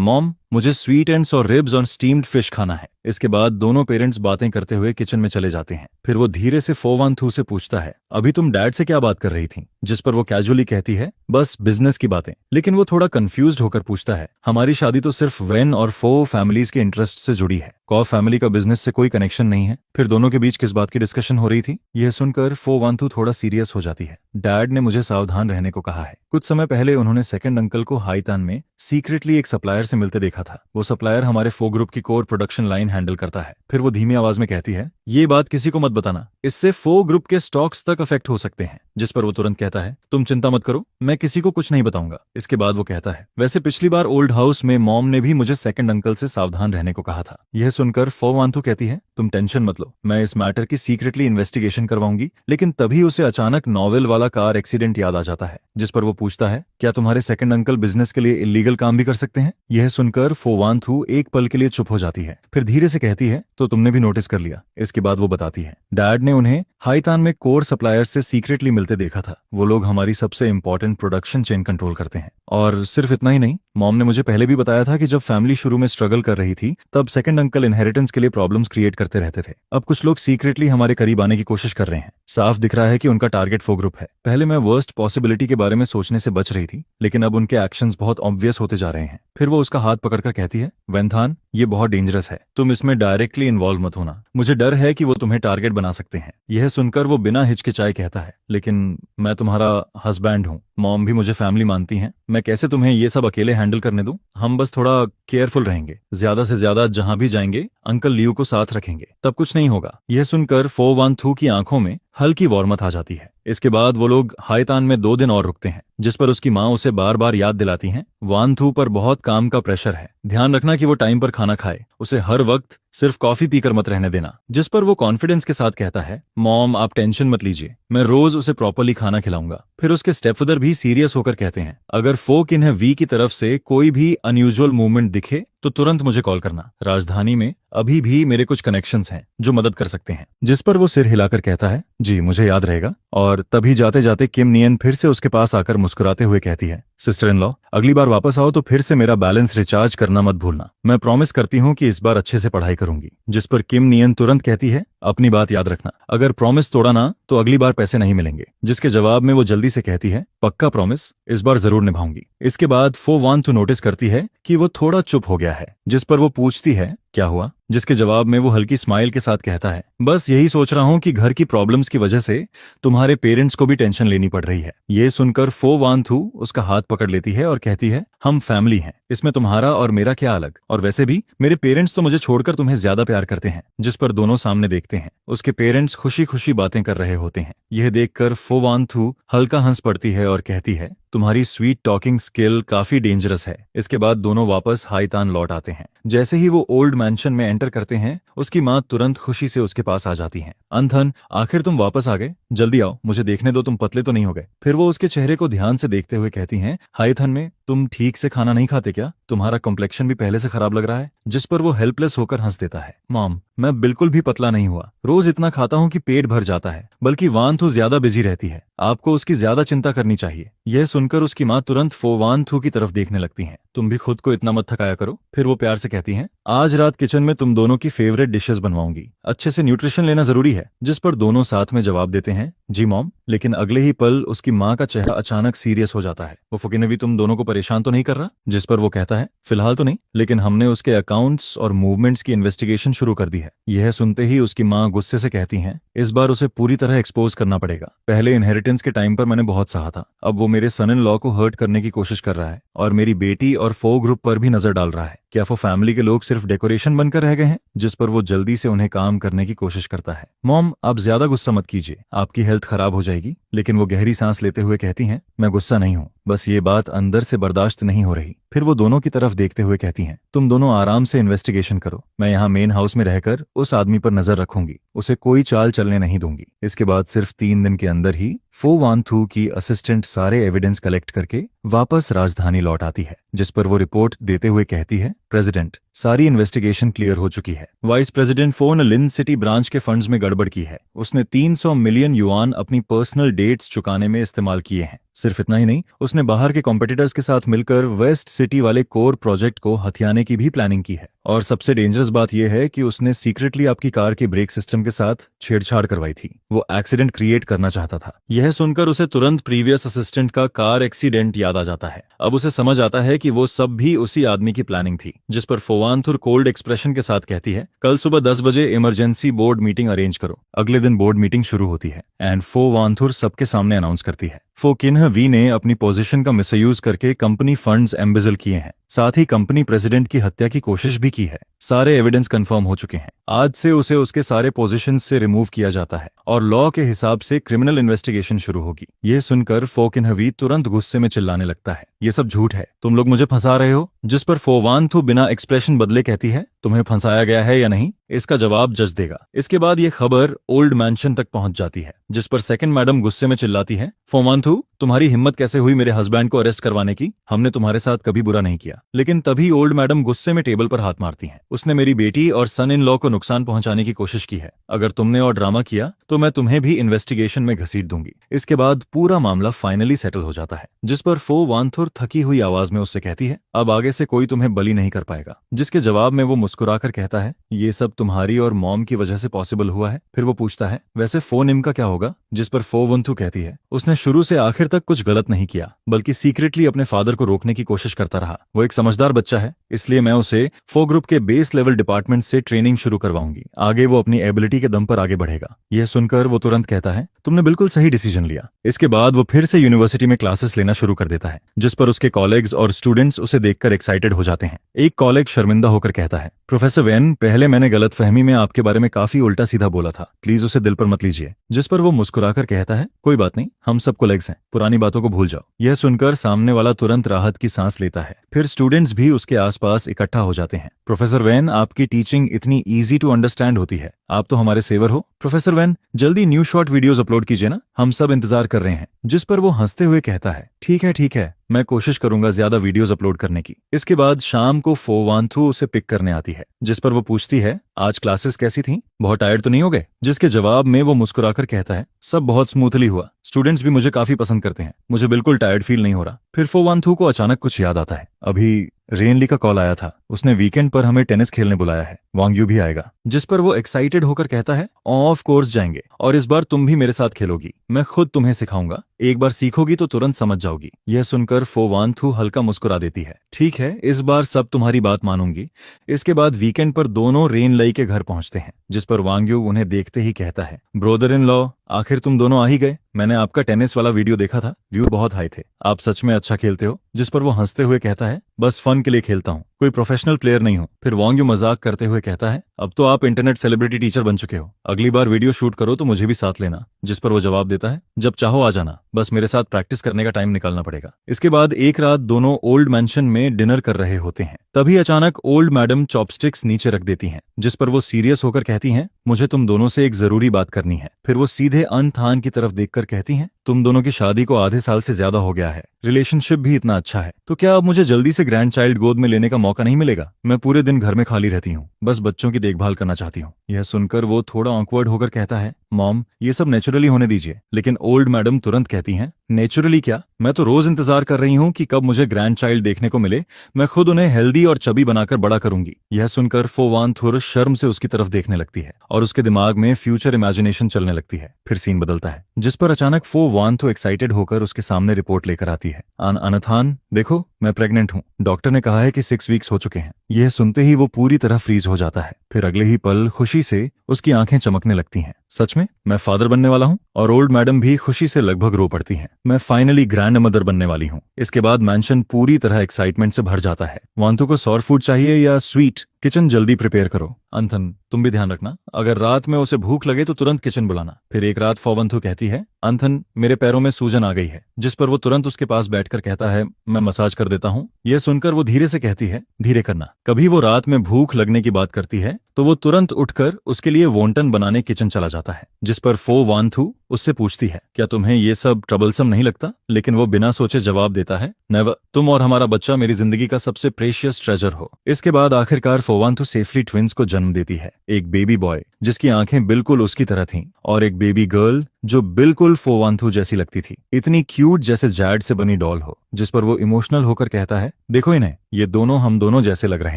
मॉम, मुझे स्वीट एंड्स और रिब्स और स्टीम्ड फिश खाना है। इसके बाद दोनों पेरेंट्स बातें करते हुए किचन में चले जाते हैं। फिर वो धीरे से फो वान थू से पूछता है, अभी तुम डैड से क्या बात कर रही थी। जिस पर वो कैजुअली कहती है, बस बिजनेस की बातें। लेकिन वो थोड़ा कंफ्यूज्ड होकर पूछता है, हमारी शादी तो सिर्फ वेन और फो फैमिलीज के इंटरेस्ट से जुड़ी है, कॉ फैमिली का बिजनेस से कोई कनेक्शन नहीं है। फिर दोनों के बीच किस बात की डिस्कशन हो रही थी। यह सुनकर फो वान थू थोड़ा सीरियस हो जाती है। डैड ने मुझे सावधान रहने को कहा है। कुछ समय पहले उन्होंने सेकंड अंकल को हाईतान में सीक्रेटली एक सप्लायर से मिलते देखा था। वो सप्लायर हमारे फो ग्रुप की कोर प्रोडक्शन लाइन हैंडल करता है। फिर वो धीमी आवाज में कहती है, ये बात किसी को मत बताना, इससे फो ग्रुप के स्टॉक्स तक अफेक्ट हो सकते हैं। जिस पर वो तुरंत कहता है, तुम चिंता मत करो, मैं किसी को कुछ नहीं बताऊंगा। इसके बाद वो कहता है, वैसे पिछली बार ओल्ड हाउस में मॉम ने भी मुझे सेकंड अंकल से सावधान रहने को कहा था। यह सुनकर फो वान थू कहती है, तुम टेंशन मत लो, मैं इस मैटर की सीक्रेटली इन्वेस्टिगेशन करवाऊंगी। लेकिन तभी उसे अचानक नॉवेल वाला कार एक्सीडेंट याद आ जाता है। जिस पर वो पूछता है, क्या तुम्हारे सेकंड अंकल बिजनेस के लिए इलीगल काम भी कर सकते हैं। यह सुनकर फो वान थू एक पल के लिए चुप हो जाती है, फिर धीरे से कहती है, तो तुमने भी नोटिस कर लिया। इसके बाद वो बताती है, डैड ने उन्हें हाईतान में कोर सप्लायर से सीक्रेटली मिलते देखा था। वो लोग हमारी सबसे इंपॉर्टेंट प्रोडक्शन चेन कंट्रोल करते हैं। और सिर्फ इतना ही नहीं, मॉम ने मुझे पहले भी बताया था कि जब फैमिली शुरू में स्ट्रगल कर रही थी तब सेकंड अंकल इनहेरिटेंस के लिए प्रॉब्लम्स क्रिएट करते रहते थे। अब कुछ लोग सीक्रेटली हमारे करीब आने की कोशिश कर रहे हैं। साफ दिख रहा है कि उनका टारगेट फो ग्रुप है। पहले मैं वर्स्ट पॉसिबिलिटी के बारे में सोचने से बच रही थी, लेकिन अब उनके एक्शंस बहुत ऑब्वियस होते जा रहे हैं। फिर वो उसका हाथ पकड़कर कहती है, वेंथान, ये बहुत डेंजरस है, तुम इसमें डायरेक्टली इन्वॉल्व मत होना, मुझे डर है कि वो तुम्हें टारगेट बना सकते हैं। यह सुनकर वो बिना हिचकिचाए कहता है, लेकिन मैं तुम्हारा हस्बैंड हूँ, मॉम भी मुझे फैमिली मानती हैं, मैं कैसे तुम्हें ये सब अकेले हैंडल करने दूं। हम बस थोड़ा केयरफुल रहेंगे, ज्यादा से ज्यादा जहां भी जाएंगे अंकल लियू को साथ रखेंगे, तब कुछ नहीं होगा। यह सुनकर फो वान थू की आंखों में हल्की वार्मथ आ जाती है। इसके बाद वो लोग हाईतान में 2 दिन और रुकते हैं, जिस पर उसकी माँ उसे बार बार याद दिलाती हैं, वान थू पर बहुत काम का प्रेशर है, ध्यान रखना कि वो टाइम पर खाना खाए, उसे हर वक्त सिर्फ कॉफी पीकर मत रहने देना। जिस पर वो कॉन्फिडेंस के साथ कहता है, मॉम आप टेंशन मत लीजिए, मैं रोज उसे प्रॉपरली खाना खिलाऊंगा। फिर उसके स्टेपफादर भी सीरियस होकर कहते हैं, अगर फोक इन्हें वी की तरफ से कोई भी अनयूजुअल मूवमेंट दिखे तो तुरंत मुझे कॉल करना, राजधानी में अभी भी मेरे कुछ कनेक्शंस हैं जो मदद कर सकते हैं। जिस पर वो सिर हिलाकर कहता है, जी मुझे याद रहेगा। और तभी जाते जाते किम नियन फिर से उसके पास आकर मुस्कुराते हुए कहती है, सिस्टर इन लॉ, अगली बार वापस आओ तो फिर से मेरा बैलेंस रिचार्ज करना मत भूलना, मैं प्रॉमिस करती हूँ कि इस बार अच्छे से पढ़ाई करूंगी। जिस पर किम नियन तुरंत कहती है, अपनी बात याद रखना, अगर प्रॉमिस तोड़ा ना तो अगली बार पैसे नहीं मिलेंगे। जिसके जवाब में वो जल्दी से कहती है, पक्का प्रॉमिस, इस बार जरूर निभाऊंगी। इसके बाद फो वान थू नोटिस करती है कि वो थोड़ा चुप हो गया है। जिस पर वो पूछती है, क्या हुआ। जिसके जवाब में वो हल्की स्माइल के साथ कहता है, बस यही सोच रहा हूँ कि घर की प्रॉब्लम्स की वजह से तुम्हारे पेरेंट्स को भी टेंशन लेनी पड़ रही है। ये सुनकर फो वान थू उसका हाथ पकड़ लेती है और कहती है, हम फैमिली हैं, इसमें तुम्हारा और मेरा क्या अलग, और वैसे भी मेरे पेरेंट्स तो मुझे छोड़कर तुम्हें ज्यादा प्यार करते हैं। जिस पर दोनों सामने देखते हैं, उसके पेरेंट्स खुशी खुशी बातें कर रहे होते हैं। यह देखकर फो वान थू हल्का हंस पड़ती है और कहती है, तुम्हारी स्वीट टॉकिंग स्किल काफी डेंजरस है। इसके बाद दोनों वापस हाईतान लौट आते हैं। जैसे ही वो ओल्ड मैंशन में एंटर करते हैं उसकी माँ तुरंत खुशी से उसके पास आ जाती हैं। अंधन, आखिर तुम वापस आ गए, जल्दी आओ, मुझे देखने दो तुम पतले तो नहीं हो गए। फिर वो उसके चेहरे को ध्यान से देखते हुए कहती हैं, हाय थन में, तुम ठीक से खाना नहीं खाते क्या? तुम्हारा कॉम्प्लेक्शन भी पहले से खराब लग रहा है। जिस पर वो हेल्पलेस होकर हंस देता है, मॉम मैं बिल्कुल भी पतला नहीं हुआ, रोज इतना खाता हूँ कि पेट भर जाता है, बल्कि वान थू ज्यादा बिजी रहती है, आपको उसकी ज्यादा चिंता करनी चाहिए। यह सुनकर उसकी माँ तुरंत फो वान थू की तरफ देखने लगती हैं, तुम भी खुद को इतना मत थकाया करो। फिर वो प्यार से कहती हैं, आज रात किचन में तुम दोनों की फेवरेट डिशेस बनवाऊंगी, अच्छे से न्यूट्रिशन लेना जरूरी है। जिस पर दोनों साथ में जवाब देते हैं, जी मॉम। लेकिन अगले ही पल उसकी माँ का चेहरा अचानक सीरियस हो जाता है। वो फुकीनवी तुम दोनों को परेशान तो नहीं कर रहा? जिस पर वो कहता है, फिलहाल तो नहीं, लेकिन हमने उसके अकाउंट्स और मूवमेंट्स की इन्वेस्टिगेशन शुरू कर दी है। यह सुनते ही उसकी माँ गुस्से से कहती हैं, इस बार उसे पूरी तरह एक्सपोज करना पड़ेगा। पहले इनहेरिटेंस के टाइम पर मैंने बहुत सहा था, अब वो मेरे सन इन लॉ को हर्ट करने की कोशिश कर रहा है और मेरी बेटी और फो ग्रुप पर भी नजर डाल रहा है। क्या वो फैमिली के लोग सिर्फ डेकोरेशन बनकर रह गए हैं? जिस पर वो जल्दी से उन्हें काम करने की कोशिश करता है। मॉम आप ज्यादा गुस्सा मत कीजिए, आपकी हेल्थ खराब हो जाएगी। लेकिन वो गहरी सांस लेते हुए कहती हैं, मैं गुस्सा नहीं हूँ, बस ये बात अंदर से बर्दाश्त नहीं हो रही। फिर वो दोनों की तरफ देखते हुए कहती हैं, तुम दोनों आराम से इन्वेस्टिगेशन करो, मैं यहाँ मेन हाउस में रहकर उस आदमी पर नजर रखूंगी, उसे कोई चाल चलने नहीं दूंगी। इसके बाद सिर्फ 3 दिन के अंदर ही फो वान थू की असिस्टेंट सारे एविडेंस कलेक्ट करके वापस राजधानी लौट आती है। जिस पर वो रिपोर्ट देते हुए कहती है, प्रेसिडेंट सारी इन्वेस्टिगेशन क्लियर हो चुकी है। वाइस प्रेसिडेंट फो ने लिन सिटी ब्रांच के फंड्स में गड़बड़ की है, उसने 300 मिलियन युआन अपनी पर्सनल डेट्स चुकाने में इस्तेमाल किए हैं। सिर्फ इतना ही नहीं, उसने बाहर के कॉम्पिटिटर्स के साथ मिलकर वेस्ट सिटी वाले कोर प्रोजेक्ट को हथियाने की भी प्लानिंग की है। और सबसे डेंजरस बात यह है कि उसने सीक्रेटली आपकी कार के ब्रेक सिस्टम के साथ छेड़छाड़ करवाई थी, वो एक्सीडेंट क्रिएट करना चाहता था। यह सुनकर उसे तुरंत प्रीवियस असिस्टेंट का कार एक्सीडेंट याद आ जाता है। अब उसे समझ आता है कि वो सब भी उसी आदमी की प्लानिंग थी। जिस पर फोवानथुर कोल्ड एक्सप्रेशन के साथ कहती है, कल सुबह 10 बजे इमरजेंसी बोर्ड मीटिंग अरेंज करो। अगले दिन बोर्ड मीटिंग शुरू होती है एंड फोवानथुर सबके सामने अनाउंस करती है, फो किन्ह वी ने अपनी पोजीशन का मिसयूज करके कंपनी फंड्स एम्बेजल किए हैं, साथ ही कंपनी प्रेसिडेंट की हत्या की कोशिश भी की है। सारे एविडेंस कंफर्म हो चुके हैं, आज से उसे उसके सारे पोजीशन से रिमूव किया जाता है और लॉ के हिसाब से क्रिमिनल इन्वेस्टिगेशन शुरू होगी। यह सुनकर फो किन्ह वी तुरंत गुस्से में चिल्लाने लगता है, ये सब झूठ है, तुम लोग मुझे फंसा रहे हो। जिस पर फोवानथु बिना एक्सप्रेशन बदले कहती है, तुम्हें फंसाया गया है या नहीं, इसका जवाब जज देगा। इसके बाद ये खबर ओल्ड मैंशन तक पहुंच जाती है। जिस पर सेकंड मैडम गुस्से में चिल्लाती है, फोवानथु तुम्हारी हिम्मत कैसे हुई मेरे हस्बैंड को अरेस्ट करवाने की, हमने तुम्हारे साथ कभी बुरा नहीं किया। लेकिन तभी ओल्ड मैडम गुस्से में टेबल पर हाथ मारती हैं, उसने मेरी बेटी और सन इन लॉ को नुकसान पहुंचाने की कोशिश की है, अगर तुमने और ड्रामा किया तो मैं तुम्हें भी इन्वेस्टिगेशन में घसीट दूंगी। इसके बाद पूरा मामला फाइनली सेटल हो जाता है। जिस पर फो वानथुर थकी हुई आवाज में उससे कहती है, अब आगे से कोई तुम्हें बली नहीं कर पाएगा। जिसके जवाब में वो मुस्कुराकर कहता है, ये सब तुम्हारी और मॉम की वजह से पॉसिबल हुआ है। फिर वो पूछता है, वैसे फो निम का क्या होगा? जिस पर फो वंथु कहती है, उसने शुरू से आखिर तक कुछ गलत नहीं किया, बल्कि सीक्रेटली अपने फादर को रोकने की कोशिश करता रहा। वो एक समझदार बच्चा है, इसलिए मैं उसे फो ग्रुप के बेस लेवल डिपार्टमेंट से ट्रेनिंग शुरू करवाऊंगी, आगे वो अपनी एबिलिटी के दम पर आगे बढ़ेगा। यह सुनकर वो तुरंत कहता है, तुमने बिल्कुल सही डिसीजन लिया। इसके बाद वो फिर से यूनिवर्सिटी में क्लासेस लेना शुरू कर देता है, जिस पर उसके कॉलेग्स और स्टूडेंट्स उसे देखकर एक्साइटेड हो जाते हैं। एक कॉलेग शर्मिंदा होकर कहता है, प्रोफेसर वेन, पहले मैंने गलतफहमी में आपके बारे में काफी उल्टा सीधा बोला था, प्लीज उसे दिल पर मत लीजिए। जिस पर वो मुस्कुराकर कहता है, कोई बात नहीं, हम सब कोलेग्स हैं, पुरानी बातों को भूल जाओ। यह सुनकर सामने वाला तुरंत राहत की सांस लेता है। फिर स्टूडेंट्स भी उसके आसपास इकट्ठा हो जाते हैं। प्रोफेसर वेन, आपकी टीचिंग इतनी इजी टू अंडरस्टैंड होती है, आप तो हमारे सेवर हो। प्रोफेसर वेन, जल्दी न्यू शॉर्ट वीडियोस अपलोड कीजिए ना, हम सब इंतजार कर रहे हैं। जिस पर वो हंसते हुए कहता है, ठीक है, मैं कोशिश करूंगा ज्यादा वीडियोस अपलोड करने की। इसके बाद शाम को फो वानथु उसे पिक करने आती है, जिस पर वो पूछती है, आज क्लासेस कैसी थी, बहुत टायर्ड तो नहीं हो गए? जिसके जवाब में वो मुस्कुराकर कहता है, सब बहुत स्मूथली हुआ, स्टूडेंट्स भी मुझे काफी पसंद करते हैं, मुझे बिल्कुल टायर्ड फील नहीं हो रहा। फिर फो वानथु को अचानक कुछ याद आता है, अभी रेनली का कॉल आया था, उसने वीकेंड पर हमें टेनिस खेलने बुलाया है, वांग्यू भी आएगा। जिस पर वो एक्साइटेड होकर कहता है, ऑफ कोर्स जाएंगे, और इस बार तुम भी मेरे साथ खेलोगी, मैं खुद तुम्हें सिखाऊंगा, एक बार सीखोगी तो तुरंत समझ जाओगी। यह सुनकर फो वानथु हल्का मुस्कुरा देती है, ठीक है, इस बार सब तुम्हारी बात मानूंगी। इसके बाद वीकेंड पर दोनों रेन लई के घर पहुंचते हैं, जिस पर वांग्यू उन्हें देखते ही कहता है, ब्रोदर इन लॉ, आखिर तुम दोनों आ ही गए, मैंने आपका टेनिस वाला वीडियो देखा था, व्यू बहुत हाई थे, आप सच में अच्छा खेलते हो। जिस पर वो हंसते हुए कहता है, बस फन के लिए खेलता हूँ, कोई प्रोफेशनल प्लेयर नहीं हूँ। फिर वॉन्ग यू मजाक करते हुए कहता है, अब तो आप इंटरनेट सेलिब्रिटी टीचर बन चुके हो, अगली बार वीडियो शूट करो तो मुझे भी साथ लेना। जिस पर वो जवाब देता है, जब चाहो आ जाना, बस मेरे साथ प्रैक्टिस करने का टाइम निकालना पड़ेगा। इसके बाद एक रात दोनों ओल्ड मैंशन में डिनर कर रहे होते हैं। तभी अचानक ओल्ड मैडम चॉपस्टिक्स नीचे रख देती हैं, जिस पर वो सीरियस होकर कहती हैं, मुझे तुम दोनों से एक जरूरी बात करनी है। फिर वो सीधे अनथान की तरफ देखकर कहती हैं, तुम दोनों की शादी को आधे साल से ज्यादा हो गया है, रिलेशनशिप भी इतना अच्छा है, तो क्या अब मुझे जल्दी से ग्रैंड चाइल्ड गोद में लेने का मौका नहीं मिलेगा? मैं पूरे दिन घर में खाली रहती हूँ, बस बच्चों की देखभाल करना चाहती हूँ। यह सुनकर वो थोड़ा ऑकवर्ड होकर कहता है, मॉम ये सब नेचुरली होने दीजिए। लेकिन ओल्ड मैडम तुरंत कहती हैं, नेचुरली क्या, मैं तो रोज इंतजार कर रही हूँ कि कब मुझे ग्रैंड चाइल्ड देखने को मिले, मैं खुद उन्हें हेल्दी और चबी बनाकर बड़ा करूंगी। यह सुनकर फो वान थुर शर्म से उसकी तरफ देखने लगती है और उसके दिमाग में फ्यूचर इमेजिनेशन चलने लगती है। फिर सीन बदलता है, जिस पर अचानक फो वान थो एक्साइटेड होकर उसके सामने रिपोर्ट लेकर आती है, अनथान देखो मैं प्रेग्नेंट हूँ, डॉक्टर ने कहा है कि 6 वीक्स हो चुके हैं। यह सुनते ही वो पूरी तरह फ्रीज हो जाता है। फिर अगले ही पल खुशी से उसकी आंखें चमकने लगती हैं, सच में मैं फादर बनने वाला हूँ। और ओल्ड मैडम भी खुशी से लगभग रो पड़ती हैं, मैं फाइनली ग्रैंड मदर बनने वाली हूँ। इसके बाद मैंशन पूरी तरह एक्साइटमेंट से भर जाता है। वांतु को सॉर फूड चाहिए या स्वीट? किचन जल्दी प्रिपेयर करो। अंथन तुम भी ध्यान रखना, अगर रात में उसे भूख लगे तो तुरंत किचन बुलाना। फिर एक रात फोवंथु कहती है, अंथन मेरे पैरों में सूजन आ गई है, जिस पर वो तुरंत उसके पास बैठकर कहता है, मैं मसाज कर देता हूँ। यह सुनकर वो धीरे से कहती है, धीरे करना। कभी वो रात में भूख लगने की बात करती है तो वो तुरंत उठकर उसके लिए वोंटन बनाने किचन चला जाता है, जिस पर फो वानथू उससे पूछती है, क्या तुम्हें ये सब ट्रबलसम नहीं लगता? लेकिन वो बिना सोचे जवाब देता है, नेवर, तुम और हमारा बच्चा मेरी जिंदगी का सबसे प्रेशियस ट्रेजर हो। इसके बाद आखिरकार फोवानथू सेफली ट्विंस को जन्म देती है, एक बेबी बॉय जिसकी आंखें बिल्कुल उसकी तरह थीं और एक बेबी गर्ल जो बिल्कुल फोवानथू जैसी लगती थी, इतनी क्यूट जैसे जैड से बनी डॉल हो। जिस पर वो इमोशनल होकर कहता है, देखो इन्हें, ये दोनों हम दोनों जैसे लग रहे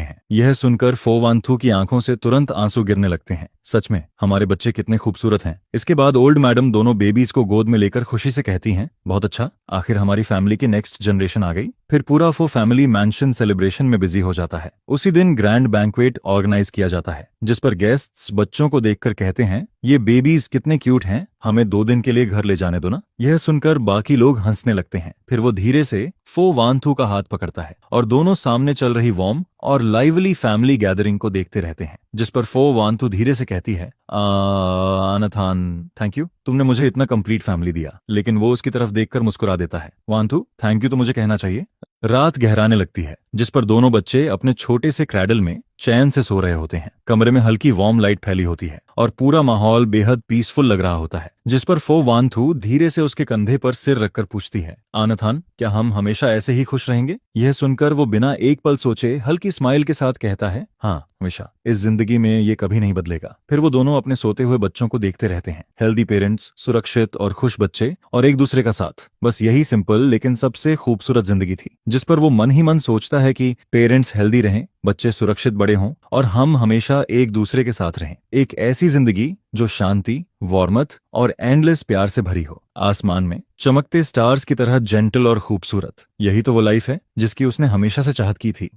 हैं। यह सुनकर फोवानथू की आंखों से तुरंत आंसू गिरने लगते हैं, सच में हमारे बच्चे कितने खूबसूरत हैं। इसके बाद ओल्ड मैडम दोनों बेबीज को गोद में लेकर खुशी से कहती हैं, बहुत अच्छा, आखिर हमारी फैमिली की नेक्स्ट जनरेशन आ गई। फिर पूरा फो फैमिली मैंशन सेलिब्रेशन में बिजी हो जाता है। उसी दिन ग्रैंड बैंक्वेट ऑर्गेनाइज किया जाता है, जिस पर गेस्ट्स बच्चों को देखकर कहते हैं, ये बेबीज कितने क्यूट हैं, हमें 2 दिन के लिए घर ले जाने दो ना। यह सुनकर बाकी लोग हंसने लगते हैं। फिर वो धीरे से फो वानथू का हाथ पकड़ता है और दोनों सामने चल रही वार्म और लाइवली फैमिली गैदरिंग को देखते रहते हैं, जिस पर फो वानथू धीरे से कहती है, अनथान थैंक यू, तुमने मुझे इतना कंप्लीट फैमिली दिया। लेकिन वो उसकी तरफ देखकर मुस्कुरा देता है, वानथू थैंक यू तो मुझे कहना चाहिए। रात गहराने लगती है, जिस पर दोनों बच्चे अपने छोटे से क्रैडल में चैन से सो रहे होते हैं। कमरे में हल्की वार्म लाइट फैली होती है और पूरा माहौल बेहद पीसफुल लग रहा होता है, जिस पर फो वानथू धीरे से उसके कंधे पर सिर रखकर पूछती है, आनथान क्या हम हमेशा ऐसे ही खुश रहेंगे? यह सुनकर वो बिना एक पल सोचे हल्की स्माइल के साथ कहता है, हाँ हमेशा, इस जिंदगी में ये कभी नहीं बदलेगा। फिर वो दोनों अपने सोते हुए बच्चों को देखते रहते हैं, हेल्दी पेरेंट्स, सुरक्षित और खुश बच्चे और एक दूसरे का साथ। बस यही सिंपल लेकिन सबसे खूबसूरत जिंदगी थी, जिस पर वो मन ही मन सोचता है कि पेरेंट्स हेल्दी रहें, बच्चे सुरक्षित बड़े हों और हम हमेशा एक दूसरे के साथ रहें। एक ऐसी जिंदगी जो शांति, वार्मथ और एंडलेस प्यार से भरी हो, आसमान में चमकते स्टार्स की तरह जेंटल और खूबसूरत। यही तो वो लाइफ है जिसकी उसने हमेशा से चाहत की थी।